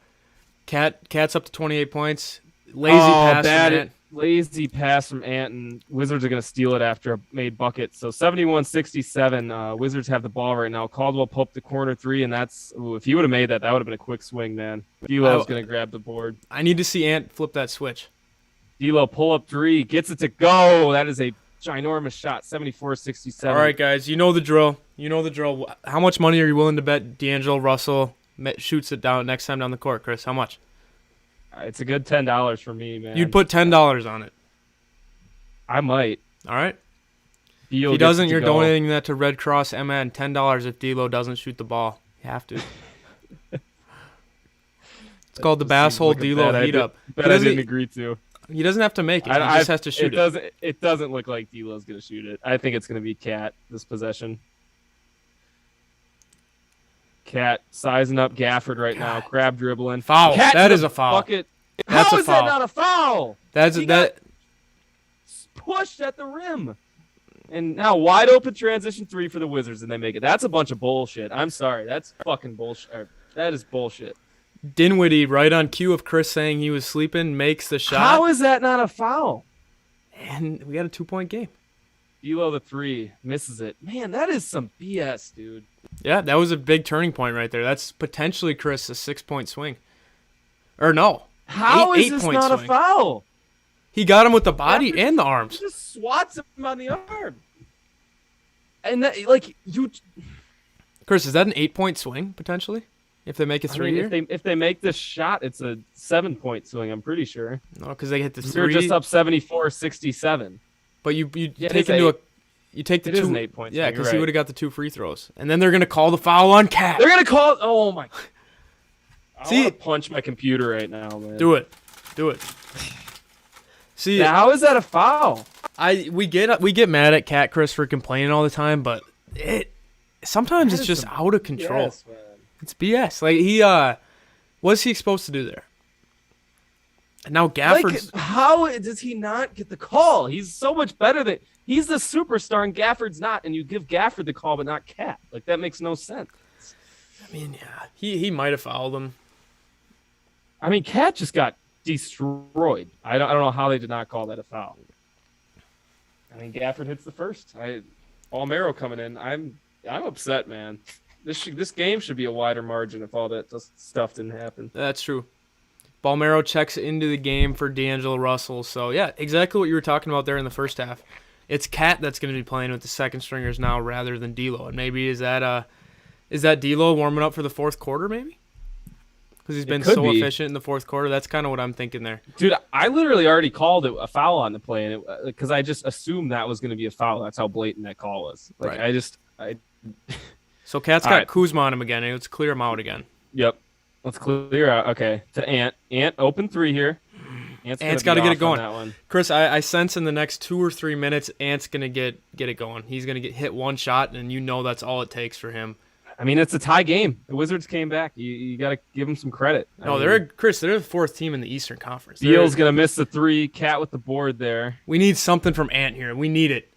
Speaker 3: Cat's up to 28 points. Lazy
Speaker 4: pass from Ant, and Wizards are going to steal it after a made bucket. So 71-67. Wizards have the ball right now. Caldwell Pope the corner three, and that's if he would have made that would have been a quick swing, man. D'Lo's going to grab the board.
Speaker 3: I need to see Ant flip that switch.
Speaker 4: D'Lo pull up three, gets it to go. That is a ginormous shot, 74-67.
Speaker 3: All right, guys, you know the drill. How much money are you willing to bet D'Angelo Russell shoots it down next time down the court, Chris? How much?
Speaker 4: It's a good $10 for me, man.
Speaker 3: You'd put $10 on it.
Speaker 4: I might.
Speaker 3: All right.
Speaker 4: If
Speaker 3: he doesn't, you're donating that to Red Cross MN. $10 if D'Lo doesn't shoot the ball. You have to. It's called the Basshole D'Lo Heat Up.
Speaker 4: But I didn't agree to.
Speaker 3: He doesn't have to make it. He just has to shoot it.
Speaker 4: It doesn't look like D'Lo's going to shoot it. I think it's going to be Cat this possession. Cat sizing up Gafford right now. Crab dribbling.
Speaker 3: Foul.
Speaker 4: Cat
Speaker 3: That is a foul.
Speaker 4: Bucket.
Speaker 3: That's
Speaker 4: How
Speaker 3: a
Speaker 4: is
Speaker 3: foul.
Speaker 4: that not a foul?
Speaker 3: That.
Speaker 4: Pushed at the rim. And now wide open transition 3 for the Wizards, and they make it. That's a bunch of bullshit. I'm sorry. That's fucking bullshit. That is bullshit.
Speaker 3: Dinwiddie, right on cue of Chris saying he was sleeping, makes the shot.
Speaker 4: How is that not a foul?
Speaker 3: And we got a 2-point game.
Speaker 4: D'Lo the 3 misses it. Man, that is some BS, dude.
Speaker 3: Yeah, that was a big turning point right there. That's potentially, Chris, a 6-point swing. Or no.
Speaker 4: How is this
Speaker 3: eight-point
Speaker 4: not
Speaker 3: swing.
Speaker 4: a foul?
Speaker 3: He got him with the body and the arms.
Speaker 4: He just swats him on the arm. And that, like, you.
Speaker 3: Chris, is that an 8-point swing potentially? If they make a 3 here?
Speaker 4: If they make this shot, it's a 7-point swing. I'm pretty sure.
Speaker 3: No, because they hit the 3.
Speaker 4: They're just up 74-67.
Speaker 3: But you
Speaker 4: Yeah,
Speaker 3: take into a. You take the
Speaker 4: it
Speaker 3: 2.
Speaker 4: is an 8-point
Speaker 3: yeah,
Speaker 4: swing,
Speaker 3: because
Speaker 4: you're
Speaker 3: he
Speaker 4: right.
Speaker 3: would have got the 2 free throws, and then they're gonna call the foul on Cat.
Speaker 4: They're gonna call. Oh my. I
Speaker 3: See,
Speaker 4: want to punch my computer right now, man.
Speaker 3: do it. See,
Speaker 4: Yeah, how is that a foul?
Speaker 3: We get mad at Cat Chris for complaining all the time, but sometimes
Speaker 4: That
Speaker 3: it's
Speaker 4: is
Speaker 3: just
Speaker 4: some
Speaker 3: out of control.
Speaker 4: BS, man.
Speaker 3: It's BS. Like what's he supposed to do there? And now Gafford's.
Speaker 4: Like, how does he not get the call? He's so much better than he's the superstar and Gafford's not, and you give Gafford the call but not Cat. Like that makes no sense.
Speaker 3: I mean, yeah, he might have fouled him.
Speaker 4: I mean, Cat just got destroyed. I don't know how they did not call that a foul. I mean, Gafford hits the first. Almero coming in. I'm upset, man. This game should be a wider margin if all that stuff didn't happen.
Speaker 3: That's true. Balmero checks into the game for D'Angelo Russell. So, yeah, exactly what you were talking about there in the first half. It's Cat that's going to be playing with the second stringers now rather than D'Lo. And maybe is that D'Lo warming up for the fourth quarter maybe? Because he's been so efficient in the fourth quarter. That's kind of what I'm thinking there.
Speaker 4: Dude, I literally already called it a foul on the play, and because I just assumed that was going to be a foul. That's how blatant that call was. Like,
Speaker 3: right. So Cat's got Kuzma on him again, and let's clear him out again.
Speaker 4: Yep. Let's clear out. Okay. To Ant. Ant, open 3 here.
Speaker 3: Ant's got to get it going. That one. Chris, I sense in the next 2 or 3 minutes, Ant's going to get it going. He's going to hit one shot, and you know that's all it takes for him.
Speaker 4: I mean, it's a tie game. The Wizards came back. You got to give them some credit.
Speaker 3: No, they're the fourth team in the Eastern Conference.
Speaker 4: Beal's going to miss the 3. Cat with the board there.
Speaker 3: We need something from Ant here. We need it.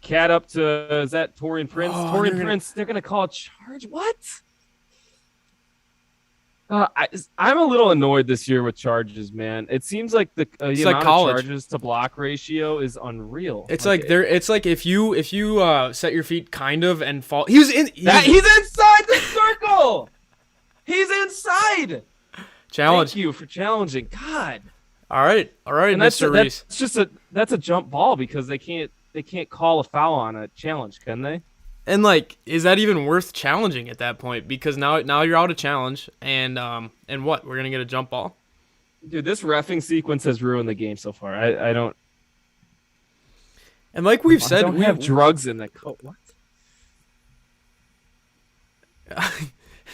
Speaker 4: Cat up to, is that Taurean Prince? Taurean Prince, they're going to call a charge? What? I'm a little annoyed this year with charges, man. It seems like the amount of charges to block ratio is unreal.
Speaker 3: It's like if you set your feet kind of and fall. He's inside
Speaker 4: the circle. He's inside.
Speaker 3: Challenge.
Speaker 4: Thank you for challenging. God.
Speaker 3: All right, and Mr. Reese.
Speaker 4: That's a jump ball because they can't call a foul on a challenge, can they?
Speaker 3: And is that even worth challenging at that point? Because now you're out of challenge, and what? We're gonna get a jump ball.
Speaker 4: Dude, this reffing sequence has ruined the game so far. I don't.
Speaker 3: And like we've said,
Speaker 4: we have drugs in the coat. What?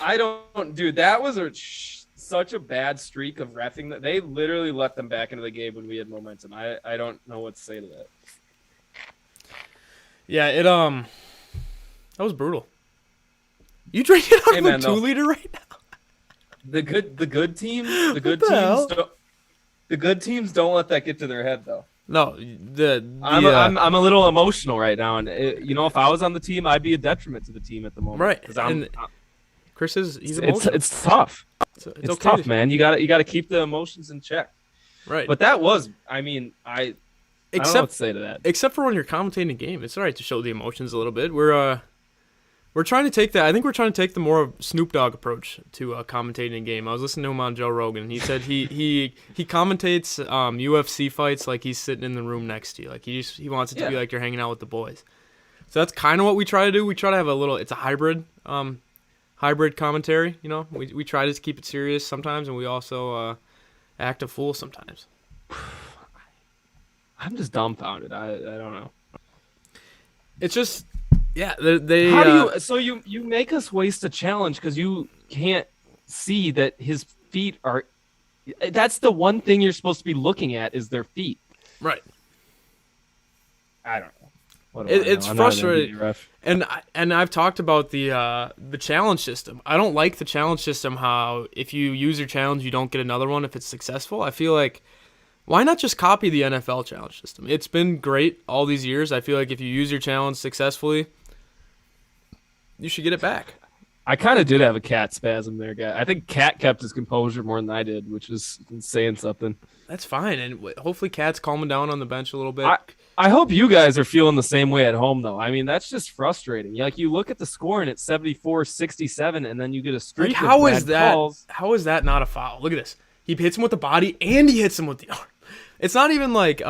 Speaker 4: I don't, dude. That was such a bad streak of reffing that they literally let them back into the game when we had momentum. I don't know what to say to that.
Speaker 3: Yeah, that was brutal. You drinking out of a 2-liter right now?
Speaker 4: The good teams don't let that get to their head though.
Speaker 3: No,
Speaker 4: I'm a little emotional right now, and if I was on the team, I'd be a detriment to the team at the moment.
Speaker 3: Right,
Speaker 4: because
Speaker 3: Chris he's emotional.
Speaker 4: It's tough. It's okay tough, man. You got to keep the emotions in check.
Speaker 3: Right.
Speaker 4: But that was, I don't know what to say to that.
Speaker 3: Except for when you're commentating a game, it's all right to show the emotions a little bit. We're We're trying to take that. I think we're trying to take the more Snoop Dogg approach to commentating a game. I was listening to him on Joe Rogan. He said he commentates UFC fights like he's sitting in the room next to you. Like he wants it to be like you're hanging out with the boys. So that's kind of what we try to do. We try to have it's a hybrid commentary. You know, we try to keep it serious sometimes, and we also act a fool sometimes.
Speaker 4: I'm just dumbfounded. I don't know.
Speaker 3: It's just. Yeah, they.
Speaker 4: How do you? So you make us waste a challenge because you can't see that his feet are. That's the one thing you're supposed to be looking at is their feet.
Speaker 3: Right.
Speaker 4: I don't know.
Speaker 3: It's frustrating, and I've talked about the challenge system. I don't like the challenge system. How if you use your challenge, you don't get another one if it's successful. I feel like. Why not just copy the NFL challenge system? It's been great all these years. I feel like if you use your challenge successfully, you should get it back.
Speaker 4: I kind of did have a cat spasm there, guy. I think Cat kept his composure more than I did, which is saying something.
Speaker 3: That's fine, and hopefully Cat's calming down on the bench a little bit.
Speaker 4: I hope you guys are feeling the same way at home, though. I mean, that's just frustrating. Like, you look at the score, and it's 74-67, and then you get a streak
Speaker 3: like, how
Speaker 4: of
Speaker 3: is
Speaker 4: bad
Speaker 3: that?
Speaker 4: calls.
Speaker 3: How is that not a foul? Look at this. He hits him with the body, and he hits him with the arm. It's not even like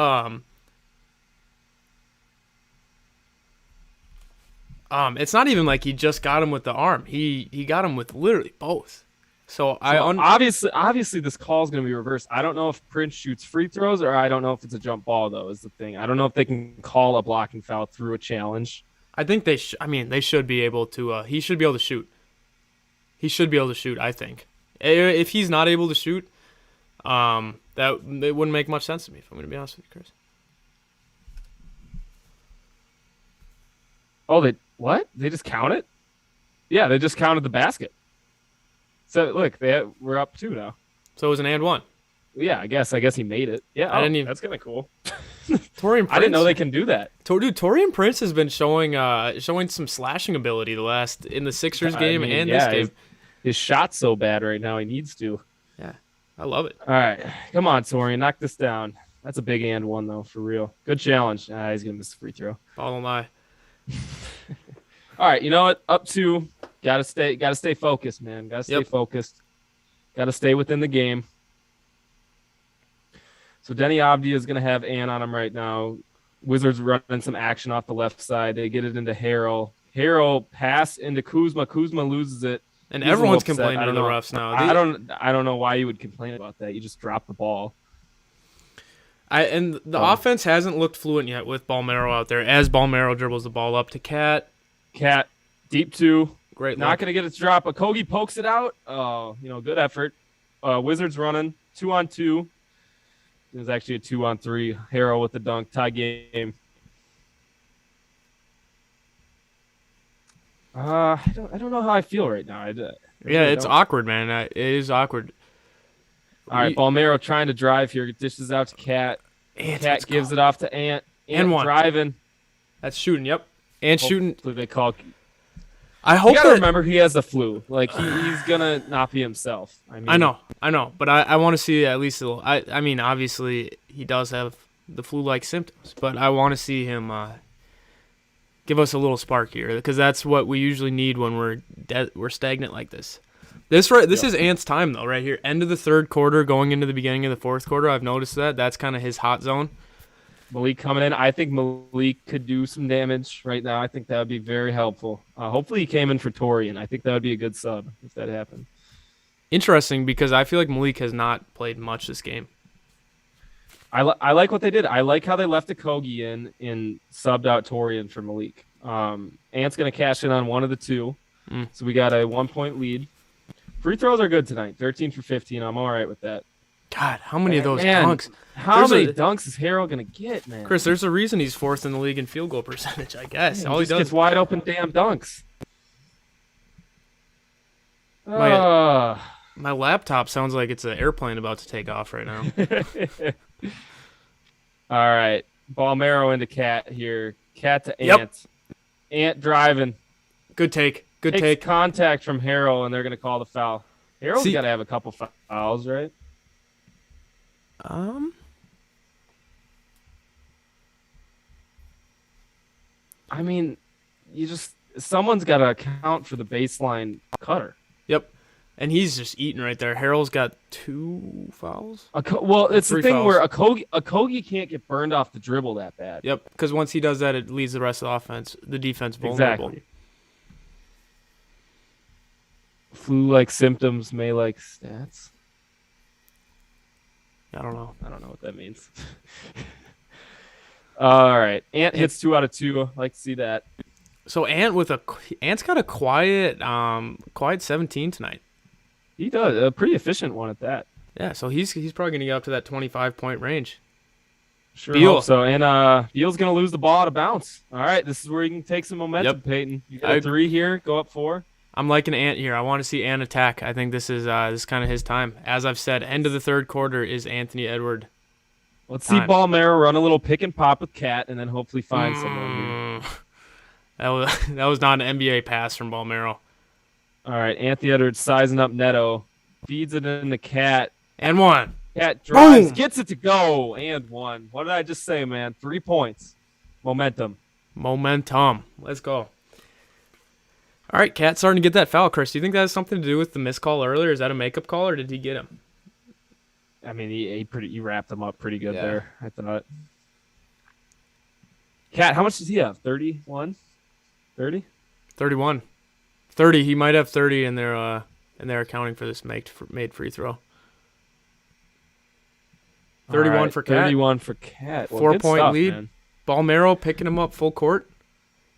Speaker 3: it's not even like he just got him with the arm. He got him with literally both. So
Speaker 4: obviously this call is going to be reversed. I don't know if Prince shoots free throws or I don't know if it's a jump ball though. Is the thing. I don't know if they can call a blocking foul through a challenge.
Speaker 3: I think they should be able to. He should be able to shoot. He should be able to shoot. I think if he's not able to shoot, that it wouldn't make much sense to me, if I'm going to be honest with you, Chris.
Speaker 4: Oh, what? They just count it? Yeah, they just counted the basket. So, look, we're up 2 now.
Speaker 3: So it was an and 1.
Speaker 4: Yeah, I guess he made it. Yeah, that's kind of cool.
Speaker 3: Taurean Prince.
Speaker 4: I didn't know they can do that.
Speaker 3: Dude, Taurean Prince has been showing some slashing ability in the Sixers game this game.
Speaker 4: His shot's so bad right now, he needs to.
Speaker 3: Yeah. I love it.
Speaker 4: All right. Come on, Torian. Knock this down. That's a big and 1, though, for real. Good challenge. He's going to miss the free throw.
Speaker 3: Ball don't lie.
Speaker 4: All right. You know what? Up 2. Gotta stay focused, man. Gotta stay focused. Gotta stay within the game. So Denny Avdia is going to have Ant on him right now. Wizards running some action off the left side. They get it into Harrell. Harrell pass into Kuzma. Kuzma loses it.
Speaker 3: And everyone's complaining to the refs now.
Speaker 4: I don't know why you would complain about that. You just dropped the ball.
Speaker 3: The offense hasn't looked fluent yet with Balmero out there as Balmero dribbles the ball up to Cat.
Speaker 4: Cat, deep 2.
Speaker 3: Great.
Speaker 4: Not going to get its drop. Okogie pokes it out. Oh, good effort. Wizards running 2-on-2. It was actually a 2-on-3. Harrell with the dunk. Tie game. I don't know how I feel right now.
Speaker 3: It's awkward, man. It is awkward.
Speaker 4: All right, Balmero trying to drive here. Dishes out to Cat. Cat gives it off to Ant. Ant driving.
Speaker 3: That's shooting. Yep. Ant shooting.
Speaker 4: They call.
Speaker 3: I hope.
Speaker 4: You gotta remember he has the flu. Like he's gonna not be himself.
Speaker 3: I know, but I want to see at least a little. I mean, obviously he does have the flu-like symptoms, but I want to see him give us a little spark here because that's what we usually need when we're stagnant like this. This is Ant's time though, right here. End of the third quarter, going into the beginning of the fourth quarter. I've noticed that's kind of his hot zone.
Speaker 4: Malik coming in. I think Malik could do some damage right now. I think that would be very helpful. Hopefully he came in for Taurean. I think that would be a good sub if that happened.
Speaker 3: Interesting because I feel like Malik has not played much this game.
Speaker 4: I like what they did. I like how they left Okogie in subbed out Taurean for Malik. Ant's going to cash in on one of the two. So we got a 1-point lead. Free throws are good tonight. 13 for 15. I'm all right with that.
Speaker 3: God, how many of those dunks?
Speaker 4: How many dunks is Harrell going to get, man?
Speaker 3: Chris, there's a reason he's fourth in the league in field goal percentage, I guess. All he does
Speaker 4: gets wide open damn dunks.
Speaker 3: My laptop sounds like it's an airplane about to take off right now.
Speaker 4: All right. Balmero into Cat here. Cat to Ant. Yep. Ant driving.
Speaker 3: Good take. Good
Speaker 4: Takes
Speaker 3: take.
Speaker 4: Contact from Harrell, and they're going to call the foul. Harrell's got to have a couple fouls, right? I mean, you just someone's got to account for the baseline cutter.
Speaker 3: Yep. And he's just eating right there. Harrell's got 2 fouls.
Speaker 4: Well, it's the
Speaker 3: 3
Speaker 4: thing
Speaker 3: fouls.
Speaker 4: where Okogie can't get burned off the dribble that bad.
Speaker 3: Yep, because once he does that, it leaves the rest of the defense vulnerable.
Speaker 4: Exactly. Flu-like symptoms, May-like stats.
Speaker 3: I don't know.
Speaker 4: I don't know what that means. All right. Ant hits 2 out of 2. I like to see that.
Speaker 3: So Ant's got a quiet 17 tonight.
Speaker 4: He does a pretty efficient one at that.
Speaker 3: Yeah, so he's probably gonna get up to that 25-point range.
Speaker 4: Sure
Speaker 3: Beal.
Speaker 4: hope so. And Beal's gonna lose the ball out of bounds. All right, this is where you can take some momentum,
Speaker 3: Yep.
Speaker 4: Peyton. You got a 3 here, go up 4.
Speaker 3: I'm liking Ant here. I want to see Ant attack. I think this is kind of his time. As I've said, end of the third quarter is Anthony Edward.
Speaker 4: Let's see Ballmero run a little pick and pop with Cat, and then hopefully find
Speaker 3: Mm.
Speaker 4: someone here.
Speaker 3: That was not an NBA pass from Ballmero.
Speaker 4: All right, Anthony Edwards sizing up Neto, feeds it in the Cat.
Speaker 3: And 1.
Speaker 4: Cat drives,
Speaker 3: Boom!
Speaker 4: gets it to go, and 1. What did I just say, man? 3 points. Momentum.
Speaker 3: Let's go. All right, Cat starting to get that foul. Chris, do you think that has something to do with the missed call earlier? Is that a makeup call, or did he get him?
Speaker 4: I mean, he wrapped him up pretty good there, I thought. Cat, how much does he have? 31? 30?
Speaker 3: 31. 30. He might have 30 in their accounting for this made free throw. 31
Speaker 4: right,
Speaker 3: for Cat.
Speaker 4: 31 for Cat. Well,
Speaker 3: 4-point lead.
Speaker 4: Man.
Speaker 3: Ballmero picking him up full court.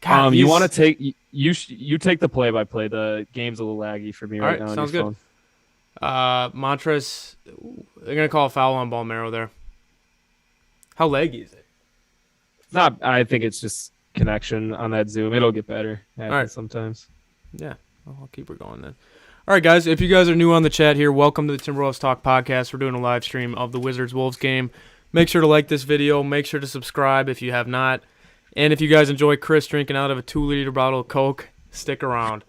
Speaker 3: God,
Speaker 4: you want to take you take the play-by-play. The game's a little laggy for me right now.
Speaker 3: Sounds
Speaker 4: on your
Speaker 3: good. Montrezl, they're gonna call a foul on Ballmero there. How laggy is it?
Speaker 4: Not. I think it's just connection on that Zoom. It'll get better. Sometimes.
Speaker 3: Yeah, I'll keep her going then. All right, guys. If you guys are new on the chat here, welcome to the Timberwolves Talk podcast. We're doing a live stream of the Wizards-Wolves game. Make sure to like this video. Make sure to subscribe if you have not. And if you guys enjoy Chris drinking out of a 2-liter bottle of Coke, stick around.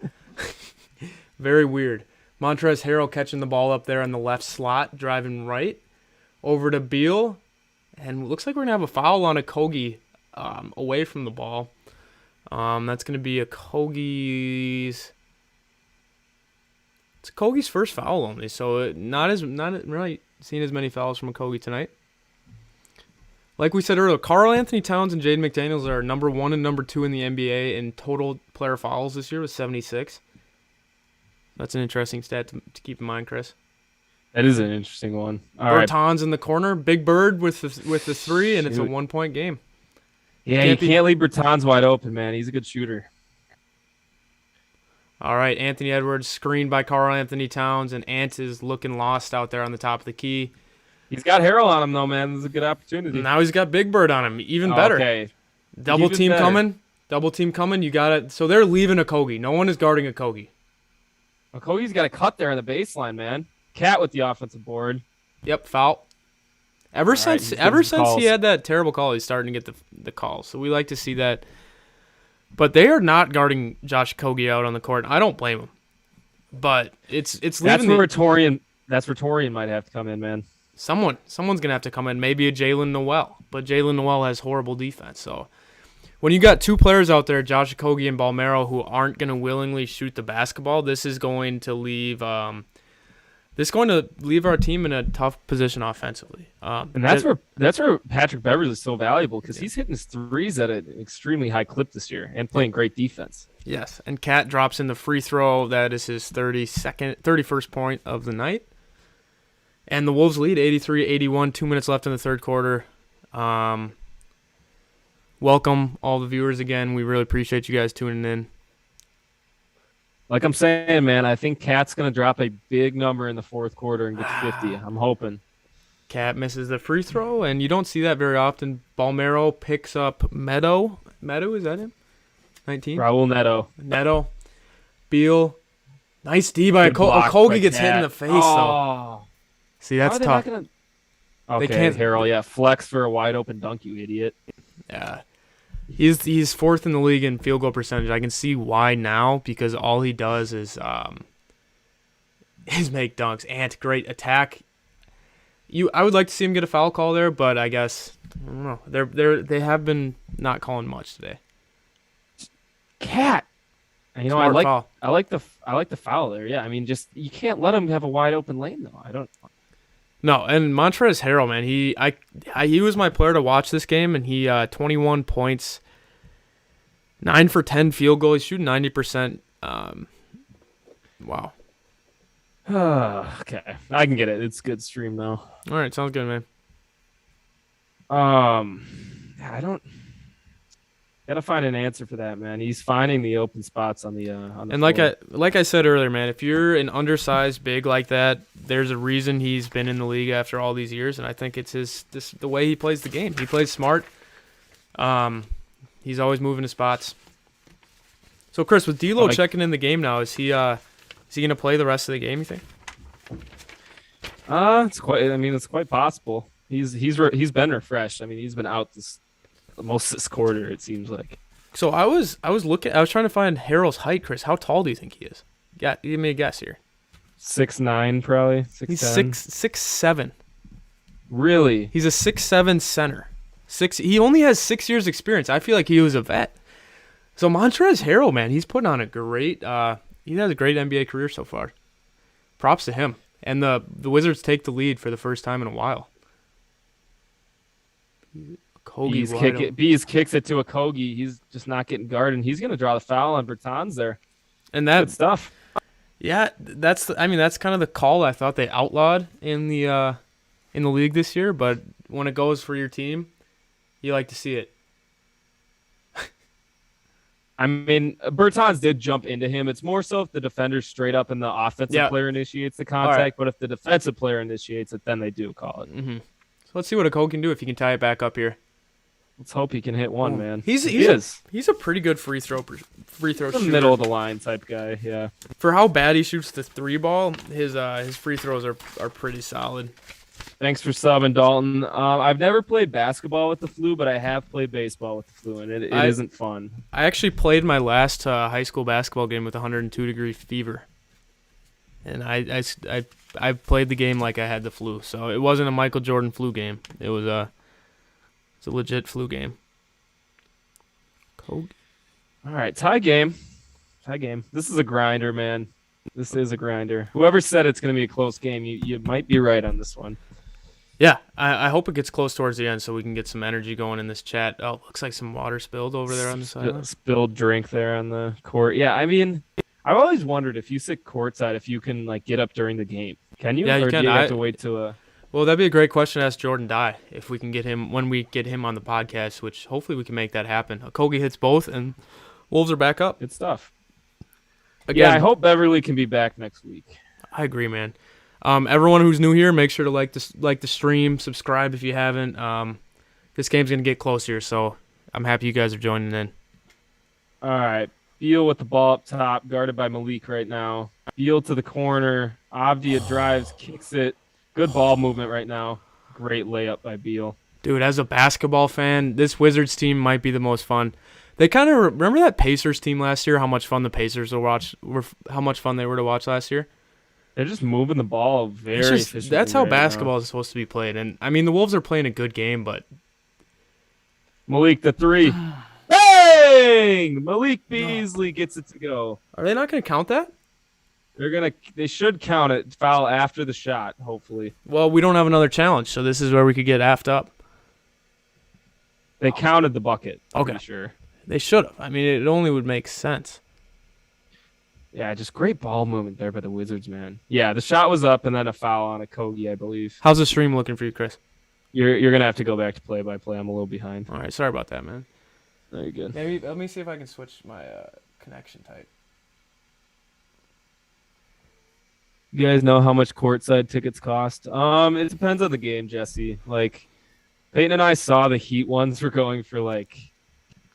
Speaker 3: Very weird. Montrezl Harrell catching the ball up there in the left slot, driving right over to Beal. And it looks like we're going to have a foul on Okogie away from the ball. That's going to be Okogie's first foul only, so not really seeing as many fouls from Okogie tonight. Like we said earlier, Karl Anthony Towns and Jaden McDaniels are number 1 and number 2 in the NBA in total player fouls this year with 76. That's an interesting stat to keep in mind, Chris.
Speaker 4: That is an interesting one. All right.
Speaker 3: Bertans in the corner, Big Bird with the 3, and it's a 1-point game.
Speaker 4: Yeah, you can't leave Bertans wide open, man. He's a good shooter.
Speaker 3: All right, Anthony Edwards screened by Karl Anthony Towns, and Ant is looking lost out there on the top of the key.
Speaker 4: He's got Harrell on him, though, man. This is a good opportunity.
Speaker 3: Now he's got Big Bird on him. Even better.
Speaker 4: Okay.
Speaker 3: Double team coming. You got it. So they're leaving Okogie. No one is guarding Okogie.
Speaker 4: Okogie's got a cut there on the baseline, man. Cat with the offensive board.
Speaker 3: Yep, foul. Ever since he had that terrible call, he's starting to get the calls. So we like to see that. But they are not guarding Josh Okogie out on the court. I don't blame him. But it's leaving.
Speaker 4: That's where Taurean might have to come in, man.
Speaker 3: Someone's gonna have to come in. Maybe a Jalen Noel, but Jalen Noel has horrible defense. So when you got 2 players out there, Josh Okogie and Ballmero, who aren't gonna willingly shoot the basketball, this is going to leave our team in a tough position offensively.
Speaker 4: And that's where Patrick Beverley is so valuable because he's hitting his threes at an extremely high clip this year and playing great defense.
Speaker 3: Yes, and Cat drops in the free throw. That is his 31st point of the night. And the Wolves lead 83-81, 2 minutes left in the third quarter. Welcome all the viewers again. We really appreciate you guys tuning in.
Speaker 4: Like I'm saying, man, I think Cat's going to drop a big number in the fourth quarter and get to 50. I'm hoping.
Speaker 3: Cat misses the free throw, and you don't see that very often. Ballmero picks up Meadow. Meadow, is that him? 19?
Speaker 4: Raul
Speaker 3: Neto. Beal. Nice D by Okogie gets hit in the face, though. See, that's tough.
Speaker 4: Okay, Harrell, yeah. Flex for a wide-open dunk, you idiot.
Speaker 3: Yeah. He's 4th in the league in field goal percentage. I can see why now because all he does is make dunks. Ant, great attack. I would like to see him get a foul call there, but I guess I don't know. They have been not calling much today.
Speaker 4: Cat, And, you know,
Speaker 3: Smart foul.
Speaker 4: I like the foul there. Yeah, I mean, just you can't let him have a wide open lane though. I don't.
Speaker 3: No, and Montrezl Harrell, man, he was my player to watch this game, and he 21 points, 9 for 10 field goal. He's shooting 90%. Wow.
Speaker 4: Okay, I can get it. It's good stream though.
Speaker 3: All right, sounds good, man.
Speaker 4: I don't. Gotta find an answer for that, man. He's finding the open spots on the
Speaker 3: And
Speaker 4: floor.
Speaker 3: like I said earlier, man, if you're an undersized big like that, there's a reason he's been in the league after all these years, and I think it's the way he plays the game. He plays smart. He's always moving to spots. So, Chris, with D'Lo checking in the game now, is he gonna play the rest of the game? You think?
Speaker 4: It's quite. I mean, it's quite possible. He's been refreshed. I mean, he's been out most of this quarter. It seems like.
Speaker 3: So I was trying to find Harrell's height, Chris. How tall do you think he is? Yeah, give me a guess here.
Speaker 4: 6'9", probably. 6'10".
Speaker 3: He's 6'7".
Speaker 4: Really?
Speaker 3: He's a 6'7" center. He only has 6 years experience. I feel like he was a vet. So Montrezl Harrell, man, he's putting on a great. He has a great NBA career so far. Props to him. And the Wizards take the lead for the first time in a while.
Speaker 4: Bees kicks it to a Kogi. He's just not getting guarded. He's going to draw the foul on Bertans there.
Speaker 3: And that
Speaker 4: good stuff.
Speaker 3: Yeah, that's kind of the call I thought they outlawed in the league this year. But when it goes for your team, you like to see it.
Speaker 4: I mean, Bertans did jump into him. It's more so if the defender straight up and the offensive player initiates the contact. Right. But if the defensive player initiates it, then they do call it.
Speaker 3: Mm-hmm. So let's see what a Cole can do if he can tie it back up here.
Speaker 4: Let's hope he can hit one, man.
Speaker 3: He's a pretty good free throw shooter.
Speaker 4: Middle of the line type guy, yeah.
Speaker 3: For how bad he shoots the three ball, his free throws are pretty solid.
Speaker 4: Thanks for subbing, Dalton. I've never played basketball with the flu, but I have played baseball with the flu, and it isn't fun.
Speaker 3: I actually played my last high school basketball game with 102-degree fever, and I played the game like I had the flu. So it wasn't a Michael Jordan flu game. It was a legit flu game.
Speaker 4: All right, tie game. This is a grinder, man. This is a grinder. Whoever said it's going to be a close game, you might be right on this one.
Speaker 3: Yeah, I hope it gets close towards the end so we can get some energy going in this chat. Oh, looks like some water spilled over there on the side.
Speaker 4: Spilled drink there on the court. Yeah, I mean, I've always wondered if you sit courtside, if you can like get up during the game. Can you?
Speaker 3: Yeah, you
Speaker 4: or
Speaker 3: can.
Speaker 4: Do you have to wait till
Speaker 3: Well, that'd be a great question to ask Jordan Dye if we can get him when we get him on the podcast, which hopefully we can make that happen. Okogie hits both, and Wolves are back up.
Speaker 4: Good stuff.
Speaker 3: Again,
Speaker 4: yeah, I hope Beverly can be back next week.
Speaker 3: I agree, man. Everyone who's new here, make sure to like the stream, subscribe if you haven't. This game's gonna get close here, so I'm happy you guys are joining in.
Speaker 4: All right, Beal with the ball up top, guarded by Malik right now. Beal to the corner. Avdia drives, kicks it. Good ball movement right now. Great layup by Beal.
Speaker 3: Dude, as a basketball fan, this Wizards team might be the most fun. They kind of remember that Pacers team last year. How much fun the Pacers how much fun they were to watch last year.
Speaker 4: They're just moving the ball very efficiently.
Speaker 3: That's how
Speaker 4: right
Speaker 3: basketball
Speaker 4: now.
Speaker 3: is supposed to be played. And I mean, the Wolves are playing a good game, but
Speaker 4: Malik the three, bang! Malik Beasley gets it to go.
Speaker 3: Are they not going to count that?
Speaker 4: They should count it. Foul after the shot, hopefully.
Speaker 3: Well, we don't have another challenge, so this is where we could get effed up.
Speaker 4: They counted the bucket.
Speaker 3: Okay,
Speaker 4: I'm sure.
Speaker 3: They should have. I mean, it only would make sense.
Speaker 4: Yeah, just great ball movement there by the Wizards, man. Yeah, the shot was up and then a foul on Okogie, I believe.
Speaker 3: How's the stream looking for you, Chris?
Speaker 4: You're gonna have to go back to play-by-play. I'm a little behind.
Speaker 3: All right, sorry about that, man.
Speaker 4: No, you're good.
Speaker 3: Maybe let me see if I can switch my connection type.
Speaker 4: You guys know how much courtside tickets cost? It depends on the game, Jesse. Like, Peyton and I saw the Heat ones were going for like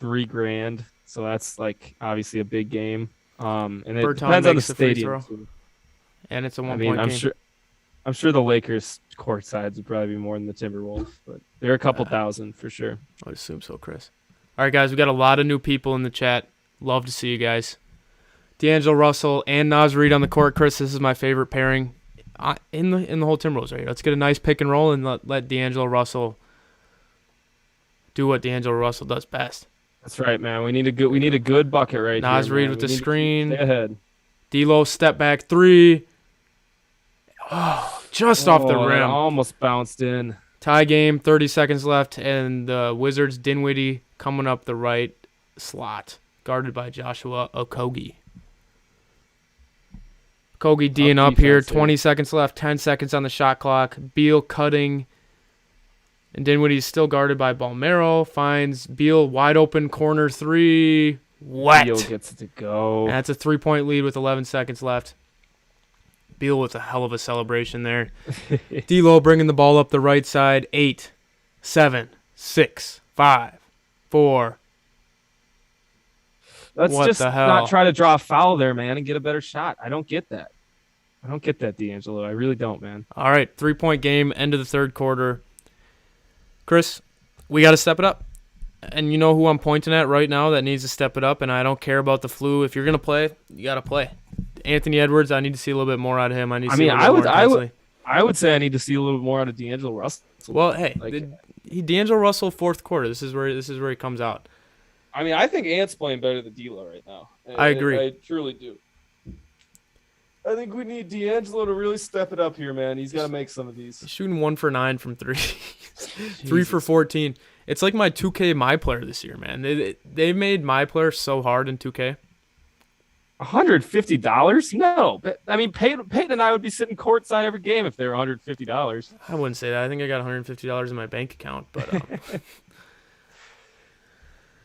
Speaker 4: $3,000, so that's like obviously a big game. And it depends on the stadium too.
Speaker 3: And it's a 1 point game.
Speaker 4: I'm sure the Lakers courtsides would probably be more than the Timberwolves, but they're a couple thousand for sure.
Speaker 3: I would assume so, Chris. All right, guys, we got a lot of new people in the chat. Love to see you guys. D'Angelo Russell and Naz Reid on the court. Chris, this is my favorite pairing in the whole Timberwolves right here. Let's get a nice pick and roll and let D'Angelo Russell do what D'Angelo Russell does best.
Speaker 4: That's right, man. We need a good bucket right here.
Speaker 3: Nas Reed
Speaker 4: man.
Speaker 3: with
Speaker 4: We
Speaker 3: the
Speaker 4: need to
Speaker 3: screen.
Speaker 4: stay ahead.
Speaker 3: D'Lo step back three. Oh, just off the
Speaker 4: Oh, that
Speaker 3: rim.
Speaker 4: almost bounced in.
Speaker 3: Tie game, 30 seconds left, and the Wizards' Dinwiddie coming up the right slot, guarded by Joshua Okogie. Okogie D'ing up here, 20 seconds left, 10 seconds on the shot clock. Beal cutting, and Dinwiddie's still guarded by Balmero. Finds Beal wide open corner three. Wet.
Speaker 4: Beal gets it to go.
Speaker 3: And that's a 3-point lead with 11 seconds left. Beal with a hell of a celebration there. D'Lo bringing the ball up the right side. 8, 7, 6, 5, 4.
Speaker 4: Let's
Speaker 3: What
Speaker 4: just
Speaker 3: the hell?
Speaker 4: not try to draw a foul there, man, and get a better shot. I don't get that. D'Angelo. I really don't, man.
Speaker 3: All right, 3-point game, end of the third quarter. Chris, we got to step it up. And you know who I'm pointing at right now that needs to step it up, and I don't care about the flu. If you're going to play, you got to play. Anthony Edwards, I need to see a little bit more out of him. I
Speaker 4: would say I need to see a little bit more out of D'Angelo Russell.
Speaker 3: Well, hey, D'Angelo Russell fourth quarter. This is where he comes out.
Speaker 4: I mean, I think Ant's playing better than D'Lo right now.
Speaker 3: I agree.
Speaker 4: I truly do. I think we need D'Angelo to really step it up here, man. He's got to make some of these.
Speaker 3: He's shooting 1 for 9 from 3. 3 for 14. It's like my 2K My Player this year, man. They made My Player so hard in 2K.
Speaker 4: $150? No. I mean, Peyton and I would be sitting courtside every game if they were $150.
Speaker 3: I wouldn't say that. I think I got $150 in my bank account, but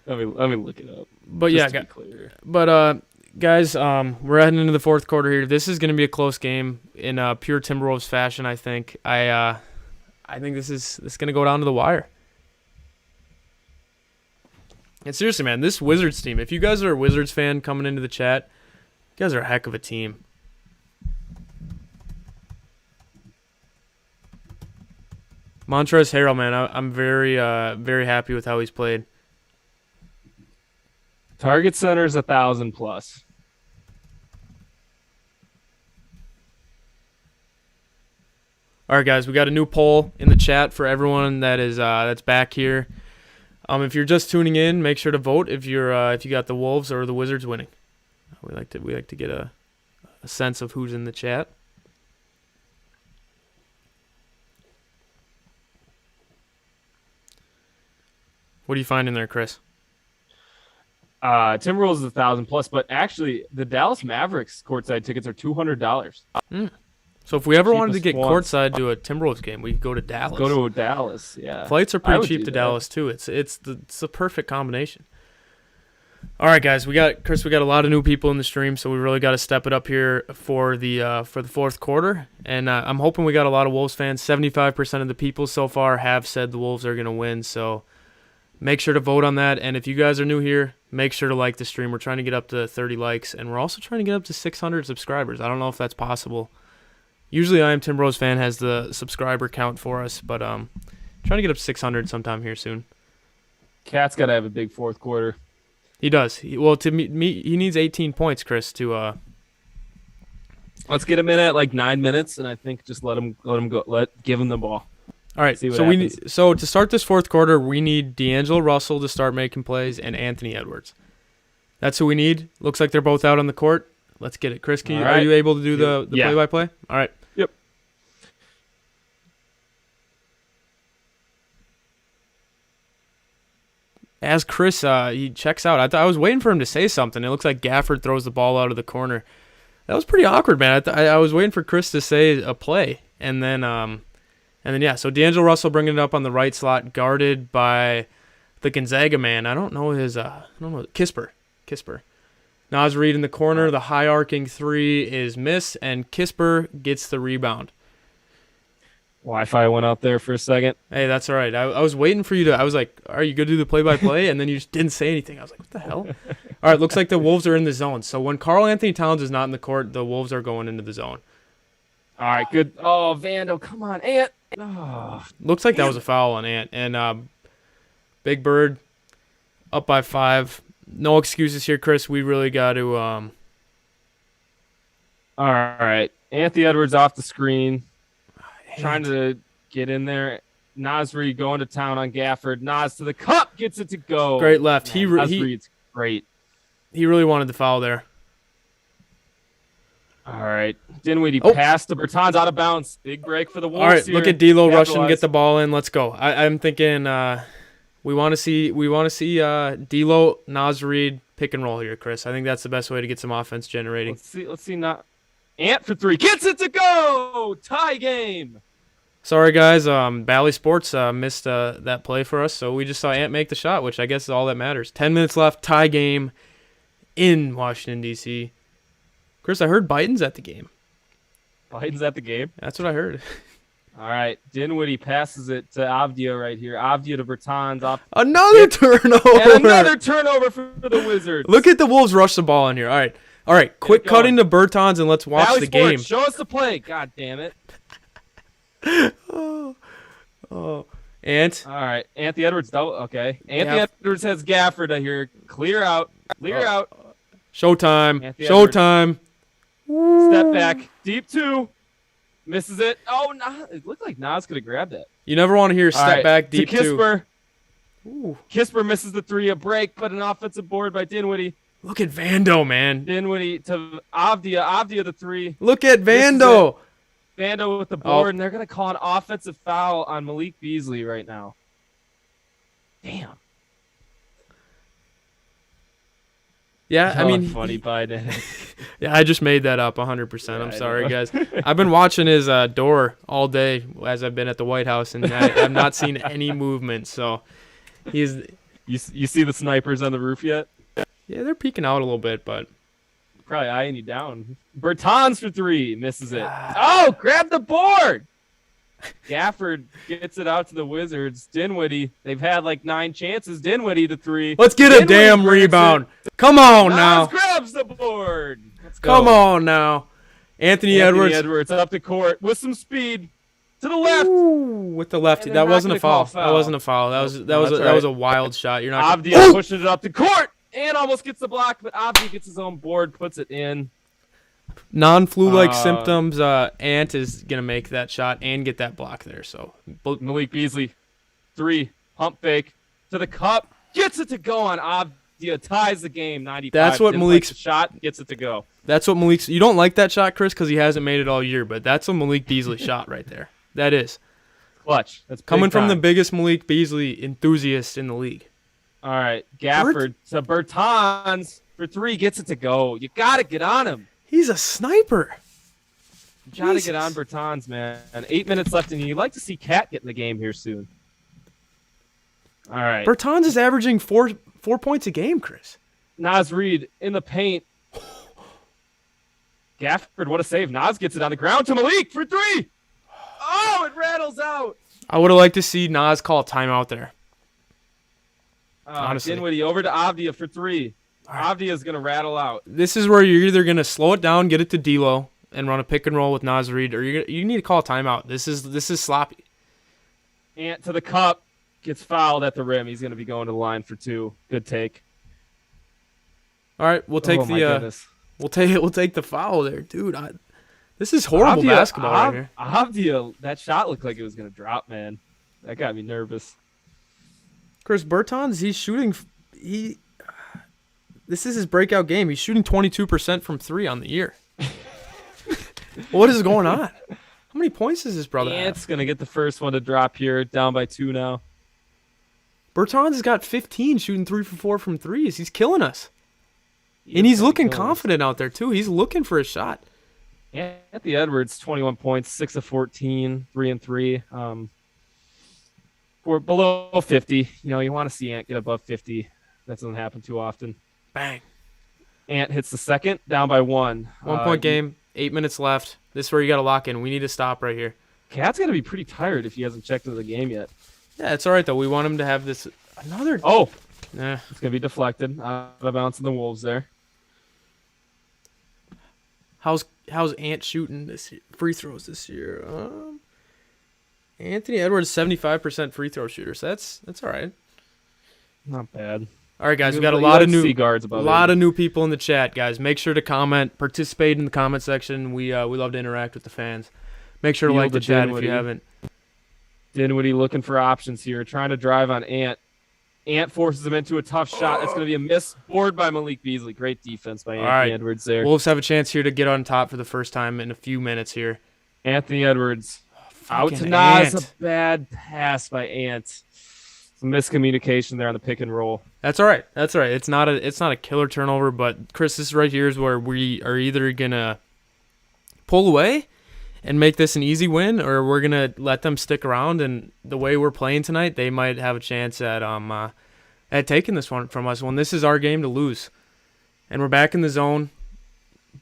Speaker 4: let me look it up.
Speaker 3: But yeah, guys, we're heading into the fourth quarter here. This is going to be a close game in pure Timberwolves fashion. I think. I think this is going to go down to the wire. And seriously, man, this Wizards team. If you guys are a Wizards fan coming into the chat, you guys are a heck of a team. Montrezl Harrell, man, I'm very very happy with how he's played.
Speaker 4: Target center is 1,000 plus.
Speaker 3: All right, guys, we got a new poll in the chat for everyone that is that's back here. If you're just tuning in, make sure to vote if you got the Wolves or the Wizards winning. We like to get a sense of who's in the chat. What are you finding there, Chris?
Speaker 4: Timberwolves is 1,000 plus, but actually the Dallas Mavericks courtside tickets are $200.
Speaker 3: So if we ever wanted to get courtside to a Timberwolves game, we could go to Dallas.
Speaker 4: Go to Dallas, yeah.
Speaker 3: Flights are pretty cheap to Dallas too. It's the perfect combination. All right, guys, we got a lot of new people in the stream, so we really got to step it up here for the fourth quarter. And I'm hoping we got a lot of Wolves fans. 75% of the people so far have said the Wolves are going to win. So make sure to vote on that. And if you guys are new here, make sure to like the stream. We're trying to get up to 30 likes, and we're also trying to get up to 600 subscribers. I don't know if that's possible. Usually I Am Timberwolves Fan has the subscriber count for us, but trying to get up to 600 sometime here soon.
Speaker 4: Cat's got to have a big fourth quarter.
Speaker 3: He does. He needs 18 points, Chris, to
Speaker 4: Let's get him in at like 9 minutes, and I think just let him go. Give him the ball.
Speaker 3: All right. So to start this fourth quarter, we need D'Angelo Russell to start making plays and Anthony Edwards. That's who we need. Looks like they're both out on the court. Let's get it. Chris, are you able to do the play-by-play? All right.
Speaker 4: Yep.
Speaker 3: As Chris, he checks out. I was waiting for him to say something. It looks like Gafford throws the ball out of the corner. That was pretty awkward, man. I was waiting for Chris to say a play, and then yeah. So D'Angelo Russell bringing it up on the right slot, guarded by the Gonzaga man. I don't know Kisper. Nas Reed in the corner. The high arcing three is missed, and Kisper gets the rebound.
Speaker 4: Wi-Fi went out there for a second.
Speaker 3: Hey, that's all right. I was waiting for you to. I was like, "Are you going to do the play-by-play?" And then you just didn't say anything. I was like, "What the hell?" All right, looks like the Wolves are in the zone. So when Karl Anthony Towns is not in the court, the Wolves are going into the zone.
Speaker 4: All right, good. Oh, Vando, come on, Ant. Oh,
Speaker 3: looks like that was a foul on Ant. And Big Bird up by 5. No excuses here, Chris. We really got to.
Speaker 4: All right, Anthony Edwards off the screen. Trying to get in there. Naz Reid going to town on Gafford. Naz to the cup, gets it to go.
Speaker 3: Great left.
Speaker 4: Man, Naz Reid's great.
Speaker 3: He really wanted the foul there.
Speaker 4: All right. Dinwiddie passed to Bertans out of bounds. Big break for the Wolves.
Speaker 3: All right,
Speaker 4: here.
Speaker 3: look at D'Lo rushing to get the ball in. Let's go. I'm thinking we want to see D'Lo, Naz Reid pick and roll here, Chris. I think that's the best way to get some offense generating.
Speaker 4: Let's see. Not Ant for three. Gets it to go. Tie game.
Speaker 3: Sorry, guys. Bally Sports missed that play for us, so we just saw Ant make the shot, which I guess is all that matters. 10 minutes left. Tie game in Washington, D.C. Chris, I heard Biden's at the game.
Speaker 4: Biden's at the game?
Speaker 3: That's what I heard.
Speaker 4: All right. Dinwiddie passes it to Avdia right here. Avdia to Bertans.
Speaker 3: Another turnover.
Speaker 4: And another turnover for the Wizards.
Speaker 3: Look at the Wolves rush the ball in here. All right. Quick cutting to Bertans and let's watch
Speaker 4: Bally
Speaker 3: the
Speaker 4: Sports,
Speaker 3: game.
Speaker 4: show us the play. God damn it.
Speaker 3: Ant.
Speaker 4: All right. Anthony Edwards. Okay. Anthony Edwards has Gafford here. Clear out.
Speaker 3: Showtime.
Speaker 4: Anthony
Speaker 3: Showtime.
Speaker 4: Step back. Deep two. Misses it. Oh, it looked like Nas could have grabbed that.
Speaker 3: You never want to hear step back deep
Speaker 4: to Kisper.
Speaker 3: Ooh.
Speaker 4: Kisper misses the three. A break, but an offensive board by Dinwiddie.
Speaker 3: Look at Vando, man.
Speaker 4: Dinwiddie to Avdia. Avdia the three.
Speaker 3: Look at Vando.
Speaker 4: Vando with the board, and they're going to call an offensive foul on Malik Beasley right now. Damn.
Speaker 3: Yeah, I mean,
Speaker 4: funny Biden.
Speaker 3: Yeah, I just made that up 100%. I'm sorry, guys. I've been watching his door all day as I've been at the White House, and I've not seen any movement. So he's.
Speaker 4: You see the snipers on the roof yet?
Speaker 3: Yeah, they're peeking out a little bit, but
Speaker 4: probably eyeing you down. Bertans for three, misses it. Oh, grab the board. Gafford gets it out to the Wizards. Dinwiddie, they've had like 9 chances. Dinwiddie to three.
Speaker 3: Let's get a damn rebound. Come on now.
Speaker 4: Grabs the board. Let's go.
Speaker 3: Come on now. Anthony
Speaker 4: Edwards up the court with some speed to the left.
Speaker 3: Ooh, with the lefty. That wasn't a foul. That wasn't a foul. That was a wild shot. You're not.
Speaker 4: Avdia pushes it up the court and almost gets the block, but Avdia gets his own board, puts it in.
Speaker 3: Non-flu-like symptoms. Ant is gonna make that shot and get that block there. So
Speaker 4: Malik Beasley, three, pump fake to the cup, gets it to go on Avdia, ties the game. 95.
Speaker 3: That's what Malik's
Speaker 4: shot gets it to go.
Speaker 3: That's what Malik's. You don't like that shot, Chris, because he hasn't made it all year. But that's a Malik Beasley shot right there. That is
Speaker 4: clutch. That's
Speaker 3: coming from the biggest Malik Beasley enthusiast in the league.
Speaker 4: All right, Gafford to Bertans for three, gets it to go. You gotta get on him.
Speaker 3: He's a sniper.
Speaker 4: You gotta get on Bertans, man. 8 minutes left, and you'd like to see Cat get in the game here soon. All right.
Speaker 3: Bertans is averaging four points a game, Chris.
Speaker 4: Naz Reid in the paint. Gafford, what a save. Naz gets it on the ground to Malik for three. Oh, it rattles out.
Speaker 3: I would have liked to see Naz call a timeout there. Honestly.
Speaker 4: Dinwiddie over to Avdia for three. Avdia is going to rattle out.
Speaker 3: This is where you're either going to slow it down, get it to D'Lo, and run a pick and roll with Naz Reid, or you need to call a timeout. This is sloppy.
Speaker 4: Ant to the cup, gets fouled at the rim. He's going to be going to the line for two. Good take.
Speaker 3: All right, we'll take we'll take the foul there, dude. This is horrible basketball right here.
Speaker 4: Avdia, that shot looked like it was going to drop, man. That got me nervous.
Speaker 3: Chris Bertans, he's shooting. This is his breakout game. He's shooting 22% from three on the year. What is going on? How many points does this brother have?
Speaker 4: Ant's going to get the first one to drop here, down by 2 now.
Speaker 3: Bertans has got 15 shooting 3 for 4 from threes. He's killing us. And he's looking confident out there, too. He's looking for a shot.
Speaker 4: Anthony Edwards, 21 points, 6 of 14, 3 and 3. We're below 50. You want to see Ant get above 50. That doesn't happen too often.
Speaker 3: Bang.
Speaker 4: Ant hits the second, down by 1.
Speaker 3: 1 point game, 8 minutes left. This is where you got to lock in. We need to stop right here.
Speaker 4: Cat's going to be pretty tired if he hasn't checked into the game yet.
Speaker 3: Yeah, it's all right, though. We want him to have this another.
Speaker 4: Oh,
Speaker 3: yeah.
Speaker 4: It's going to be deflected. Out of bounds in the Wolves there.
Speaker 3: How's Ant shooting this free throws this year? Anthony Edwards, 75% free throw shooter. So that's all right.
Speaker 4: Not bad.
Speaker 3: All right, guys, we got a lot of new people in the chat, guys. Make sure to comment, participate in the comment section. We love to interact with the fans. Make sure to like the chat if you haven't.
Speaker 4: Dinwiddie looking for options here, trying to drive on Ant. Ant forces him into a tough shot. That's going to be a miss. Board by Malik Beasley. Great defense by Anthony Edwards there.
Speaker 3: Wolves have a chance here to get on top for the first time in a few minutes here.
Speaker 4: Anthony Edwards. Out to
Speaker 3: Fucking
Speaker 4: Nas.
Speaker 3: Ant.
Speaker 4: A bad pass by Ant. Some miscommunication there on the pick and roll.
Speaker 3: That's all right. That's all right. It's not a killer turnover, but Chris, this right here is where we are either gonna pull away and make this an easy win, or we're gonna let them stick around. And the way we're playing tonight, they might have a chance at taking this one from us when this is our game to lose. And we're back in the zone.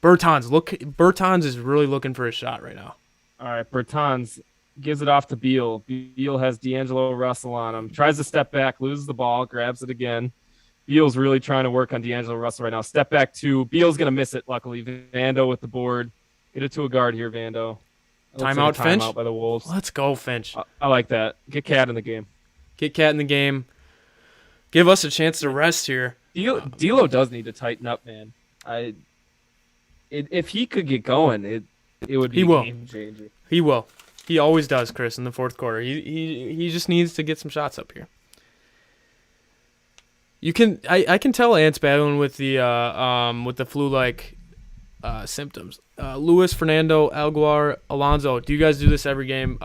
Speaker 3: Bertans is really looking for a shot right now.
Speaker 4: All right, Bertans gives it off to Beal. Beal has D'Angelo Russell on him. Tries to step back, loses the ball, grabs it again. Beal's really trying to work on D'Angelo Russell right now. Step back two. Beal's going to miss it, luckily. Vando with the board. Get it to a guard here, Vando.
Speaker 3: Timeout, Finch.
Speaker 4: Timeout by the Wolves.
Speaker 3: Let's go, Finch.
Speaker 4: I like that. Get Cat in the game.
Speaker 3: Get Cat in the game. Give us a chance to rest here.
Speaker 4: D'Lo does need to tighten up, man. If he could get going, it would be a game changer.
Speaker 3: He will. He always does, Chris, in the fourth quarter. He just needs to get some shots up here. I can tell Ant's battling with the flu-like symptoms. Luis, Fernando, Alguar, Alonzo. Do you guys do this every game?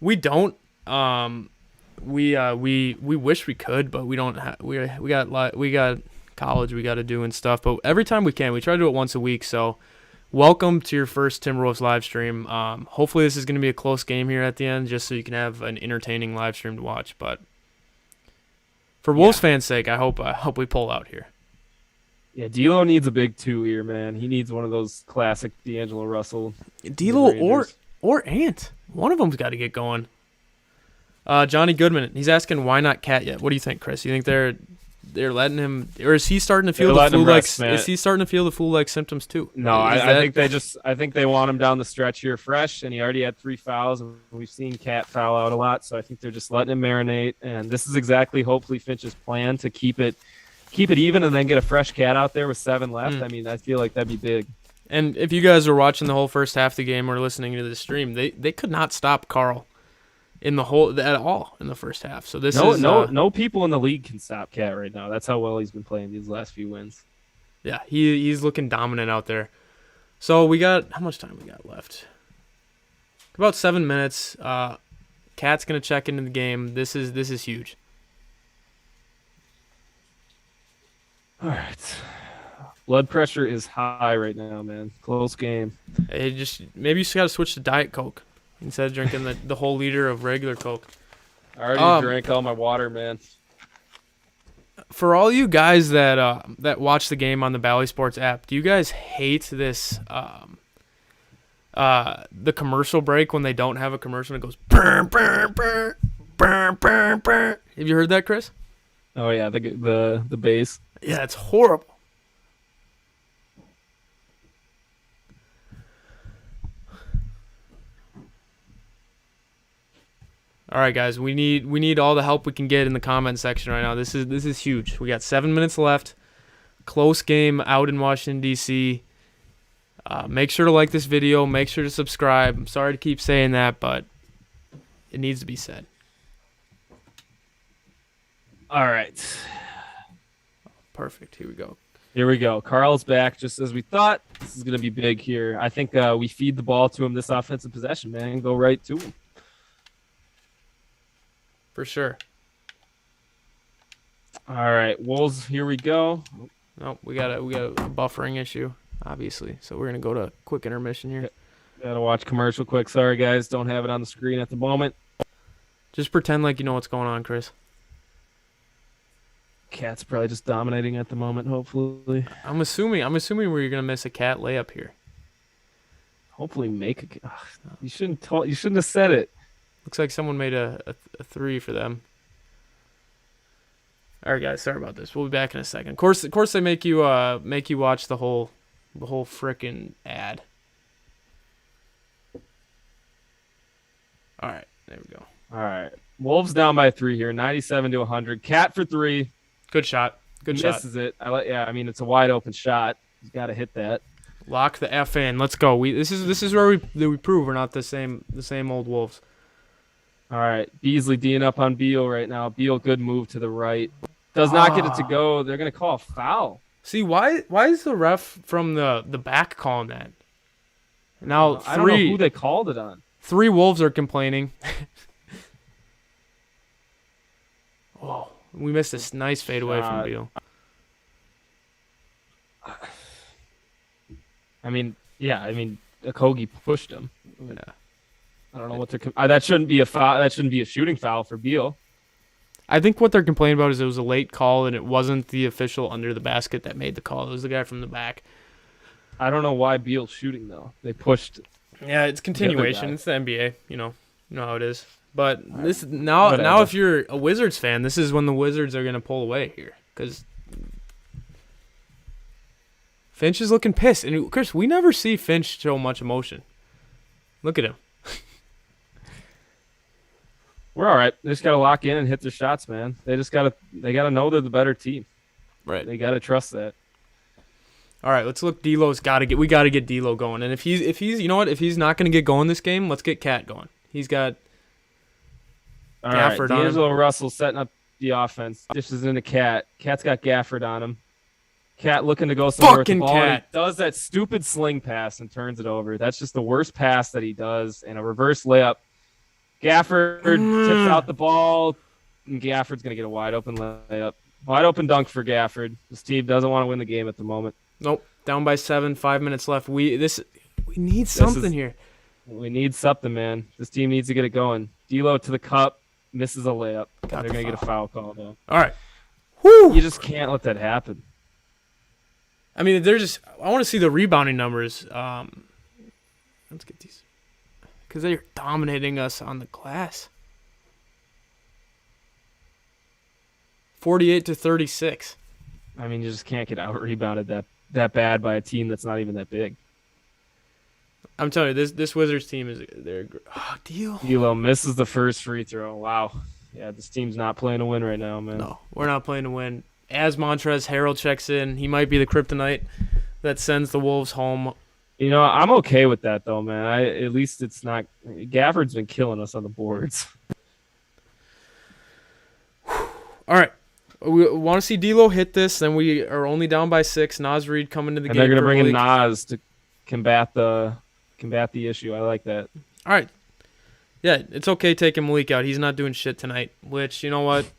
Speaker 3: We don't. We wish we could, but we don't. We got college we got to do and stuff. But every time we can, we try to do it once a week. So, welcome to your first Timberwolves live stream. Hopefully, this is going to be a close game here at the end, just so you can have an entertaining live stream to watch. But for Wolves fans' sake, I hope we pull out here.
Speaker 4: Yeah, D'Lo needs a big two here, man. He needs one of those classic D'Angelo Russell.
Speaker 3: D'Lo or Ant. One of them's got to get going. Johnny Goodman, he's asking why not Cat yet. What do you think, Chris? You think they're letting him, or is he starting to feel the flu-like? Is he starting to feel the flu-like symptoms too?
Speaker 4: No, I think they want him down the stretch here fresh, and he already had 3 fouls, and we've seen Cat foul out a lot, so I think they're just letting him marinate. And this is exactly hopefully Finch's plan to keep it even, and then get a fresh Cat out there with 7 left. I mean, I feel like that'd be big.
Speaker 3: And if you guys were watching the whole first half of the game or listening to the stream, they could not stop Carl at all in the first half. So
Speaker 4: no people in the league can stop Cat right now. That's how well he's been playing these last few wins.
Speaker 3: Yeah, he's looking dominant out there. So we got, how much time we got left? About 7 minutes. Cat's gonna check into the game. This is huge.
Speaker 4: All right. Blood pressure is high right now, man. Close game.
Speaker 3: Maybe you just got to switch to Diet Coke instead of drinking the whole liter of regular Coke.
Speaker 4: I already drank all my water, man.
Speaker 3: For all you guys that watch the game on the Bally Sports app, do you guys hate this the commercial break when they don't have a commercial and it goes burr, burr, burr, burr, burr, burr. Have you heard that, Chris?
Speaker 4: Oh yeah, the bass.
Speaker 3: Yeah, it's horrible. All right, guys, we need all the help we can get in the comment section right now. This is huge. We got 7 minutes left. Close game out in Washington, D.C. Make sure to like this video. Make sure to subscribe. I'm sorry to keep saying that, but it needs to be said.
Speaker 4: All right.
Speaker 3: Perfect. Here we go.
Speaker 4: Here we go. Carl's back just as we thought. This is going to be big here. I think we feed the ball to him this offensive possession, man. Go right to him.
Speaker 3: For sure.
Speaker 4: All right, Wolves, here we go.
Speaker 3: No, we got a buffering issue, obviously. So we're going to go to quick intermission here.
Speaker 4: Gotta watch commercial quick. Sorry, guys. Don't have it on the screen at the moment.
Speaker 3: Just pretend like you know what's going on, Chris.
Speaker 4: Cat's probably just dominating at the moment, hopefully.
Speaker 3: I'm assuming we're going to miss a Cat layup here.
Speaker 4: Hopefully make a... You shouldn't have said it.
Speaker 3: Looks like someone made a 3 for them. All right, guys. Sorry about this. We'll be back in a second. Of course, they make you watch the whole frickin' ad. All right, there we go.
Speaker 4: All right, Wolves down by 3 here, 97-100. Cat for 3.
Speaker 3: Good shot. Good shot.
Speaker 4: Misses it. I mean, it's a wide open shot. He's got to hit that.
Speaker 3: Lock the F in. Let's go. This is where we prove we're not the same old Wolves.
Speaker 4: All right, Beasley D'ing up on Beal right now. Beal, good move to the right. Does not get it to go. They're going to call a foul.
Speaker 3: See, why is the ref from the back calling that? Now
Speaker 4: I don't know who they called it on.
Speaker 3: 3 Wolves are complaining. Oh, we missed this nice fadeaway from Beal.
Speaker 4: Okogie pushed him.
Speaker 3: Yeah.
Speaker 4: I don't know what they're. That shouldn't be a foul. That shouldn't be a shooting foul for Beal.
Speaker 3: I think what they're complaining about is it was a late call and it wasn't the official under the basket that made the call. It was the guy from the back.
Speaker 4: I don't know why Beal's shooting though. They pushed.
Speaker 3: Yeah, it's continuation. It's the NBA. You know how it is. But this now, if you're a Wizards fan, this is when the Wizards are gonna pull away here because Finch is looking pissed. And Chris, we never see Finch show much emotion. Look at him.
Speaker 4: We're all right. They just gotta lock in and hit their shots, man. They gotta know they're the better team.
Speaker 3: Right.
Speaker 4: They gotta trust that.
Speaker 3: All right, let's look. We got to get D'Lo going. And if he's not going to get going this game, let's get Cat going. He's got Gafford on him.
Speaker 4: D'Angelo Russell setting up the offense. Dishes into Cat. Cat's got Gafford on him. Cat looking to go somewhere with the ball.
Speaker 3: Cat
Speaker 4: he does that stupid sling pass and turns it over. That's just the worst pass that he does. And a reverse layup. Gafford tips out the ball, and Gafford's going to get a wide open layup. Wide open dunk for Gafford. This team doesn't want to win the game at the moment.
Speaker 3: Nope. Down by 7, 5 minutes left. We need something here.
Speaker 4: We need something, man. This team needs to get it going. D'Lo to the cup, misses a layup. They're going to get a foul call, though.
Speaker 3: All right. Whew.
Speaker 4: You just can't let that happen.
Speaker 3: I mean, I want to see the rebounding numbers. Let's get these. Because they're dominating us on the glass. 48-36.
Speaker 4: I mean, you just can't get out-rebounded that bad by a team that's not even that big.
Speaker 3: I'm telling you, this Wizards team
Speaker 4: D'Lo misses the first free throw. Wow. Yeah, this team's not playing to win right now, man.
Speaker 3: No, we're not playing to win. As Montrezl Harrell checks in, he might be the kryptonite that sends the Wolves home.
Speaker 4: I'm okay with that, though, man. At least it's not – Gafford's been killing us on the boards.
Speaker 3: All right. We want to see D'Lo hit this. Then we are only down by 6. Naz Reid coming to the game.
Speaker 4: And they're going to bring in Naz to combat the issue. I like that.
Speaker 3: All right. Yeah, it's okay taking Malik out. He's not doing shit tonight, which, you know what?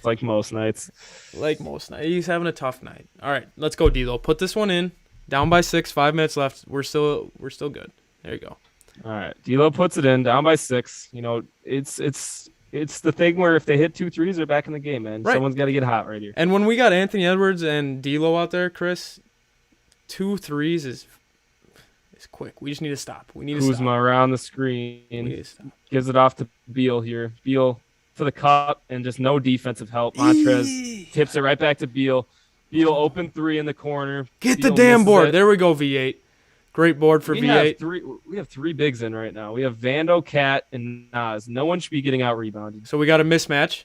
Speaker 4: Like most nights.
Speaker 3: He's having a tough night. All right, let's go, D'Lo. Put this one in. Down by 6, 5 minutes left. We're still good. There you go.
Speaker 4: All right. D'Lo puts it in, down by 6. It's the thing where if they hit 2 threes, they're back in the game, man.
Speaker 3: Right.
Speaker 4: Someone's got to get hot right here.
Speaker 3: And when we got Anthony Edwards and D'Lo out there, Chris, 2 threes is quick. We just need to stop.
Speaker 4: Kuzma around the screen. Gives it off to Beal here. Beal to the cup and just no defensive help. Montrez tips it right back to Beal. Beal open 3 in the corner.
Speaker 3: Get
Speaker 4: Beal
Speaker 3: the damn board.
Speaker 4: It.
Speaker 3: There we go, V8. Great board for V8.
Speaker 4: We have 3 bigs in right now. We have Vando, Cat, and Naz. No one should be getting out rebounded.
Speaker 3: So we got a mismatch.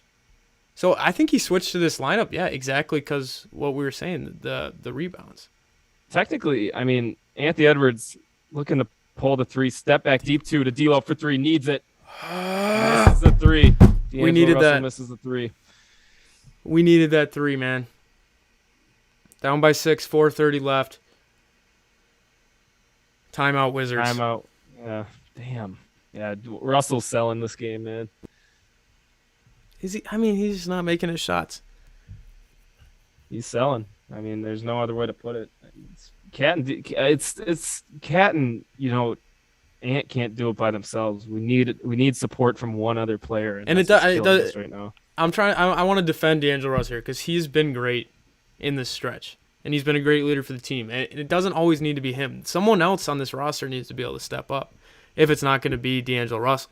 Speaker 3: So I think he switched to this lineup. Yeah, exactly, because what we were saying, the rebounds.
Speaker 4: Technically, I mean, Anthony Edwards looking to pull the 3, step back deep 2 to D'Lo for 3, needs it. Misses the 3.
Speaker 3: We needed
Speaker 4: Russell
Speaker 3: that.
Speaker 4: Misses the 3.
Speaker 3: We needed that 3, man. Down by 6, 4:30 left. Timeout, Wizards.
Speaker 4: Timeout. Yeah. Damn. Yeah, Russell's selling this game, man.
Speaker 3: Is he? I mean, he's just not making his shots.
Speaker 4: He's selling. I mean, there's no other way to put it. It's Cat and Ant can't do it by themselves. We need support from one other player, and it does right now.
Speaker 3: I want to defend D'Angelo Russell here because he's been great in this stretch, and he's been a great leader for the team. And it doesn't always need to be him. Someone else on this roster needs to be able to step up if it's not going to be D'Angelo Russell.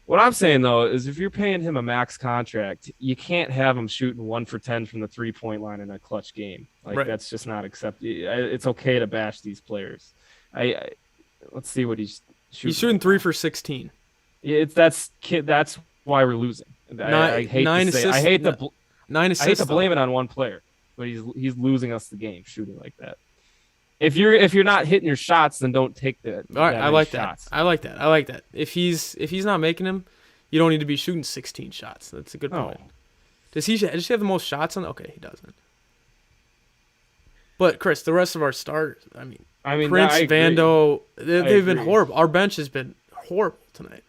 Speaker 4: What I'm saying, though, is if you're paying him a max contract, you can't have him shooting 1 for 10 from the 3-point line in a clutch game. Right. That's just not acceptable. It's okay to bash these players. Let's see what he's shooting.
Speaker 3: He's shooting 3 for 16.
Speaker 4: That's why we're losing. I hate to blame it on one player, but he's losing us the game shooting like that. If you're not hitting your shots, then don't take the.
Speaker 3: All right, I like
Speaker 4: shots.
Speaker 3: that. I like that. I like that. If he's not making them, you don't need to be shooting 16 shots. That's a good point. Does he have the most shots on? Okay, he doesn't. But Chris, the rest of our starters, I mean Prince, Vando, they've been horrible. Our bench has been horrible tonight.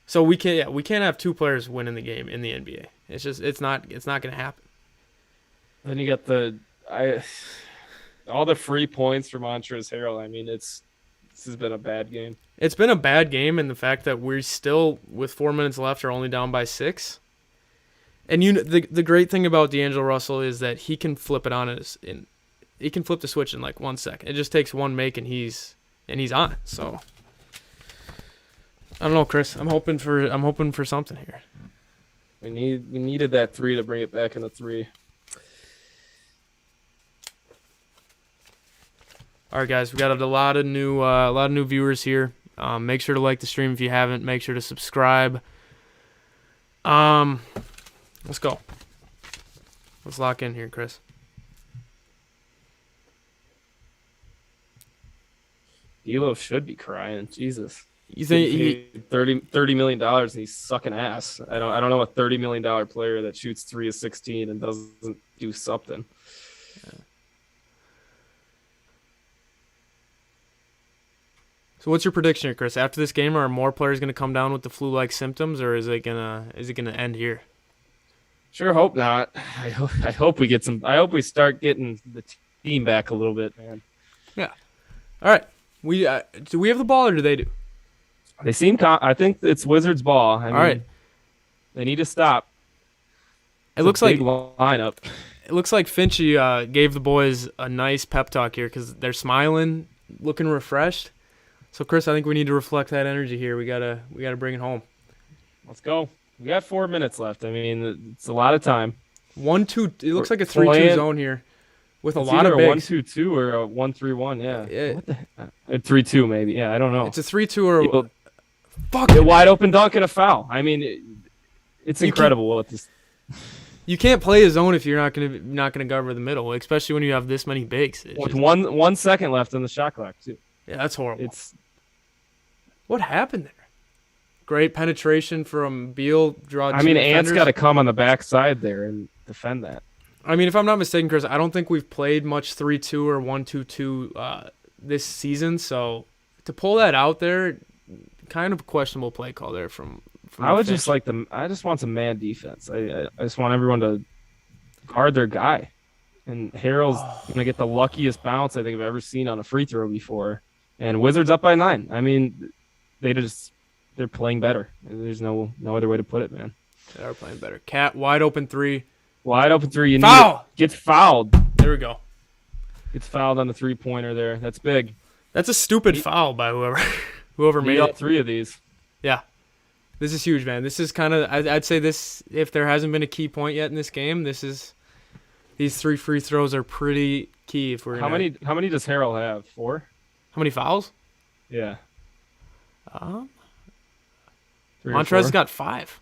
Speaker 3: So we can't have two players winning the game in the NBA. It's not going to happen.
Speaker 4: Then you got all the free points for Montrezl Harrell. I mean, this has been a bad game.
Speaker 3: It's been a bad game, and the fact that we're still, with 4 minutes left, are only down by 6. And the great thing about D'Angelo Russell is that he can flip it on he can flip the switch in like 1 second. It just takes one make and he's on. So I don't know, Chris. I'm hoping for something here.
Speaker 4: We needed that 3 to bring it back in a 3.
Speaker 3: All right, guys, we got a lot of new viewers here. Make sure to like the stream if you haven't. Make sure to subscribe. Let's go. Let's lock in here, Chris.
Speaker 4: D'Lo should be crying. Jesus.
Speaker 3: You think
Speaker 4: $30 million and he's sucking ass? I don't know a $30 million player that shoots 3 of 16 and doesn't do something.
Speaker 3: Yeah. So what's your prediction here, Chris? After this game, are more players going to come down with the flu-like symptoms, or is it gonna end here?
Speaker 4: Sure hope not. I hope we get some. I hope we start getting the team back a little bit, man.
Speaker 3: Yeah. All right. Do we have the ball or do they do?
Speaker 4: They seem. I think it's Wizards ball. I mean,
Speaker 3: right.
Speaker 4: They need to stop.
Speaker 3: It looks like
Speaker 4: lineup.
Speaker 3: It looks like Finchie gave the boys a nice pep talk here because they're smiling, looking refreshed. So Chris, I think we need to reflect that energy here. We gotta bring it home.
Speaker 4: Let's go. We got 4 minutes left. I mean, it's a lot of time.
Speaker 3: 1-2. It looks like a 3-2 zone here, with a lot of bigs.
Speaker 4: 1-2-2 or a 1-3-1. Yeah. What the heck? A 3-2 maybe. Yeah, I don't know.
Speaker 3: It's a 3-2 or
Speaker 4: fuck. A wide open dunk and a foul. I mean, it's incredible what this.
Speaker 3: You can't play a zone if you're not gonna cover the middle, especially when you have this many bigs.
Speaker 4: With 1 second left on the shot clock too.
Speaker 3: Yeah, that's horrible. What happened there? Great penetration from Beal.
Speaker 4: Ant's got to come on the backside there and defend that.
Speaker 3: I mean, if I'm not mistaken, Chris, I don't think we've played much 3-2 or 1-2-2 this season. So to pull that out there, kind of a questionable play call there from
Speaker 4: I just want some man defense. I just want everyone to guard their guy. And Harrell's gonna get the luckiest bounce I think I've ever seen on a free throw before. And Wizards up by 9. I mean, they're playing better. There's no other way to put it, man.
Speaker 3: They are playing better. Cat wide open 3.
Speaker 4: Wide open 3.
Speaker 3: Foul!
Speaker 4: Gets fouled.
Speaker 3: There we go.
Speaker 4: Gets fouled on the 3-pointer there. That's big.
Speaker 3: That's a stupid foul by whoever made
Speaker 4: all
Speaker 3: it.
Speaker 4: 3 of these.
Speaker 3: Yeah. This is huge, man. This is kind of, I'd say this, if there hasn't been a key point yet in this game, these 3 free throws are pretty key. If we're
Speaker 4: How many does Harrell have? 4?
Speaker 3: How many fouls?
Speaker 4: Yeah.
Speaker 3: Montrezl's got 5.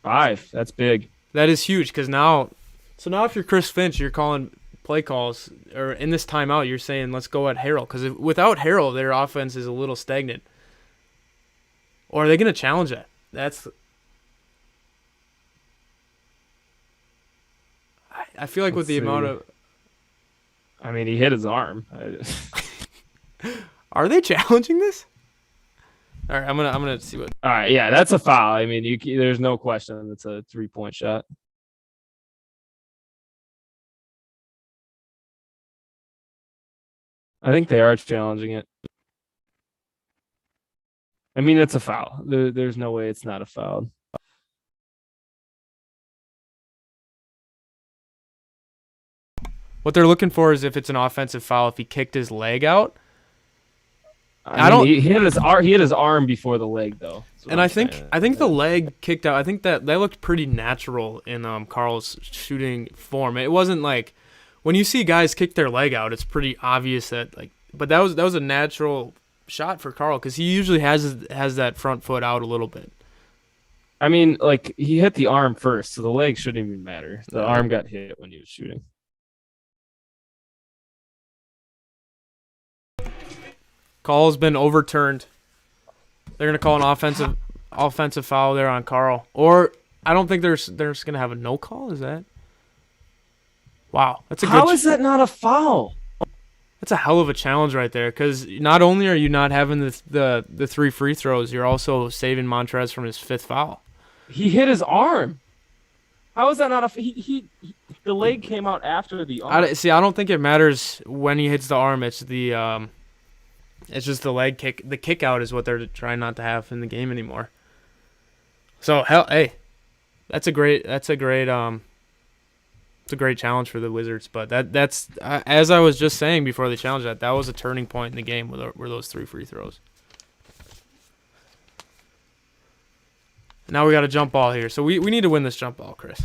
Speaker 4: 5. That's big.
Speaker 3: That is huge because now if you're Chris Finch, you're calling play calls, or in this timeout, you're saying let's go at Harrell because without Harrell, their offense is a little stagnant. Or are they going to challenge that? I feel like with the amount of.
Speaker 4: I mean, he hit his arm.
Speaker 3: Are they challenging this? All right, I'm gonna see what.
Speaker 4: All right, yeah, that's a foul. I mean, there's no question it's a 3-point shot. I think they are challenging it. I mean, it's a foul. There's no way it's not a foul.
Speaker 3: What they're looking for is if it's an offensive foul, if he kicked his leg out.
Speaker 4: He hit his arm before the leg though.
Speaker 3: And I think the leg kicked out. I think that looked pretty natural in Carl's shooting form. It wasn't like when you see guys kick their leg out, it's pretty obvious that but that was a natural shot for Carl because he usually has that front foot out a little bit.
Speaker 4: I mean, he hit the arm first, so the leg shouldn't even matter. The arm got hit when he was shooting.
Speaker 3: Call has been overturned. They're going to call an offensive foul there on Carl. Or I don't think they're just going to have a no call. Is that? Wow.
Speaker 4: How is that not a foul?
Speaker 3: That's a hell of a challenge right there, because not only are you not having the 3 free throws, you're also saving Montrez from his 5th foul.
Speaker 4: He hit his arm. How is that not a the leg came out after the arm.
Speaker 3: I don't think it matters when he hits the arm. It's it's just the leg kick. The kick out is what they're trying not to have in the game anymore. So hey, that's a great challenge for the Wizards. But that's as I was just saying before they challenged that was a turning point in the game were those 3 free throws. Now we got a jump ball here, so we need to win this jump ball, Chris.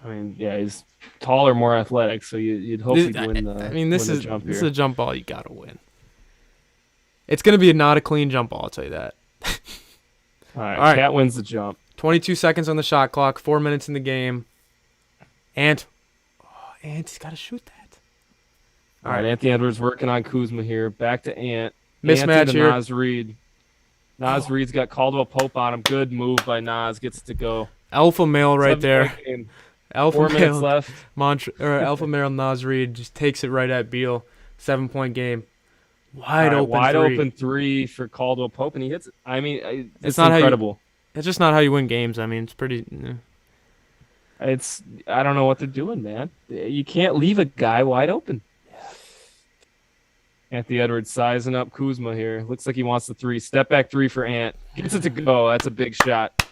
Speaker 4: I mean, yeah, he's taller, more athletic, so you'd hopefully win the.
Speaker 3: I mean, this is
Speaker 4: a
Speaker 3: jump ball you gotta win. It's gonna be not a clean jump ball, I'll tell you that.
Speaker 4: All right, Cat wins the jump.
Speaker 3: 22 seconds on the shot clock, 4 minutes in the game. Ant, he's got to shoot that.
Speaker 4: All right, Anthony Edwards working on Kuzma here. Back to Ant.
Speaker 3: Mismatch here.
Speaker 4: Nas Reed. Nas Reed's got Caldwell Pope on him. Good move by Nas. Gets to go.
Speaker 3: Alpha male right there. Alpha
Speaker 4: 4
Speaker 3: male
Speaker 4: minutes left.
Speaker 3: Alpha male Nas Reed just takes it right at Beal. 7-point game. Wide
Speaker 4: open three for Caldwell Pope, and he hits it. I mean, it's not incredible.
Speaker 3: It's just not how you win games. I mean, it's pretty.
Speaker 4: I don't know what they're doing, man. You can't leave a guy wide open. Anthony Edwards sizing up Kuzma here. Looks like he wants the 3. Step back 3 for Ant. Gets it to go. That's a big shot.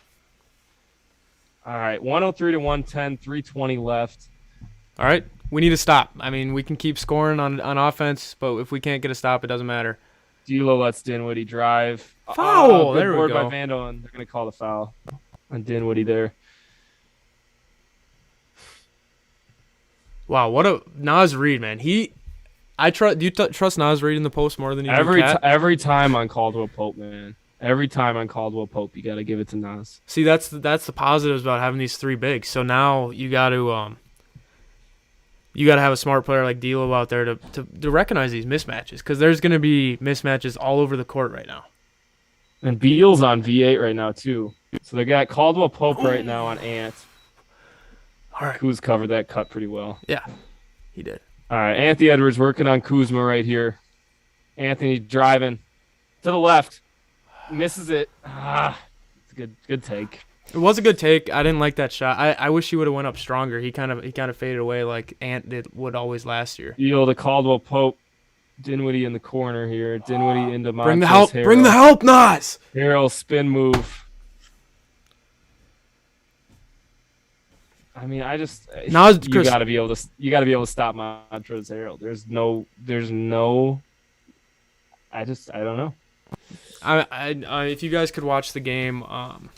Speaker 4: All right, 103 to 110, 3:20 left.
Speaker 3: All right, we need to stop. I mean, we can keep scoring on offense, but if we can't get a stop, it doesn't matter.
Speaker 4: D'Lo lets Dinwiddie drive.
Speaker 3: Foul!
Speaker 4: Good
Speaker 3: There we
Speaker 4: board
Speaker 3: go.
Speaker 4: by Vando, and they're going to call the foul on Dinwiddie there.
Speaker 3: Wow, what a Nas Reed, man. Do you trust Nas Reed in the post more than you do Cat?
Speaker 4: Every time on Caldwell Pope, man. Every time on Caldwell Pope, you got to give it to Nas.
Speaker 3: See, that's the positives about having these 3 bigs. So now you got to have a smart player like D'Lo out there to recognize these mismatches, because there's going to be mismatches all over the court right now.
Speaker 4: And Beal's on V8 right now too. So they got Caldwell Pope right now on Ant.
Speaker 3: All right,
Speaker 4: Kuz covered that cut pretty well.
Speaker 3: Yeah, he did.
Speaker 4: All right, Anthony Edwards working on Kuzma right here. Anthony driving to the left, misses it. It's a good take.
Speaker 3: It was a good take. I didn't like that shot. I wish he would have went up stronger. He kind of faded away like Ant would always last year.
Speaker 4: Deal to Caldwell Pope. Dinwiddie in the corner here. Dinwiddie into Montrezl
Speaker 3: Bring the help.
Speaker 4: Harrell.
Speaker 3: Bring the help, Nas.
Speaker 4: Harrell spin move. I mean,
Speaker 3: Nas,
Speaker 4: you got to be able to stop Montrezl Harrell. There's no. I don't know.
Speaker 3: I if you guys could watch the game, Montrezl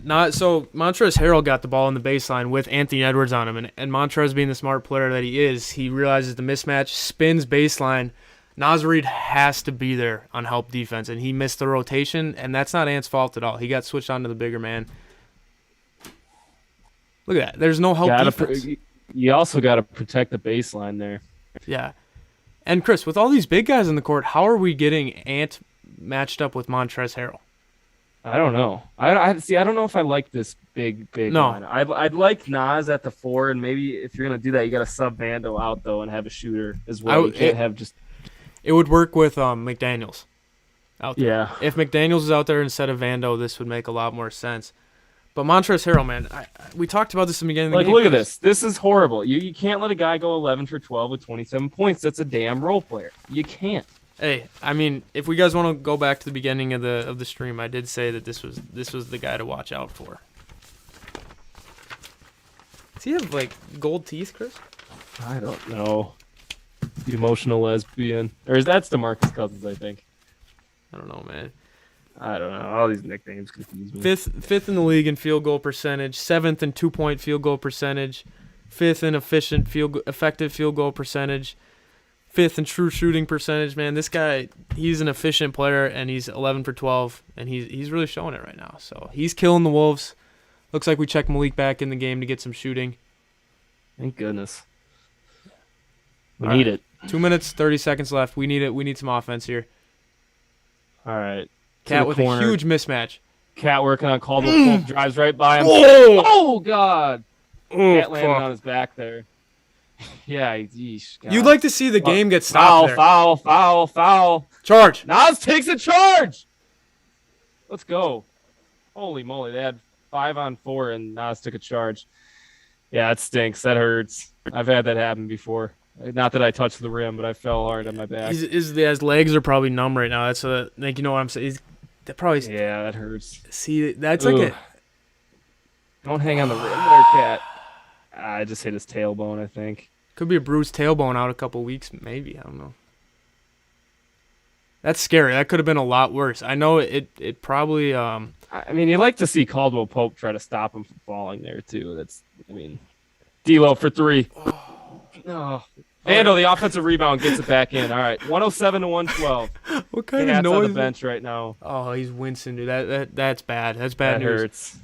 Speaker 3: Harrell got the ball in the baseline with Anthony Edwards on him, and Montrezl, being the smart player that he is, he realizes the mismatch, spins baseline. Nas Reed has to be there on help defense, and he missed the rotation, and that's not Ant's fault at all. He got switched on to the bigger man. Look at that. There's no help defense.
Speaker 4: You also got to protect the baseline there.
Speaker 3: Yeah. And Chris, with all these big guys in the court, how are we getting Ant matched up with Montrezl Harrell?
Speaker 4: I don't know. I don't know if I like this big
Speaker 3: No.
Speaker 4: line. I'd like Nas at the 4, and maybe if you're gonna do that, you got to sub Vando out though and have a shooter as well. You can't have just.
Speaker 3: It would work with McDaniels out there.
Speaker 4: Yeah.
Speaker 3: If McDaniels is out there instead of Vando, this would make a lot more sense. But Montrezl Harrell, man, we talked about this in the beginning of the game.
Speaker 4: Look at this. This is horrible. You can't let a guy go 11 for 12 with 27 points. That's a damn role player. You can't.
Speaker 3: Hey, I mean, if we guys want to go back to the beginning of the stream, I did say that this was the guy to watch out for. Does he have like gold teeth, Chris?
Speaker 4: I don't know. The emotional lesbian, or that's DeMarcus Cousins, I think.
Speaker 3: I don't know, man.
Speaker 4: I don't know. All these nicknames confuse me.
Speaker 3: Fifth in the league in field goal percentage, 7th in 2-point field goal percentage, 5th in effective field goal percentage, 5th in true shooting percentage. Man, this guy, he's an efficient player, and he's 11 for 12, and he's really showing it right now. So he's killing the Wolves. Looks like we checked Malik back in the game to get some shooting.
Speaker 4: Thank goodness. We need it.
Speaker 3: 2 minutes, 30 seconds left. We need it. We need some offense here.
Speaker 4: All right.
Speaker 3: Cat with a huge mismatch.
Speaker 4: Cat working on Caldwell Pope, drives right by him.
Speaker 3: Whoa!
Speaker 4: Oh, God.
Speaker 3: Oh,
Speaker 4: Cat landed on his back there. Yeah, yeesh. God.
Speaker 3: You'd like to see the game get stopped there.
Speaker 4: Foul.
Speaker 3: Charge.
Speaker 4: Nas takes a charge. Let's go. Holy moly. They had 5-on-4, and Nas took a charge. Yeah, it stinks. That hurts. I've had that happen before. Not that I touched the rim, but I fell hard on my back.
Speaker 3: His legs are probably numb right now. That's you know what I'm saying.
Speaker 4: Yeah, that hurts.
Speaker 3: See, that's like a.
Speaker 4: Don't hang on the rim there, Cat. I just hit his tailbone, I think.
Speaker 3: Could be a bruised tailbone out a couple weeks, maybe. I don't know. That's scary. That could have been a lot worse. I know it probably.
Speaker 4: I mean, you like to see Caldwell Pope try to stop him from falling there too. D'Lo for 3. No. Vando, the offensive rebound, gets it back in. All right, 107 to 112.
Speaker 3: What kind
Speaker 4: Cat's
Speaker 3: of noise?
Speaker 4: on the bench right now.
Speaker 3: Oh, he's wincing, dude. That's bad. That's bad
Speaker 4: That
Speaker 3: news.
Speaker 4: hurts.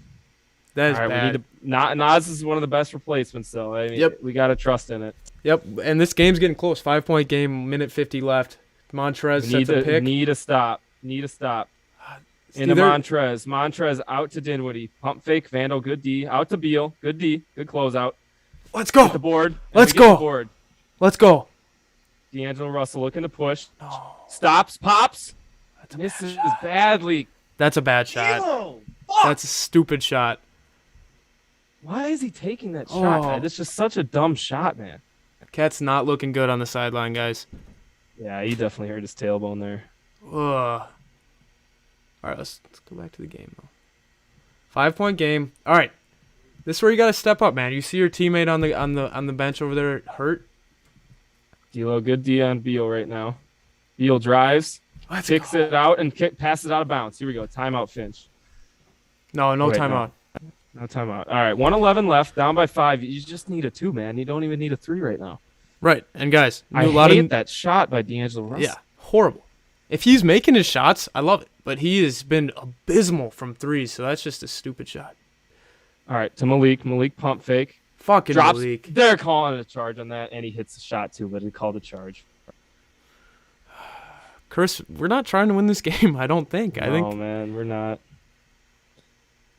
Speaker 3: That is
Speaker 4: All right,
Speaker 3: bad.
Speaker 4: We need to, Nas is one of the best replacements, though. I mean,
Speaker 3: Yep.
Speaker 4: We got to trust in it.
Speaker 3: Yep, and this game's getting close. 5-point game, minute 50 left. Montrez sets a pick.
Speaker 4: Need a stop. Into Montrez. Montrez out to Dinwiddie. Pump fake. Vando, good D. Out to Beal. Good D. Good closeout.
Speaker 3: Let's go.
Speaker 4: Get the board.
Speaker 3: Let's
Speaker 4: Get the
Speaker 3: go.
Speaker 4: board.
Speaker 3: Let's go.
Speaker 4: D'Angelo Russell looking to push. Stops. Pops. Misses badly.
Speaker 3: That's a bad shot.
Speaker 4: D'Lo,
Speaker 3: That's a stupid shot.
Speaker 4: Why is he taking that shot,
Speaker 3: Oh.
Speaker 4: man? That's just such a dumb shot, man.
Speaker 3: Cat's not looking good on the sideline, guys.
Speaker 4: Yeah, he definitely hurt his tailbone there.
Speaker 3: Ugh. All right, let's go back to the game, though. 5-point game. All right. This is where you got to step up, man. You see your teammate on the bench over there hurt?
Speaker 4: D'Lo, good D on Beal right now. Beal drives, kicks it out, and passes it out of bounds. Here we go. Timeout, Finch.
Speaker 3: No
Speaker 4: Wait,
Speaker 3: timeout.
Speaker 4: No timeout. All right, 111 left, down by 5. You just need a 2, man. You don't even need a 3 right now.
Speaker 3: Right, and guys,
Speaker 4: I hate that shot by D'Angelo Russell.
Speaker 3: Yeah, horrible. If he's making his shots, I love it. But he has been abysmal from threes, so that's just a stupid shot.
Speaker 4: All right, to Malik. Malik pump fake.
Speaker 3: Fucking
Speaker 4: Drops.
Speaker 3: Malik.
Speaker 4: They're calling a charge on that, and he hits the shot too, but he called a charge.
Speaker 3: Chris, we're not trying to win this game, I don't think.
Speaker 4: No, man, we're not.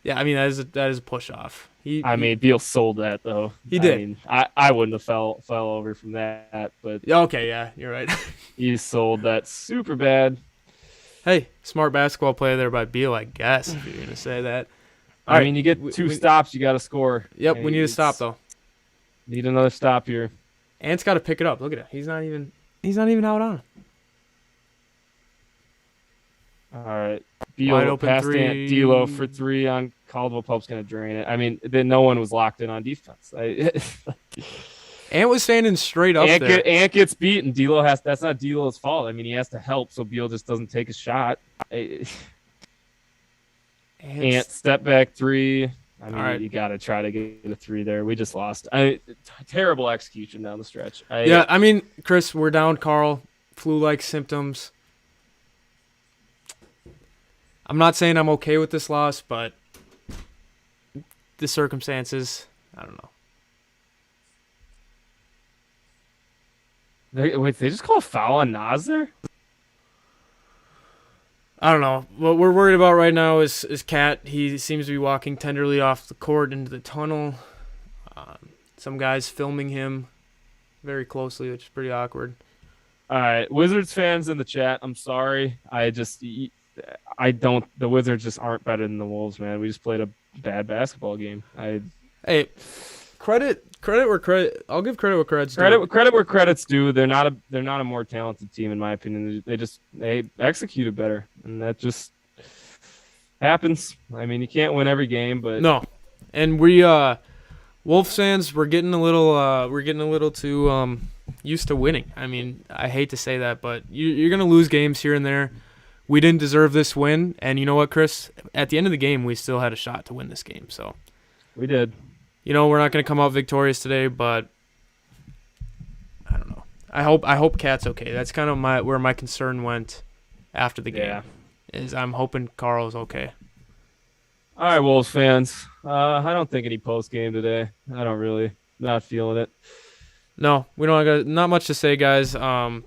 Speaker 3: Yeah, I mean, that is a push-off.
Speaker 4: Beal sold that, though.
Speaker 3: He did.
Speaker 4: I mean, I wouldn't have fell over from that, but...
Speaker 3: Okay, yeah, you're right.
Speaker 4: He sold that super bad.
Speaker 3: Hey, smart basketball play there by Beal, I guess, if you're going to say that.
Speaker 4: I mean, you get 2 stops, you got to score.
Speaker 3: Yep, we need a stop, though.
Speaker 4: Need another stop here.
Speaker 3: Ant's got to pick it up. Look at it. He's not even out on it.
Speaker 4: All right.
Speaker 3: Wide
Speaker 4: Beal
Speaker 3: open
Speaker 4: past
Speaker 3: three.
Speaker 4: D'Lo for 3 on Caldwell Pope's going to drain it. I mean, then no one was locked in on defense.
Speaker 3: Ant was standing straight up there.
Speaker 4: Ant gets beat, and D'Lo that's not D'Lo's fault. I mean, he has to help, so Beal just doesn't take a shot. Ant step back 3. I mean, You got to try to get a 3 there. We just lost. Terrible execution down the stretch.
Speaker 3: I mean, Chris, we're down Carl. Flu-like symptoms. I'm not saying I'm okay with this loss, but the circumstances, I don't know.
Speaker 4: Wait, they just call a foul on Nas there?
Speaker 3: I don't know. What we're worried about right now is Cat. He seems to be walking tenderly off the court into the tunnel. Some guys filming him very closely, which is pretty awkward.
Speaker 4: All right, Wizards fans in the chat, I'm sorry. The Wizards just aren't better than the Wolves, man. We just played a bad basketball game.
Speaker 3: Hey, credit where credit. I'll give credit where credit's due.
Speaker 4: Credit where credit's due. They're not a more talented team in my opinion. They executed better, and that just happens. I mean, you can't win every game, but
Speaker 3: no. And we Wolves fans, we're getting a little too used to winning. I mean, I hate to say that, but you're gonna lose games here and there. We didn't deserve this win, and you know what, Chris? At the end of the game, we still had a shot to win this game. So
Speaker 4: we did.
Speaker 3: You know, we're not going to come out victorious today, but I don't know. I hope Cat's okay. That's kind of where my concern went after the game. Is I'm hoping Carl's okay.
Speaker 4: All right, Wolves fans. I don't think any post game today. I don't really. Not feeling it.
Speaker 3: No, we don't got not much to say, guys.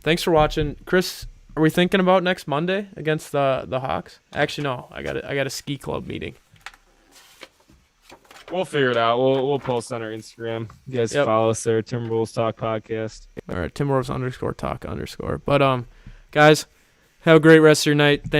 Speaker 3: Thanks for watching. Chris, are we thinking about next Monday against the Hawks? Actually, no. I got a ski club meeting.
Speaker 4: We'll figure it out. We'll post on our Instagram. You guys follow us there, Timberwolves Talk Podcast.
Speaker 3: All right, Timberwolves _talk_. But guys, have a great rest of your night.